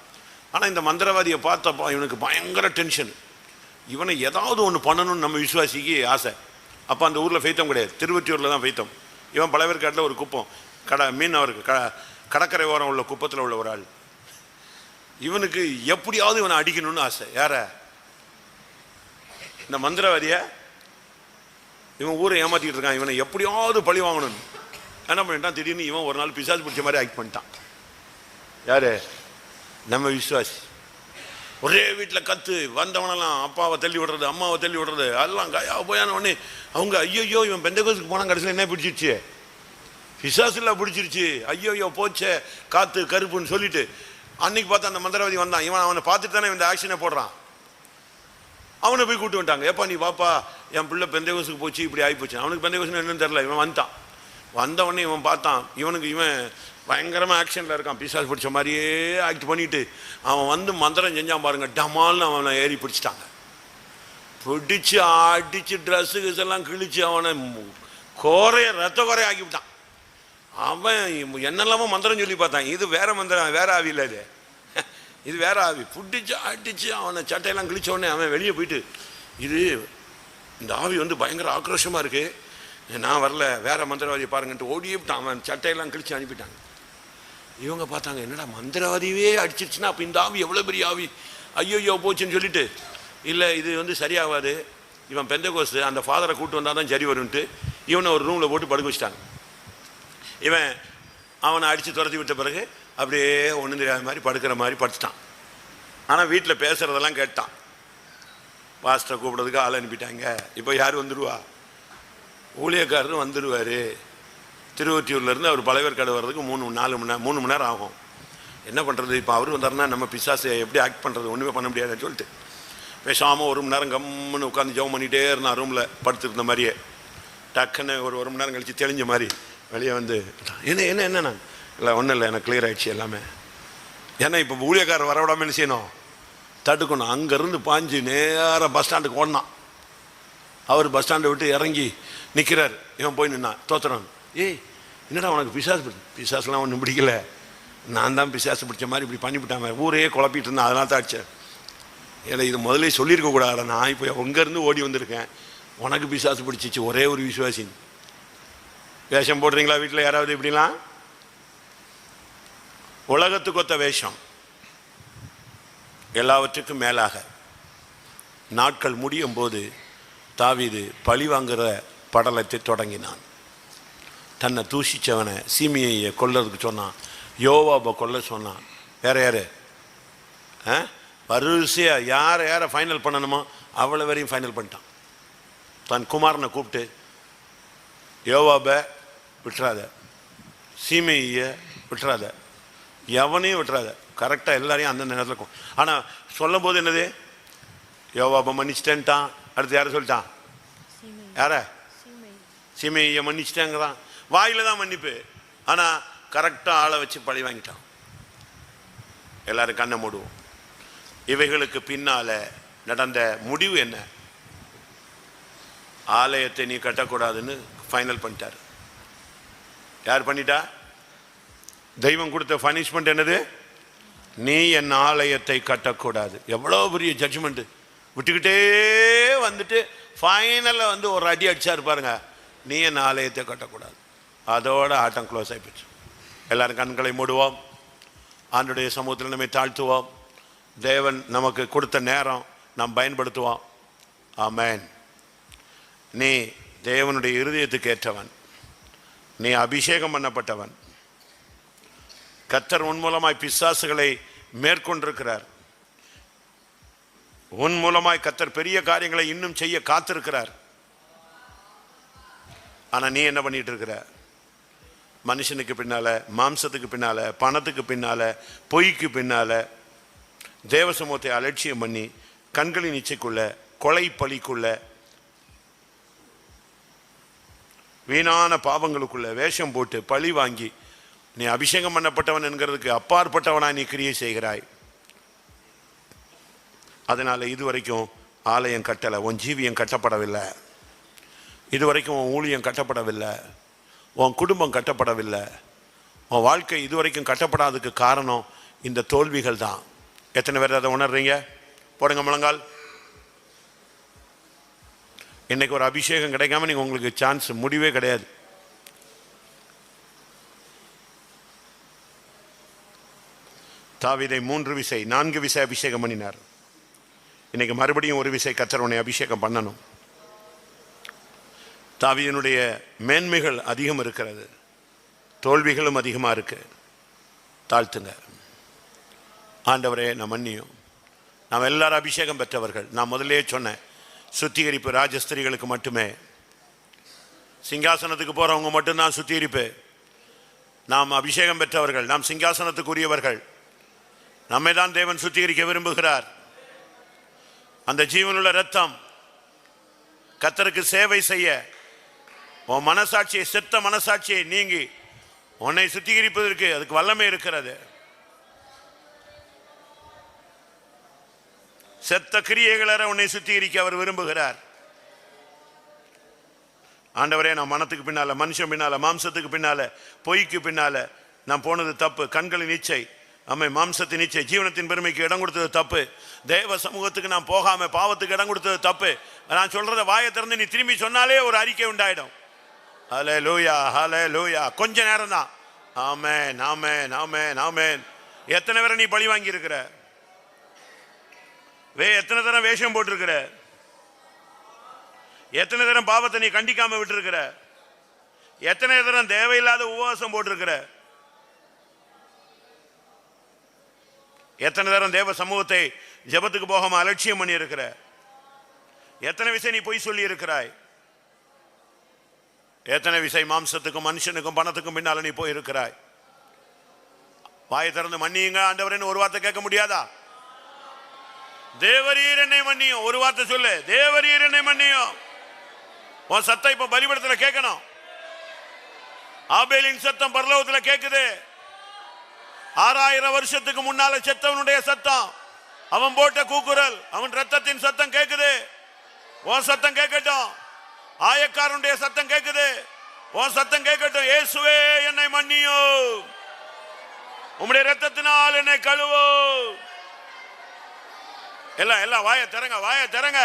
Speaker 1: ஆனால் இந்த மந்திரவாதியை பார்த்தப்போ இவனுக்கு பயங்கர டென்ஷன். இவனை ஏதாவது ஒன்று பண்ணணும்னு நம்ம விசுவாசிக்கு ஆசை. அப்போ அந்த ஊரில் ஃபெய்த்தம் கிடையாது, திருவொற்றியூரில் தான் ஃபெய்த்தம். இவன் பழவேற்காட்டில் ஒரு குப்பம் மீன் அவருக்கு கடற்கரை ஓரம் உள்ள குப்பத்தில் உள்ள ஒரு ஆள். இவனுக்கு எப்படியாவது இவனை அடிக்கணும்னு ஆசை. யார? இந்த மந்திரவாதிய. இவன் ஊரை ஏமாத்திட்டு இருக்கான், இவனை எப்படியாவது பழி வாங்கணும். என்ன பண்ணிட்டான், திடீர்னு இவன் ஒரு நாள் பிசாசு பிடிச்ச மாதிரி ஆக்ட் பண்ணிட்டான். யாரு? நம்ம விசுவாசி. ஒரே வீட்டில் கத்து, வந்தவனெல்லாம் அப்பாவை தள்ளி விடுறது, அம்மாவை தள்ளி விடுறது, அதெல்லாம் கயா போயான உடனே அவங்க ஐயோ இவன் பெந்தகோஸ்துக்கு போனால் கடைசியில் என்ன பிடிச்சிருச்சு? பிசாசுலாம் பிடிச்சிருச்சு. ஐயோ போச்சே காத்து கருப்புன்னு சொல்லிட்டு அன்னைக்கு பார்த்தா அந்த மந்திரவாதி வந்தான். இவன் அவனை பார்த்துட்டு தானே இந்த ஆக்ஷனை போடுறான். அவனை போய் கூப்பிட்டு வந்துட்டாங்க. ஏப்பா நீ பாப்பா, என் பிள்ளை பெந்தகோஸ்துக்கு போச்சு, இப்படி ஆகி போச்சு. அவனுக்கு பெந்தகோஸ்துன்னு என்னன்னு தெரியல. இவன் வந்துட்டான். வந்தவொடனே இவன் பார்த்தான், இவன் பயங்கரமாக ஆக்ஷனில் இருக்கான். பிசாசு பிடிச்ச மாதிரியே ஆக்ட் பண்ணிட்டு அவன் வந்து மந்திரம் செஞ்சான் பாருங்க, டமால்னு அவனை ஏறி பிடிச்சிட்டாங்க. பிடிச்சு அடிச்சு ட்ரெஸ்ஸு கிசெல்லாம் கிழிச்சு அவனை ரத்த குறைய ஆக்கிவிட்டான். அவன் என்னெல்லாமோ மந்திரம் சொல்லி பார்த்தான். இது வேற மந்திரம், வேற ஆவி இல்லை, இது வேற ஆவி. பிடிச்சு அடிச்சு அவனை சட்டையெல்லாம் கிழிச்ச உடனே அவன் வெளியே போயிட்டு, இது இந்த ஆவி வந்து பயங்கர ஆக்ரோஷமாக இருக்கு, நான் வரல, வேற மந்திரவாதியை பாருங்கன்ட்டு ஓடிவிட்டான். அவன் சட்டையெல்லாம் கிழிச்சு அனுப்பிட்டாங்க. இவங்க பார்த்தாங்க, என்னடா மந்திரவாதியே அடிச்சிருச்சுன்னா அப்போ இந்த ஆவி எவ்வளோ பெரிய ஆவி, ஐயோ போச்சுன்னு சொல்லிட்டு, இல்லை இது வந்து சரியாகாது, இவன் பெந்தகோஸ்து, அந்த ஃபாதரை கூப்பிட்டு வந்தால் தான் சரி வரும்ன்ட்டு இவனை ஒரு ரூமில் போட்டு படுக்க வச்சிட்டாங்க. இவன் அவனை அடித்து துரத்தி விட்ட பிறகு அப்படியே ஒன்றும் தெரியாத மாதிரி படுக்கிற மாதிரி படுத்துட்டான். ஆனால் வீட்டில் பேசுகிறதெல்லாம் கேட்டான். பாஸ்டரை கூப்பிட்றதுக்கு ஆள் அனுப்பிட்டாங்க. இப்போ யார் வந்துடுவா? ஊழியக்காரர் வந்துடுவார். திருவொற்றியூர்லேருந்து அவர் பழையவேற்காடு வர்றதுக்கு 3 மணி நேரம் ஆகும். என்ன பண்ணுறது? இப்போ அவர் வந்தாருன்னா நம்ம பிசாசை எப்படி ஆக்ட் பண்ணுறது? ஒன்றுமே பண்ண முடியாதுன்னு சொல்லிட்டு பேசாமல் 1 மணி நேரம் கம்முன்னு உட்காந்து ஜெபம் பண்ணிகிட்டே இருந்தான். ரூமில் படுத்துருந்த மாதிரியே. டக்குன்னு ஒரு மணி நேரம் கழித்து தெளிஞ்ச மாதிரி வெளியே வந்து, என்ன இல்லை ஒன்றும் இல்லை, எனக்கு கிளியர் ஆகிடுச்சு எல்லாமே. ஏன்னா இப்போ ஊழியக்காரர் வரவிடாமல் என்ன செய்யணும்? தடுக்கணும். அங்கேருந்து பாஞ்சு நேராக பஸ் ஸ்டாண்டுக்கு ஓடினான். அவர் பஸ் ஸ்டாண்டை விட்டு இறங்கி நிற்கிறார். இவன் போய் நின்னான். தோத்துறான். ஏய் என்னடா உனக்கு பிசாசுலாம் ஒன்றும் பிடிக்கல, நான் தான் பிசாசு பிடிச்ச மாதிரி இப்படி பண்ணிவிட்டாங்க, ஊரையே குழப்பிட்டு இருந்தேன், அதனால தான் அடிச்சேன். ஏன்னா இது முதல்ல சொல்லியிருக்க கூடாது, நான் இப்போ உங்கேருந்து ஓடி வந்திருக்கேன், உனக்கு பிசாசு பிடிச்சிச்சு, ஒரே ஒரு விசுவாசி. வேஷம் போடுறீங்களா வீட்டில் யாராவது இப்படிலாம்? உலகத்துக்கு ஒத்த வேஷம். எல்லாவற்றுக்கும் மேலாக நாட்கள் முடியும் போது தாவீது பழி வாங்குற படலத்தை தொடங்கினான். தன்னை தூஷிச்சவனை சீமையை கொல்லறதுக்கு சொன்னான், யோவாபை கொல்ல சொன்னான். வேற யாரு? வரிசையாக யாரை ஃபைனல் பண்ணணுமோ அவ்வளோ வரையும் ஃபைனல் பண்ணிட்டான். தன் குமாரனை கூப்பிட்டு, யோவாபை விட்டுறாத, சீமையை விட்டுறாத, எவனையும் விட்டுறாத, கரெக்டாக எல்லாரையும் அந்தந்த நேரத்தில். ஆனால் சொல்லும் போது என்னது? யோவாபை மன்னிச்சிட்டேன்ட்டான். அடுத்து யாரை சொல்லிட்டான்? யார? சீமையை மன்னிச்சிட்டேங்கிறான். வாயில தான் மன்னிப்பு, ஆனால் கரெக்டாக ஆளை வச்சு பழி வாங்கிட்டான். எல்லாரும் கண்ணை மூடுவோம். இவைகளுக்கு பின்னால நடந்த முடிவு என்ன? ஆலயத்தை நீ கட்டக்கூடாதுன்னு ஃபைனல் பண்ணிட்டார். யார் பண்ணிட்டா? தெய்வம் கொடுத்த பனிஷ்மெண்ட் என்னது? நீ என் ஆலயத்தை கட்டக்கூடாது. எவ்வளோ பெரிய ஜட்ஜ்மெண்ட். விட்டுக்கிட்டே வந்துட்டு ஃபைனலில் வந்து ஒரு அடி அடிச்சாரு பாருங்க, நீ என் ஆலயத்தை கட்டக்கூடாது. அதோட ஆட்டம் க்ளோஸ் ஆகிப்போச்சு. எல்லாரும் கண்களை மூடுவோம். ஆண்டுடைய சமூகத்தில் நம்மை தாழ்த்துவோம். தேவன் நமக்கு கொடுத்த நேரம் நாம் பயன்படுத்துவோம். ஆமென். நீ தேவனுடைய இருதயத்துக்கு ஏற்றவன், நீ அபிஷேகம் பண்ணப்பட்டவன். கர்த்தர் உன் மூலமாய் பிசாசுகளை மேற்கொண்டிருக்கிறார். உன் மூலமாய் கர்த்தர் பெரிய காரியங்களை இன்னும் செய்ய காத்திருக்கிறார். ஆனா நீ என்ன பண்ணிட்டு இருக்கிற? மனுஷனுக்கு பின்னால, மாம்சத்துக்கு பின்னால, பணத்துக்கு பின்னால, பொய்க்கு பின்னால, தேவ சமூகத்தை அலட்சியம் பண்ணி கண்களின் இச்சைக்குள்ள, கொலை பழிக்குள்ள, வீணான பாவங்களுக்குள்ள வேஷம் போட்டு பழி வாங்கி நீ அபிஷேகம் பண்ணப்பட்டவன் என்கிறதுக்கு அப்பாற்பட்டவனா நீ கிரியை செய்கிறாய். அதனால இதுவரைக்கும் ஆலயம் கட்டலை, உன் ஜீவியம் கட்டப்படவில்லை, இதுவரைக்கும் உன் ஊழியம் கட்டப்படவில்லை, உன் குடும்பம் கட்டப்படவில்லை, உன் வாழ்க்கை இதுவரைக்கும் கட்டப்படாததுக்கு காரணம் இந்த தோல்விகள் தான். எத்தனை பேர் அதை உணர்றீங்க? போடுங்க முழங்கால். இன்னைக்கு ஒரு அபிஷேகம் கிடைக்காம நீங்க உங்களுக்கு சான்ஸ் முடிவே கிடையாது. தாவீதை 3 விசை 4 விசை அபிஷேகம் பண்ணினார். இன்னைக்கு மறுபடியும் ஒரு விசை கர்த்தர் உன்னை அபிஷேகம் பண்ணணும். தாவீதினுடைய மேன்மைகள் அதிகம் இருக்கிறது. தோல்விகளும் அதிகமாக இருக்கு. தாழ்த்துங்க. ஆண்டவரே நான் மன்னியும். நாம் எல்லாரும் அபிஷேகம் பெற்றவர்கள். நான் முதலே சொன்னேன், சுத்திகரிப்பு ராஜஸ்திரிகளுக்கு மட்டுமே. சிங்காசனத்துக்கு போறவங்க மட்டும்தான் சுத்திகரிப்பு. நாம் அபிஷேகம் பெற்றவர்கள், நாம் சிங்காசனத்துக்குரியவர்கள். நம்மை தான் தேவன் சுத்திகரிக்க விரும்புகிறார். அந்த ஜீவனுள்ள ரத்தம் கர்த்தருக்கு சேவை செய்ய, உன் மனசாட்சியை, செத்த மனசாட்சியை நீங்கி உன்னை சுத்திகரிப்பதற்கு அதுக்கு வல்லமை இருக்கிறது. செத்த கிரியைகள உன்னை சுத்திகரிக்க அவர் விரும்புகிறார். ஆண்டவரே, நான் மனத்துக்கு பின்னால, மனுஷன் பின்னால, மாம்சத்துக்கு பின்னால, பொய்க்கு பின்னால நான் போனது தப்பு. கண்களின் இச்சை, அம்மை மாம்சத்தின் இச்சை, ஜீவனத்தின் பெருமைக்கு இடம் கொடுத்தது தப்பு. தேவ சமூகத்துக்கு நான் போகாம பாவத்துக்கு இடம் கொடுத்தது தப்பு. நான் சொல்றத வாயை திறந்து நீ திரும்பி சொன்னாலே ஒரு அறிக்கை உண்டாயிடும். ஹல்லேலூயா, ஹல்லேலூயா. கொஞ்ச நேரம் தான். ஆமென், ஆமென், ஆமென், ஆமென். எத்தனை பேரை நீ பழி வாங்கி இருக்கிற? எத்தனை தரம் வேஷம் போட்டிருக்கிற? எத்தனை தரம் பாவத்தை நீ கண்டிக்காம விட்டுருக்கிற? எத்தனை தரம் தேவையில்லாத உபவாசம் போட்டிருக்கிற? எத்தனை தரம் தேவ சமூகத்தை ஜெபத்துக்கு போகாம அலட்சியம் பண்ணி இருக்கிற? எத்தனை விஷயம் நீ பொய் சொல்லி இருக்கிறாய்? எத்தனை விஷயம் மாம்சத்துக்கும் மனுஷனுக்கும் பணத்துக்கும் பின்னால நீ போய் இருக்கிறாய்? வாயை திறந்து மன்னியுங்க ஆண்டவரேன்னு ஒரு வார்த்தை கேட்க முடியாதா? தேவரீர் என்னை மன்னியும், ஒரு வார்த்தை சொல்லு. தேவரீர் என்னை மன்னியும். உன் சத்தம் இப்ப பலிபீடத்துல கேட்கணும். ஆபேலின் சத்தம் பரலோகத்துல கேக்குது. 6000 வருஷத்துக்கு முன்னால செத்தவனுடைய சத்தம், அவன் போட்ட கூக்குரல், அவன் ரத்தத்தின் சத்தம் கேக்குது. உன் சத்தம் கேட்கட்டும். ஆயக்காரனுடைய சத்தம் கேக்குது. உன் சத்தம் கேட்கட்டும். இயேசுவே என்னை மன்னியும், உம்முடைய ரத்தத்தினால் என்னை கழுவும். எல்லாம் வாயை திறங்க, வாயை திறங்க.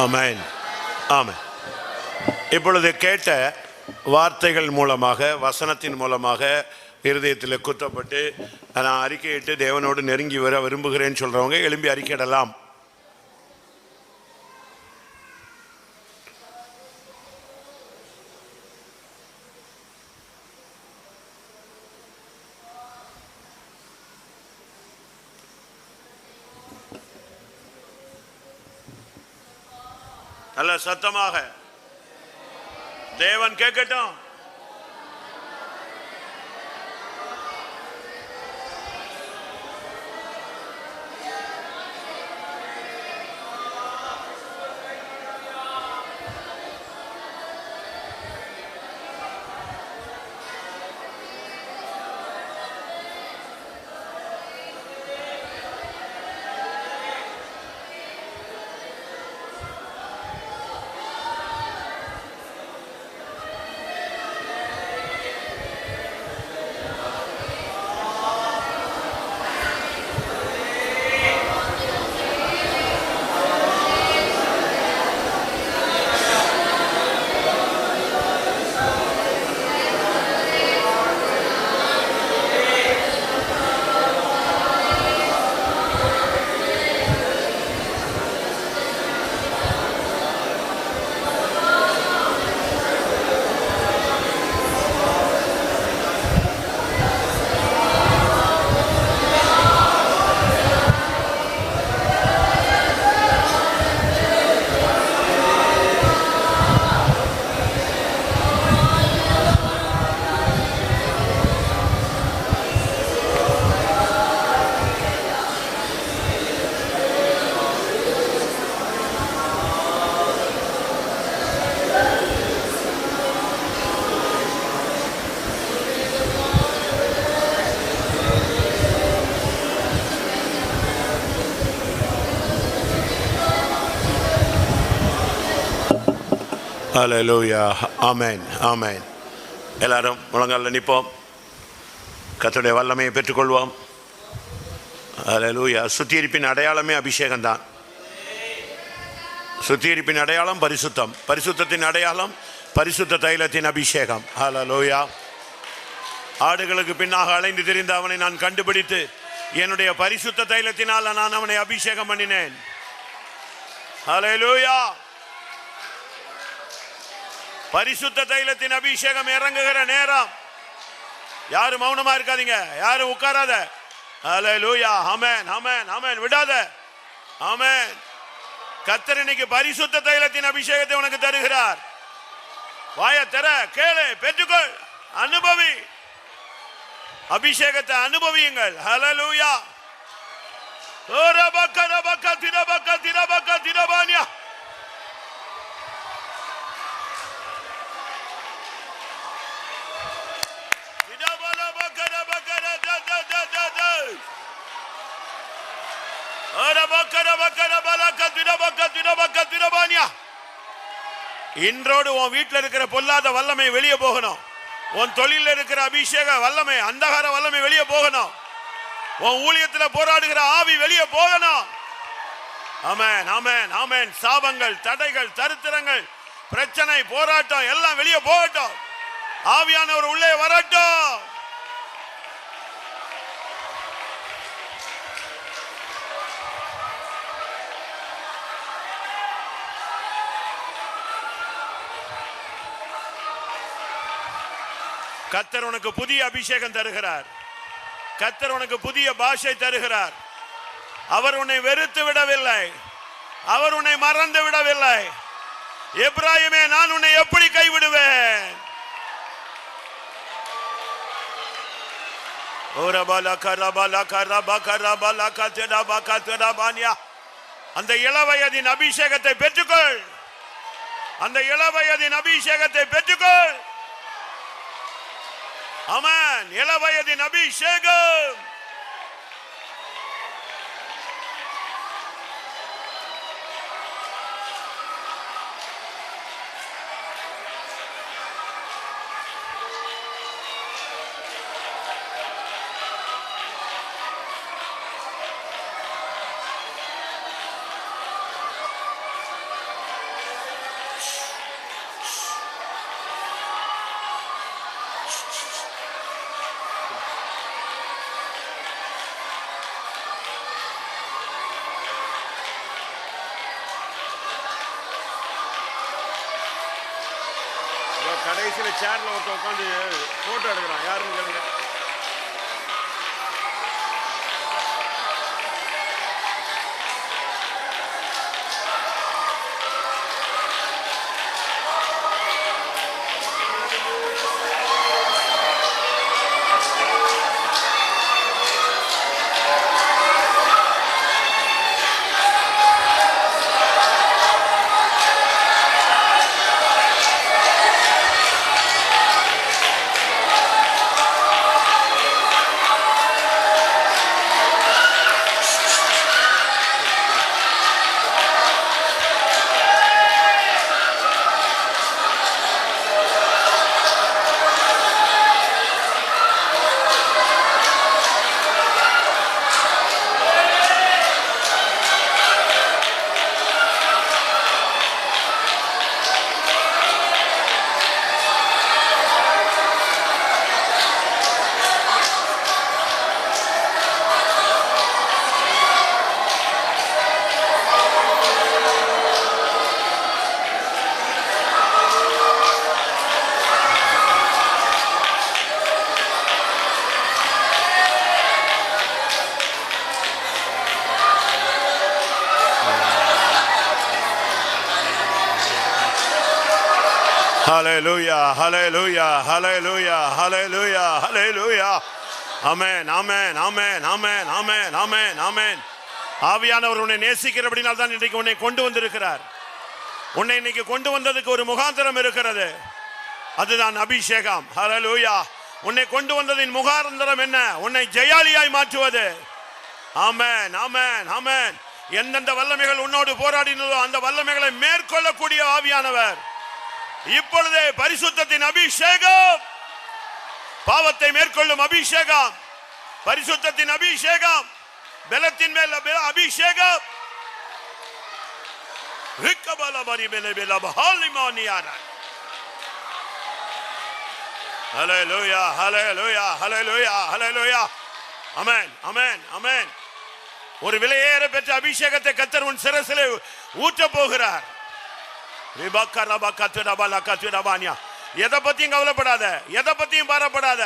Speaker 1: Amen. Amen. இப்பொழுது கேட்ட வார்த்தைகள் மூலமாக, வசனத்தின் மூலமாக இருதயத்தில் குத்தப்பட்டு நான் அறிக்கையிட்டு தேவனோடு நெருங்கி வர விரும்புகிறேன்னு சொல்றவங்க எழும்பி அறிக்கையிடலாம். நல்ல சத்தமாக தேவன் கேட்கட்டும். ஹல்லேலூயா, ஆமென், ஆமென். எல்லாரும் முழங்கால நிற்போம். கர்த்தருடைய வல்லமையை பெற்றுக்கொள்வோம். ஹல்லேலூயா. சுத்திகரிப்பின் அடையாளமே அபிஷேகம் தான். சுத்திகரிப்பின் அடையாளம் பரிசுத்தம், பரிசுத்தத்தின் அடையாளம் பரிசுத்த தைலத்தின் அபிஷேகம். ஹல்லேலூயா. ஆடுகளுக்கு பின்னாக அலைந்து திரிந்த அவனை நான் கண்டுபிடித்து என்னுடைய பரிசுத்த தைலத்தினால் நான் அவனை அபிஷேகம் பண்ணினேன். ஹல்லேலூயா. பரிசுத்த தைலத்தின் அபிஷேகம் இறங்குகிற நேரம். யாரும் மௌனமா இருக்காதீங்க, யாரும் உட்காராத. ஹல்லேலூயா, ஆமென், ஆமென், ஆமென். விடாத. ஆமென். கர்த்தர் இன்னைக்கு பரிசுத்த தைலத்தின் அபிஷேகத்தை உனக்கு தருகிறார். வாய தர, கேளு, பெற்றுக்கொள், அனுபவி. அபிஷேகத்தை அனுபவியுங்கள். ஹல்லேலூயா. ஓரபக்க ரபக்க திரபக்க திரபக்க திரபானியா. இன்றோடு உன் வீட்டில் இருக்கிற பொல்லாத வல்லமை வெளியே போகணும். உன் தொழில இருக்கிற அபிஷேக வல்லமை, அந்தகார வல்லமை வெளியே போகணும். உன் ஊழியத்தில் போராடுகிற ஆவி வெளியே போகணும். ஆமென், ஆமென், ஆமென். சாபங்கள், தடைகள், தரித்திரங்கள், பிரச்சனை, போராட்டம் எல்லாம் வெளியே போகட்டும். ஆவியானவர் உள்ளே வரட்டும். கர்த்தர் உனக்கு புதிய அபிஷேகம் தருகிறார். கர்த்தர் உனக்கு புதிய பாஷை தருகிறார். அவர் உன்னை வெறுத்து விடவில்லை, அவர் உன்னை மறந்து விடவில்லை. எப்ராயிமே, நான் உன்னை எப்படி கைவிடுவேன்? அந்த இளவயதின் அபிஷேகத்தை பெற்றுக்கொள். அந்த இளவயதின் அபிஷேகத்தை பெற்றுக்கொள். ஆமென். இளவயதின் அபிஷேகம். கடைசியில சேர்ல ஒருத்தன் உட்காந்து போட்டோ எடுக்கிறான். யாருன்னு கேளுங்க. Hallelujah, hallelujah, hallelujah, hallelujah, hallelujah. Amen, amen, amen, amen, amen, amen, amen. ஆவியானவர் உன்னை நேசிக்கிறபடினால் தான் இன்றைக்கு உன்னை கொண்டு வந்திருக்கிறார். உன்னை இன்னைக்கு கொண்டு வந்ததுக்கு ஒரு முகாந்திரம் இருக்கிறது. அதுதான் அபிஷேகம். ஹல்லேலூயா. உன்னை கொண்டு வந்ததின் முகாந்திரம் என்ன? உன்னை ஜெயாலியாய் மாற்றுவது. ஆமென், ஆமென், ஆமென். எந்தெந்த வல்லமைகள் உன்னோடு போராடினதோ அந்த வல்லமைகளை மேற்கொள்ளக்கூடிய ஆவியானவர் இப்பொழுதே பரிசுத்தத்தின் அபிஷேகம், பாவத்தை மேற்கொள்ளும் அபிஷேகம், பரிசுத்தத்தின் அபிஷேகம், பலத்தின் மேல் அபிஷேகம். ஹல்லேலூயா, ஹல்லேலூயா, ஹல்லேலூயா, ஹல்லேலூயா. ஆமென், ஆமென், ஆமென். ஒரு விலையேற பெற்ற அபிஷேகத்தை கர்த்தர் உன் சிரசிலே ஊற்ற போகிறார். எதை பத்தியும் கவலைப்படாத, எதை பத்தியும் பாரப்படாத.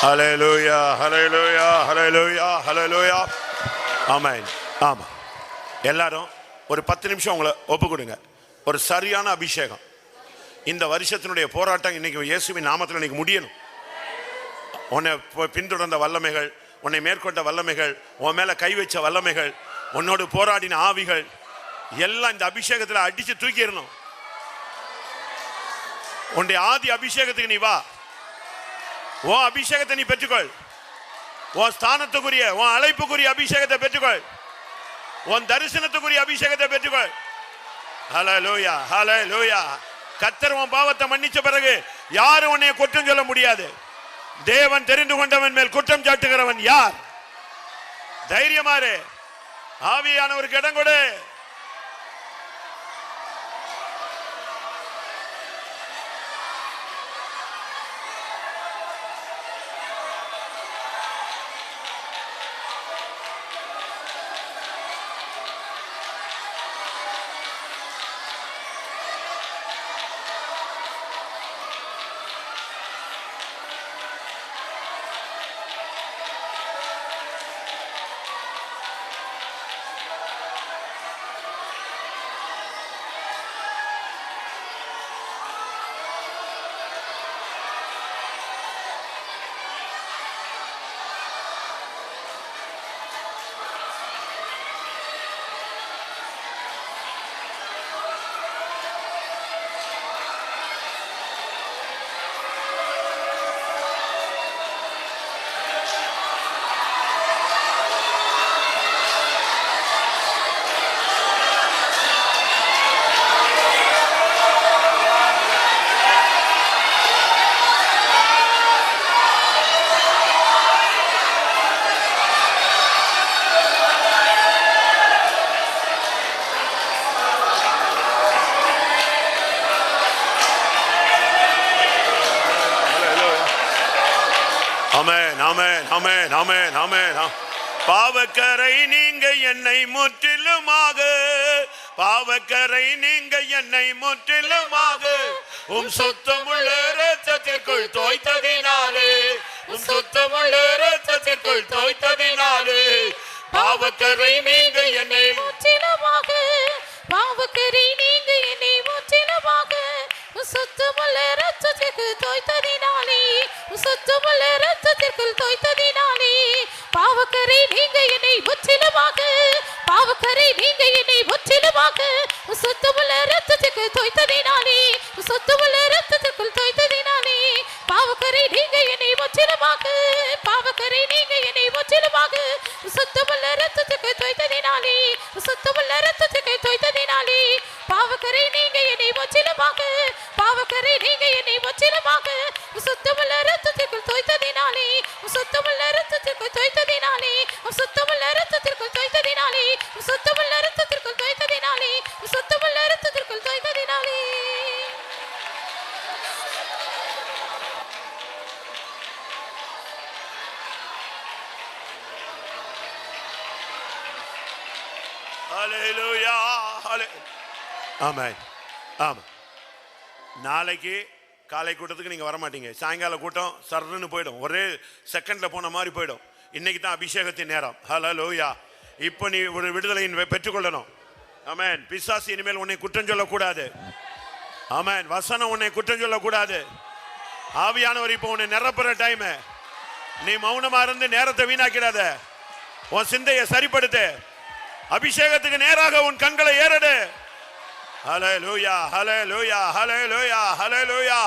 Speaker 1: ஹல்லேலூயா, ஹல்லேலூயா, ஹல்லேலூயா, ஹல்லேலூயா. ஆமென். ஆமா. எல்லாரும் ஒரு 10 நிமிஷம் உங்களை ஒப்பு கொடுங்க. ஒரு சரியான அபிஷேகம். இந்த வருஷத்தினுடைய போராட்டம் இன்னைக்கு இயேசுவின் நாமத்தில் இன்னைக்கு முடியணும். உன்னை பின்தொடர்ந்த வல்லமைகள், உன்னை மேற்கொண்ட வல்லமைகள், உன் மேல கை வச்ச வல்லமைகள், உன்னோடு போராடின ஆவிகள் எல்லாம் இந்த அபிஷேகத்தில் அடிச்சு தூக்கிடணும். உன்னுடைய ஆதி அபிஷேகத்துக்கு நீ வா. உன் அபிஷேகத்தை நீ பெற்றுக்கொள். உன் ஸ்தானத்துக்குரிய, உன் அழைப்புக்குரிய அபிஷேகத்தை பெற்றுக்கொள். உன் தரிசனத்துக்குரிய அபிஷேகத்தை பெற்றுக்கொள். ஹல்லேலூயா, ஹல்லேலூயா. கர்த்தர் உன் பாவத்தை மன்னிச்ச பிறகு யாரும் உன்னை குற்றம் சொல்ல முடியாது. தேவன் தெரிந்து கொண்டவன் மேல் குற்றம் சாட்டுகிறவன் யார்? தைரியமாறு. ஆவியானவருக்கு இடம் கொடு. ஆமென் ஆமென் ஆமென். பாவக்கரை நீங்க என்னை முற்றிலுமாக, பாவக்கரை நீங்க என்னை முற்றிலுமாக உம் சுத்தமுள்ள இரத்தத்திற்குள் தோய்த்ததினாலே, உம் சுத்தமுள்ள இரத்தத்திற்குள் தோய்த்ததினாலே பாவக்கரை நீங்க என்னை
Speaker 3: முற்றிலுமாக, பாவக்கரை நீங்க என்னை முற்றிலுமாக சுத்தமுள்ள இரத்தத்திற்கு தோய்த்ததினாலே, சுத்தமுள்ள இரத்தத்திற்குள் தோய்த்ததினாலே பாவக்கரை நீங்க என்னை முற்றிலுமாக, பாவக்கரை நீங்க என்னை முற்றிலுமாக சுத்தமுள்ள இரத்தத்திற்கு தோய்த்ததினாலே, சுத்தமுள்ள இரத்தத்திற்குள் தோய்த்ததினாலே பாவக்கரை நீங்க என்னை முற்றிலுமாக, பாவக்கரை நீங்க என்னை முற்றிலுமாக சுத்தமுள்ள இரத்தத்திற்கு தோய்த்ததினாலே, சுத்தமுள்ள இரத்தத்திற்கு தோய்த்ததினாலே பாவக்கரை நீங்க என்னை முற்றிலுமாக, பாவக்கரை நீங்க என்னை முற்றிலுமாக சுத்தமுள்ள இரத்தத்திற்கு தோய்த்ததினாலே, சுத்தமுள்ள இரத்தத்திற்கு தோய்த்ததினாலே, சுத்தமுள்ள இரத்தத்திற்கு தோய்த்ததினாலே, சுத்தமுள்ள இரத்தத்திற்கு தோய்த்ததினாலே, சுத்தமுள்ள இரத்தத்திற்கு தோய்த்ததினாலே.
Speaker 1: ஹல்லேலூயா ஆமென். ஆமா, நாளைக்கு காலை கூட்டத்துக்கு நீங்க வர மாட்டீங்க. சாயங்கால கூட்டம் சர்ன்னு போயிடும், ஒரே செகண்ட்ல போன மாதிரி போயிடும். இன்னைக்கு தான் அபிஷேகத்தின் நேரம். ஹல்லேலூயா. இப்போ நீ ஒரு விடுதலையின் பெற்றுக்கொள்ளணும். ஆமென். பிசாசு இனிமேல் உன்னை குற்றம் சொல்லக்கூடாது. ஆமென். வசனம் உன்னை குற்றம் சொல்லக்கூடாது. ஆவியானவர் இப்போ உன்னை நிரப்புற டைம். நீ மௌனமா இருந்து நேரத்தை வீணாக்கிடாத. உன் சிந்தையை சரிப்படுத்து. அபிஷேகத்துக்கு நேராக உன் கண்களை ஏறடு. ஹல்லேலூயா ஹல்லேலூயா ஹல்லேலூயா ஹல்லேலூயா.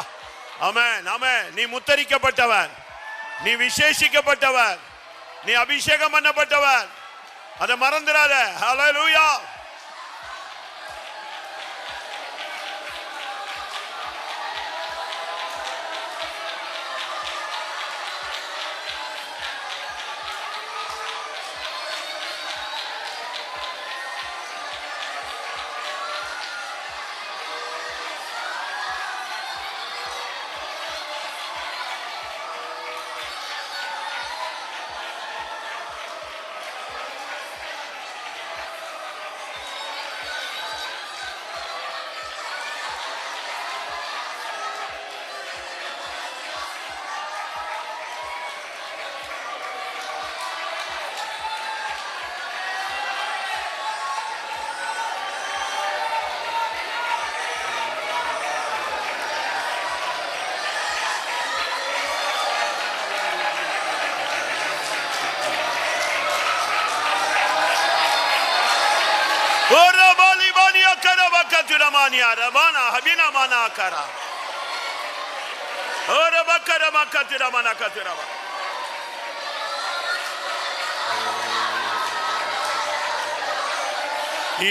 Speaker 1: ஆமென் ஆமென். நீ முத்தரிக்கப்பட்டவன், நீ விசேஷிக்கப்பட்டவன், நீ அபிஷேகம் பண்ணப்பட்டவன். அதை மறந்துடாத. ஹல்லேலூயா.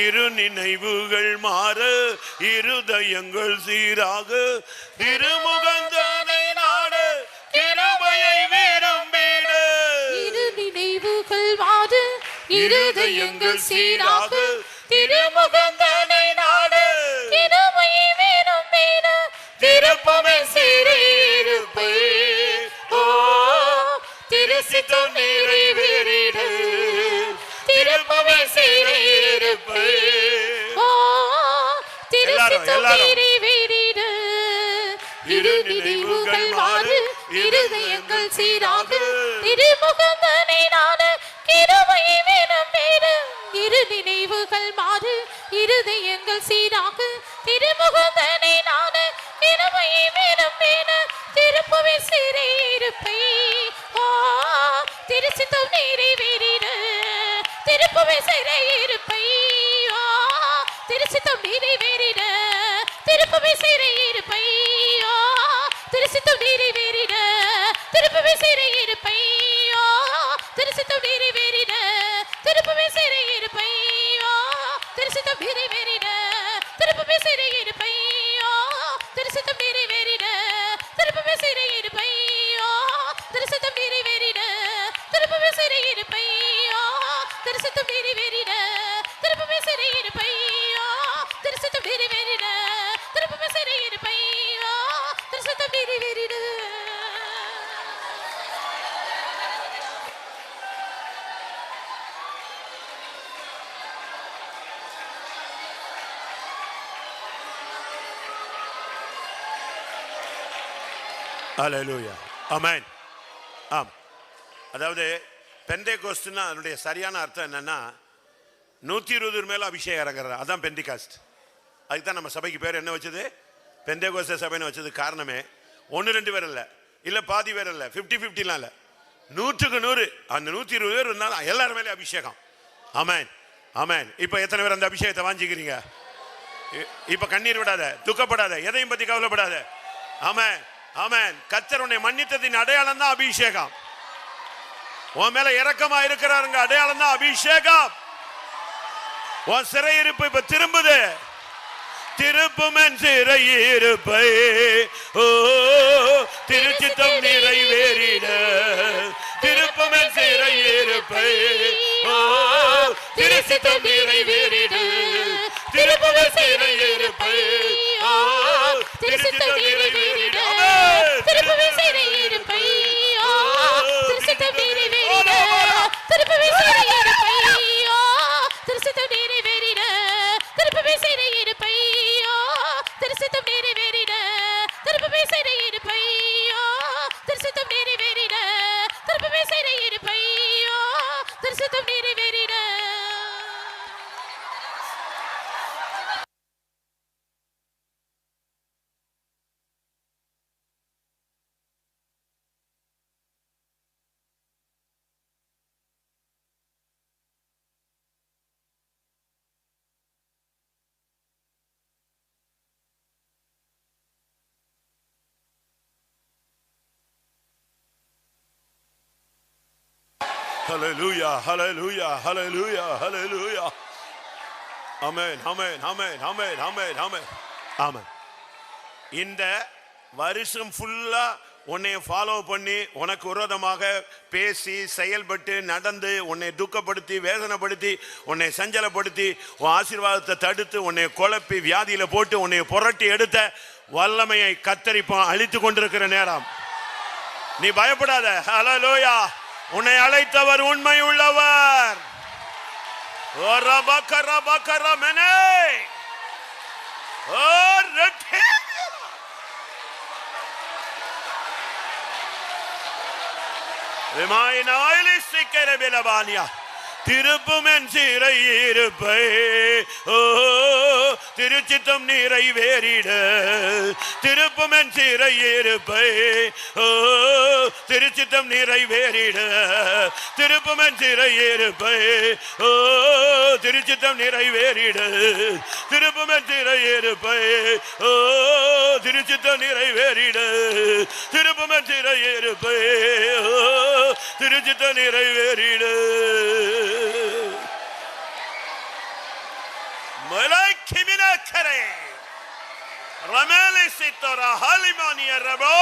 Speaker 1: இரு நினைவுகள் மாற, இருதயங்கள் சீராக, திருமுகந்தனை நாட, கிருபையை விரும்பிட.
Speaker 3: இரு நினைவுகள் மாற, இருதயங்கள் சீராக, திருமுகந்தனை நாட, கிருபையை விரும்பிட. திருப்பமே சிறையிருப்பை, ஓ திருசித்தம் நிறைவேறிட. திருப்பமே சிறையிருப்பை, ஓ திருசித்தம் நிறைவேறிட. இரு நினைவுகள் மாற, இருதயங்கள் சீராக, திருமுகந்தனை நாட, கிருபையை விரும்பிட. இரு நினைவுகள் மாற, இருதயங்கள் சீராக, திருமுகந்தனை நாட, கிருபையை விரும்பிட. திருப்பவே சிறையிருப்பை, ஓ திருசித்தம் நிறைவேறிட. திருப்பவே சிறையிருப்பை, ஓ திருசித்தம் நிறைவேறிட. திருப்பவே சிறையிருப்பை, ஓ திருசித்தம் நிறைவேறிட. திருப்பவே சிறையிருப்பை, ஓ திருசித்தம் நிறைவேறிட. திருப்பவே சிறையிருப்பை, ஓ திருசித்தம் நிறைவேறிட. திருப்பவே சிறையிருப்பை, ஓ திருசித்தம் நிறைவேறிட. திருப்பவே சிறையிருப்பை, ஓ திருசித்தம் நிறைவேறிட. திருப்பவே சிறையிருப்பை, ஓ திருசித்தம் நிறைவேறிட. திருப்பவே சிறையிருப்பை, ஓ திருசித்தம் நிறைவேறிட. திருப்பவே சிறையிருப்பை, ஓ திருசித்தம் நிறைவேறிட.
Speaker 1: ஹல்லேலூயா. ஆமென். ஆம். அதாவது பெந்தேகோஸ்ட்னா அதனுடைய சரியான அர்த்தம் என்னன்னா 120 மேல அபிஷேகம் இறங்குறது. அதான் பெந்திகாஸ்ட். அதுக்கு தான் நம்ம சபைக்கு பேர் என்ன வச்சது? பெந்தேகோஸ்தே சபைன்னு வச்சது. காரணமே 1-2 பேர் இல்ல, இல்ல பாதி பேர் இல்ல, 50-50லாம் இல்ல, 100க்கு 100 அந்த 120 பேர் இருந்தாலும் எல்லாரும் மேலே அபிஷேகம். ஆமென், ஆமென். இப்ப எத்தனை பேர் அந்த அபிஷேகத்தை வாஞ்சிக்கிறீங்க? இப்ப கண்ணீர் விடாத, துக்கப்படாத, எதையும் பத்தி கவலைப்படாத. ஆமென், ஆமென். கர்த்தர் உன்னை மன்னித்ததின் அடையாளம் தான் அபிஷேகம். உன் மேல இரக்கமா இருக்கிறாருங்க, அடையாளம் தான் அபிஷேகம். உன் சிறையிருப்பு இப்ப திரும்புது. திருப்பும் என் சிறையிருப்பை ஓ திருச்சித்தம் நிறைவேறிட. திருப்பும் என் சிறையிருப்பை ஓ திருச்சித்தம் நிறைவேறிட. திருப்பும் என் சிறையிருப்பை ஓ திருச்சித்தம் நிறைவேறிட.
Speaker 3: திருப்பும் என் சிறையிருப்பை ஓ திருச்சித்தம் நிறைவேறிட. திருப்பும் என் சிறையிருப்பை ஓ திருச்சித்தம் நிறைவேறிட. திருப்பும் என் சிறையிருப்பை ஓ திருச்சித்தம் நிறைவேறிட. திருப்பும் என் சிறையிருப்பை ஓ திருச்சித்தம் நிறைவேறிட. திருப்பும் என் சிறையிருப்பை ஓ திருச்சித்தம் நிறைவேறிட.
Speaker 1: Hallelujah, hallelujah, hallelujah, hallelujah. Amen, amen, amen, amen, amen, amen. Amen. இந்த வருஷம் ஃபுல்லா உன்னை ஃபாலோ பண்ணி உனக்கு விரோதமாக பேசி செயல்பட்டு நடந்து உன்னை துக்கப்படுத்தி வேதனைப்படுத்தி உன்னை சஞ்சலப்படுத்தி உன் ஆசீர்வாதத்தை தடுத்து உன்னை குழப்பி வியாதியில போட்டு உன்னை புரட்டி எடுத்த வல்லமையை கத்தரிப்பான் அழித்து கொண்டிருக்கிற நேரம். நீ பயப்படாத. ஹல்லேலூயா. உன்னை அழைத்தவர் உண்மை உள்ளவர். ஓ ரபக ரபக ரமனே ஓ ரட்டே விமாயினாயிலி சிக்கர பிலபானியா. திருப்பும் என் சிறையிருப்பை ஓ திருச்சித்தம் நிறைவேறிட. திருப்பும் என் சிறையிருப்பை ஓ திருச்சித்தம் நிறைவேறிட. திருப்பும் என் சிறையிருப்பை ஓ திருச்சித்தம் நிறைவேறிட. திருப்பும் என் சிறையிருப்பை ஓ திருச்சித்தம் நிறைவேறிட. திருப்பும் என் சிறையிருப்பை ஓ திருச்சித்தம் நிறைவேறிட. மலைக்கிமின கரை ரமேலி சித்தரா ஹலிமானிய ரபோ.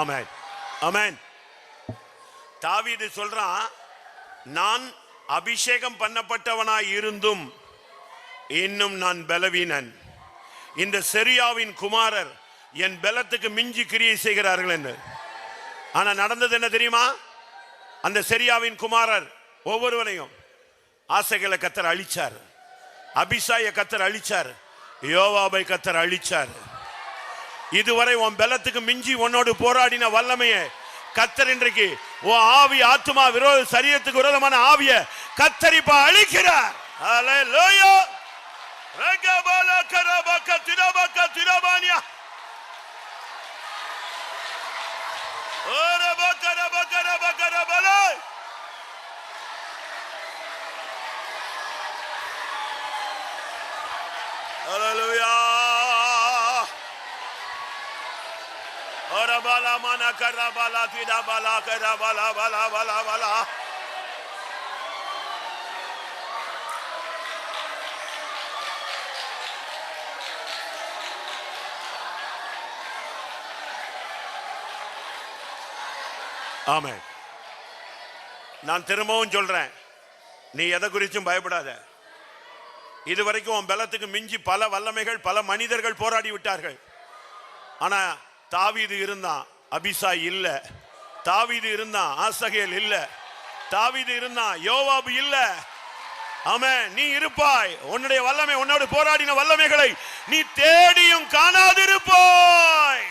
Speaker 1: ஆமென், ஆமென். தாவீது சொல்றான், நான் அபிஷேகம் பண்ணப்பட்டவனாய் இருந்தும் இன்னும் நான் பலவீனன். இந்த செரியாவின் குமாரர் என் பலத்துக்கு மிஞ்சி கிரியை செய்கிறார்கள் என்று. ஆனா நடந்தது என்ன தெரியுமா? அந்த செரியாவின் குமாரர் ஒவ்வொருவரையும் ஆசைகளை கத்தர் அழிச்சார். அபிசாய கத்தர் அழிச்சார். யோவாபை கத்தர் அழிச்சார். இதுவரை உன் பலத்துக்கு மிஞ்சி உன்னோடு போராடின வல்லமையை கத்தர் இன்றைக்கு உன் ஆவி ஆத்துமா விரோத சரீரத்துக்கு விரோதமான ஆவிய கத்தரிப்பா அழிக்கிறார். ஹல்லேலூயா. ரகபல கரபக திரபக திரபானியா. ஓரபக ரபக ரபக ரபல. ஹல்லேலூயா. Orabala mana karabala tidabala karabala bala bala bala. ஆமென். நான் திரும்பவும் சொல்றேன், நீ எதை குறிச்சும் பயப்படாத. இதுவரைக்கும் உன் பலத்துக்கு மிஞ்சி பல வல்லமைகள் பல மனிதர்கள் போராடி விட்டார்கள். ஆனா தாவீது இருந்தான். அபிசாய் இல்ல, தாவீது இருந்தான், ஆசகேல் இல்ல, தாவீது இருந்தான், யோவாபு இல்ல. ஆமென். நீ இருப்பாய். உன்னுடைய வல்லமை, உன்னோடு போராடின வல்லமைகளை நீ தேடியும் காணாதிருப்பாய்.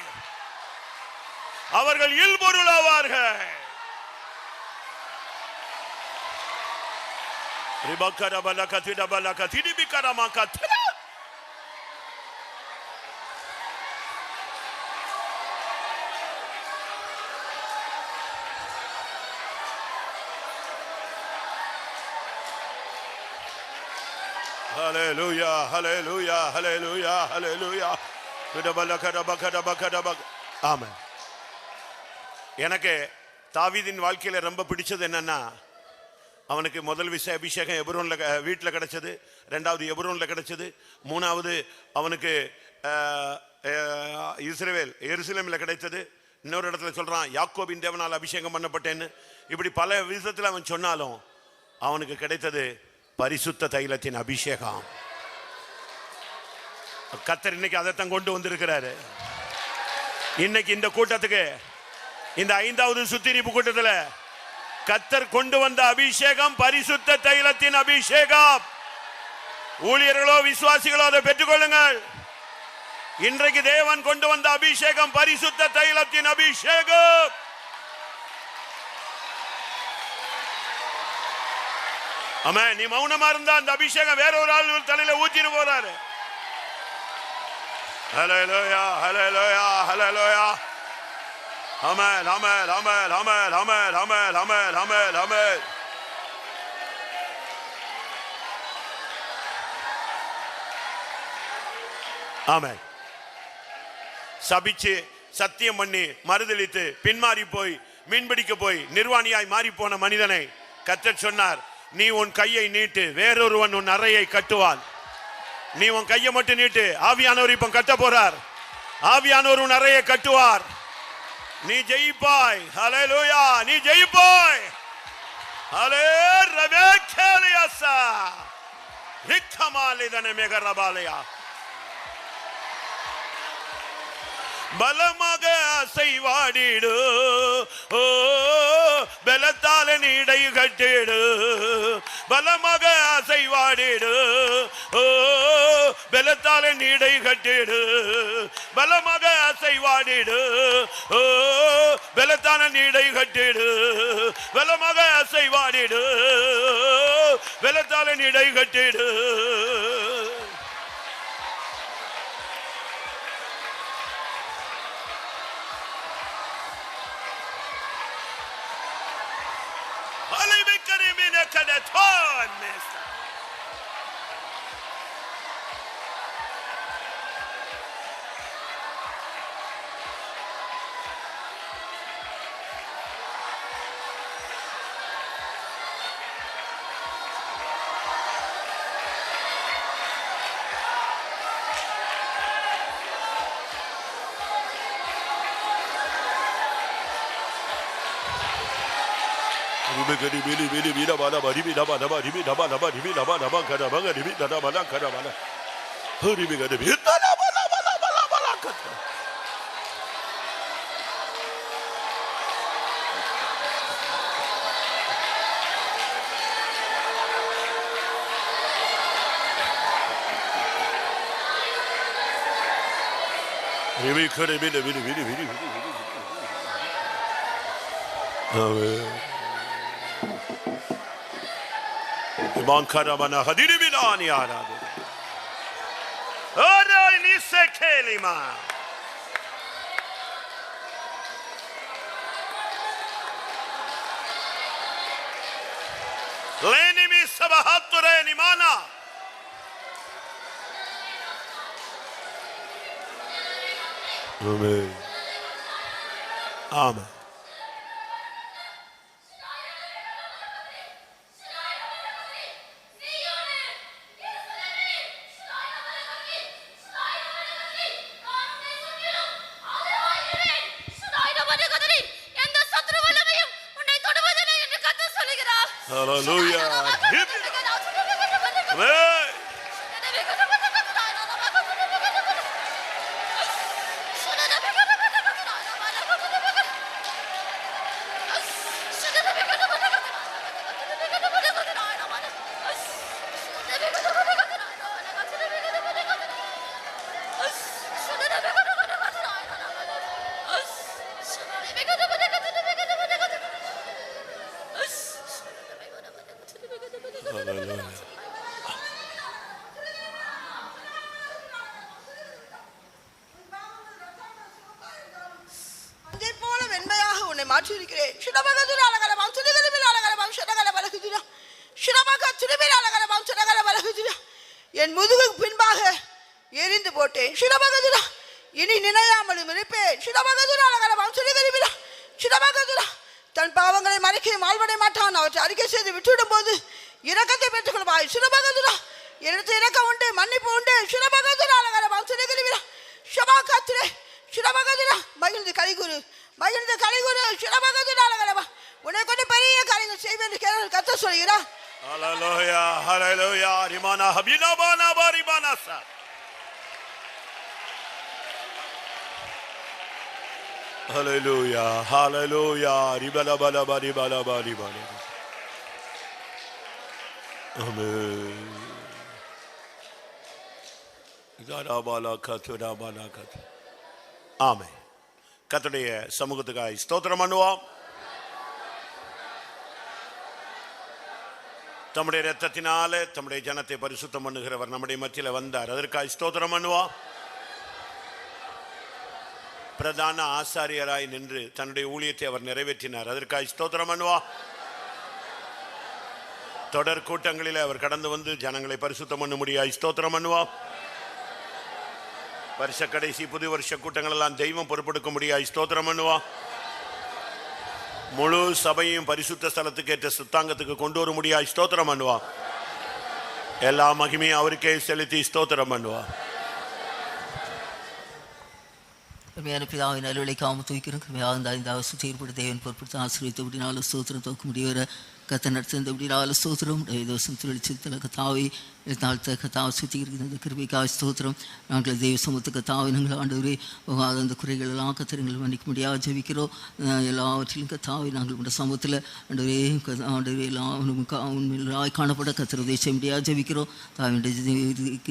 Speaker 1: அவர்கள் இல்பொருளாவார்கள். Hallelujah, hallelujah, hallelujah, hallelujah. ஆமென். எனக்கு தாவீதின் வாழ்க்கையில ரொம்ப பிடிச்சது என்னன்னா, அவனுக்கு முதல் விஷய அபிஷேகம் எப்ரோன்ல வீட்டில் கிடைச்சது, ரெண்டாவது எப்ரோன்ல கிடைச்சது, மூணாவது அவனுக்கு இஸ்ரவேல் எருசலேமில் கிடைத்தது, இன்னொரு இடத்துல சொல்றான் யாக்கோபின் தேவனால் அபிஷேகம் பண்ணப்பட்டேன்னு. இப்படி பல விதத்தில் அவன் சொன்னாலும் அவனுக்கு கிடைத்தது பரிசுத்த தைலத்தின் அபிஷேகம். கர்த்தர் இன்னைக்கு அதைத்தான் கொண்டு வந்திருக்கிறாரு. இன்னைக்கு இந்த கூட்டத்துக்கு, இந்த 5வது சுத்திரிப்பு கூட்டத்தில் கர்த்தர் கொண்டு வந்த அபிஷேகம் பரிசுத்த தைலத்தின் அபிஷேகம். ஊழியர்களோ விசுவாசிகளோ அதை பெற்றுக்கொள்ளுங்கள். இன்றைக்கு தேவன் கொண்டு வந்த அபிஷேகம் பரிசுத்த தைலத்தின் அபிஷேகம். ஆமா, நீ மௌனமா இருந்தா அந்த அபிஷேகம் வேற ஒரு ஆள் தலையில ஊத்திட்டு போறாரு. ஹல்லேலூயா, ஹல்லேலூயா, ஹல்லேலூயா. ஆமென், ஆமென், ஆமென், ஆமென், ஆமென், ஆமென், ஆமென், ஆமென், ஆமென். ஆமென். சபிச்சு சத்தியம் பண்ணி மறுதலித்து பின்மாறி போய் மீன்பிடிக்க போய் நிர்வாணியாய் மாறி போன மனிதனை கர்த்தர் சொன்னார், நீ உன் கையை நீட்டு, வேறொருவன் உன் அறையை கட்டுவான். நீ உன் கையை மட்டும் நீட்டு. ஆவியானவர் இப்ப கட்ட போறார். ஆவியானவர் உன் அறையை கட்டுவார். நீ ஜெயிப்பாய். ஹல்லேலூயா, நீ ஜெயிப்பாய். ஹல்லேலூயா. ரிக்கமாலிதனே மேகரபாலயா. பலமாக அசைவாடிடு, ஓ பலத்தால நீடை கட்டிடு. பலமாக அசைவாடிடு, ஓ பலத்தால நீடை கட்டிடு. பலமாக அசைவாடிடு, ஓ பலத்தான நீடை கட்டிடு. பலமாக அசைவாடிடு, பலத்தால நீடை கட்டிடு. Mankaramana hadiribinani arade. Oray ni sekelima. Leni mi sabahatture ni mana. Amen. Amen. Hallelujah.
Speaker 4: என் முதுகுக்கு பின்பாக எரிந்து போட்டேன். சிரமகதுரா இனி நினையாமலும் இருப்பேன். சிரமகதுரா நகரம் சிறுகருவிடா சிரமகதுரா தன் பாவங்களை மறைக்க மால்வடை மாட்டான். அவற்றை அறிக்கை செய்து விட்டுவிடும் போது இரக்கத்தை பெற்றுக் கொள்வாய். சிரமகதுரா எனக்கு இரக்கம் உண்டு, மன்னிப்பு உண்டு. சிரமகதுரா நகரம் சிறுகருவிடா ஷபா காத்திரே சிரமகதுரா மகிழ்ந்து கலிகுரு மகிழ்ந்து கலிகுரு. சிரமகதுரா நகரமா உன்னை கொண்டு பெரிய காரியங்கள் செய்வேன் கத்த சொல்கிறார்.
Speaker 1: ஹல்லேலூயா ஹல்லேலூயா ரிமானா ஹபினாபானா பாரிபானாசா. ஹல்லேலூயா ஹல்லேலூயா ரிபலபல பரிபல பரிபல. ஆமென். கரபாலா கதுராபாலா கது. ஆமென். கர்த்தருடைய சமூகத்துக்காய் ஸ்தோத்திரம் பண்ணுவோம். தம்முடைய இரத்தத்தினாலே தம்முடைய ஜனத்தை பரிசுத்தம் பண்ணுகிறவர் நம்முடைய மத்தியில் வந்தார். அதற்காக ஸ்தோத்திரம் பண்ணுவோம். பிரதான ஆசாரியராய் நின்று தன்னுடைய ஊழியத்தை அவர் நிறைவேற்றினார். அதற்காக ஸ்தோத்திரம் பண்ணுவோம். தொடர் கூட்டங்களில் அவர் கடந்து வந்து ஜனங்களை பரிசுத்தம் பண்ண முடியாது. ஸ்தோத்திரம் பண்ணுவோம். வருஷ கடைசி புது வருஷ கூட்டங்கள் எல்லாம் தெய்வம் பொறுப்பெடுக்க முடியாது. ஸ்தோத்திரம் பண்ணுவோம். முழு சபையும் பரிசுத்த ஸ்தலத்துக்கு ஏற்ற சுத்தாங்கத்துக்கு கொண்டு வர முடியாது. ஸ்தோத்திரம் பண்ணுவா. எல்லா மகிமையும் அவருக்கே செலுத்தி ஸ்தோத்திரம் பண்ணுவா.
Speaker 5: பிதாவின் அலுவலைக்காம தூக்கிறோம். கிருமையாக இந்த அவசரம் செயல்பட தேவன் பொறுப்படுத்த ஆசிரியத்தை அப்படினாலும் ஸ்தோத்திரம் தோக்க முடியவர கத்தை நடத்த அப்படினாலும் ஸ்தோத்திரம். தோசம் தொழிற்சித்தல கத்தாவை தாழ்த்த கத்தாவை சுற்றி இருக்கிற இந்த கிருமைக்காக ஸ்தோத்திரம். நாங்கள் தெய்வ சமூகத்து கத்தாவை நாங்கள் ஆண்டவரே அந்த குறைகள் எல்லாம் கத்திரங்கள் மன்னிக்க முடியாது ஜெபிக்கிறோம். எல்லாவற்றிலும் கத்தாவை நாங்கள் உடைய சமூகத்தில் ஆண்டவரே ஆண்டவரே எல்லாம் உண்மையிலாய் காணப்பட கத்திர உதவி முடியாது ஜெபிக்கிறோம். தாவின்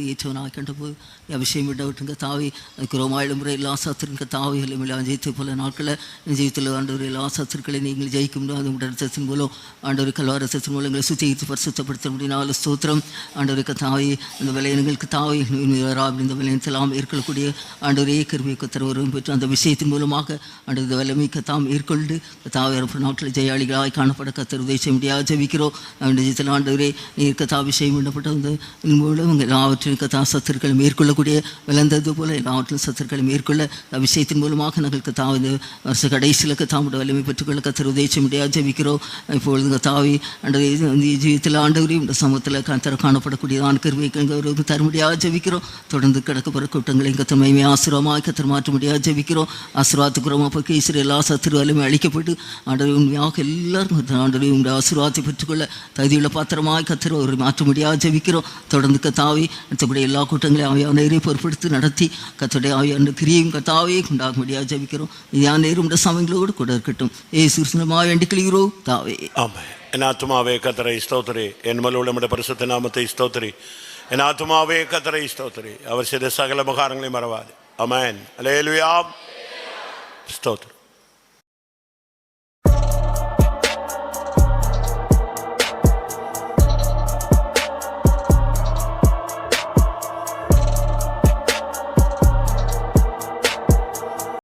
Speaker 5: ஏற்றவனாக கண்டபோது அபிஷேகம் விட்டவற்றின் கத்தாவை குரோமாயிலும் முறை எல்லா சத்துரும் கத்தாவை எல்லாம் ஜெயித்து போல நாட்களில் ஜெயித்தில் ஆண்டவர் எல்லா சத்துருக்களை நீங்கள் ஜெயிக்க முடியும். அது உடனத்தின் மூலம் ஆண்டவர் கல்வாரத்தின் மூலம் எங்களை சுத்திகரித்து பரிசுத்தப்படுத்த முடியினாலும் ஸ்தோத்திரம். ஆண்டவருக்கு தாவை அந்த விலையனுங்களுக்கு தாவை இந்த விலையனத்தெல்லாம் ஏற்கொள்ளக்கூடிய ஆண்டவரே கிருபைக்கு தருவரும் பெற்று அந்த விஷயத்தின் மூலமாக ஆண்டவர் இந்த வல்லமைக்கு தாம் ஏற்கொண்டு தாவை நாட்டில் ஜெயாளிகளாய் காணப்பட கத்தர் உதவி செய்ய முடியாது ஜெபிக்கிறோம். நிஜத்தில் ஆண்டவரே நீர் கதாபிஷேகம் பண்ணப்பட்ட அந்த மூலம் எல்லாவற்றின் கதா சத்துருக்களை மேற்கொள்ளக்கூடிய விளந்தது போல எல்லாவற்றிலும் சத்துருக்களை மேற்கொள்ள விஷயத்தின் மூலமாக நாங்கள் கத்தாவை இந்த வருஷ கடைசியில் கத்தாமுடைய வல்லமை பெற்றுக்கொள்ள கத்தர் உதவி செய்ய முடியாது ஜெபிக்கிறோம். இப்பொழுது கத்தாவை ஆண்டவரே ஜீவித்தில் ஆண்டவரே இந்த சமூகத்தில் கத்தர் காணப்படக்கூடிய கிருபைக்கு தர முடியாது ஜெபிக்கிறோம். தொடர்ந்து கிடக்கப்படுற கூட்டங்களை கத்தர் மகிமை ஆசீர்வாதமாக கத்தர் மாற்ற முடியாது ஜெபிக்கிறோம். ஆசீர்வாதத்துக்குறமாக போய் ஈஸ்வர எல்லா சத்துரு வல்லமை அழிக்கப்பட்டு ஆண்டவரே உண்மையாக எல்லாரும் ஆண்டவரே உங்களுடைய ஆசீர்வாதத்தை பெற்றுக்கொள்ள தகுதியுள்ள பாத்திரமாக கத்தர் ஒரு மாற்ற முடியாது ஜெபிக்கிறோம். தொடர்ந்து கத்தாவை மற்றபடி எல்லா கூட்டங்களையும் ஆவியானவரை பொறுப்படுத்தி நடத்தி கத்தருடைய ஆவியான கிரியையும் கத்தாவே உண்டாக முடியாது ஜெபிக்கிறோம். இதான நேரம் உடைய சமயங்களோடு கூட இருக்கட்டும். ஏசுமாக வேண்டிக் கொள்கிறோம் தாவே.
Speaker 1: ஆமென். என் ஆத்துமாவே கர்த்தரை ஸ்தோத்திரி, என் மேல் உள்ள பரிசுத்த நாமத்தை ஸ்தோத்திரி. என் ஆத்துமாவே கர்த்தரை ஸ்தோத்திரி, அவர் செய்த சகல உபகாரங்களையும் மறவாது. ஆமென். அல்லேலூயா. ஸ்தோத்திரம்.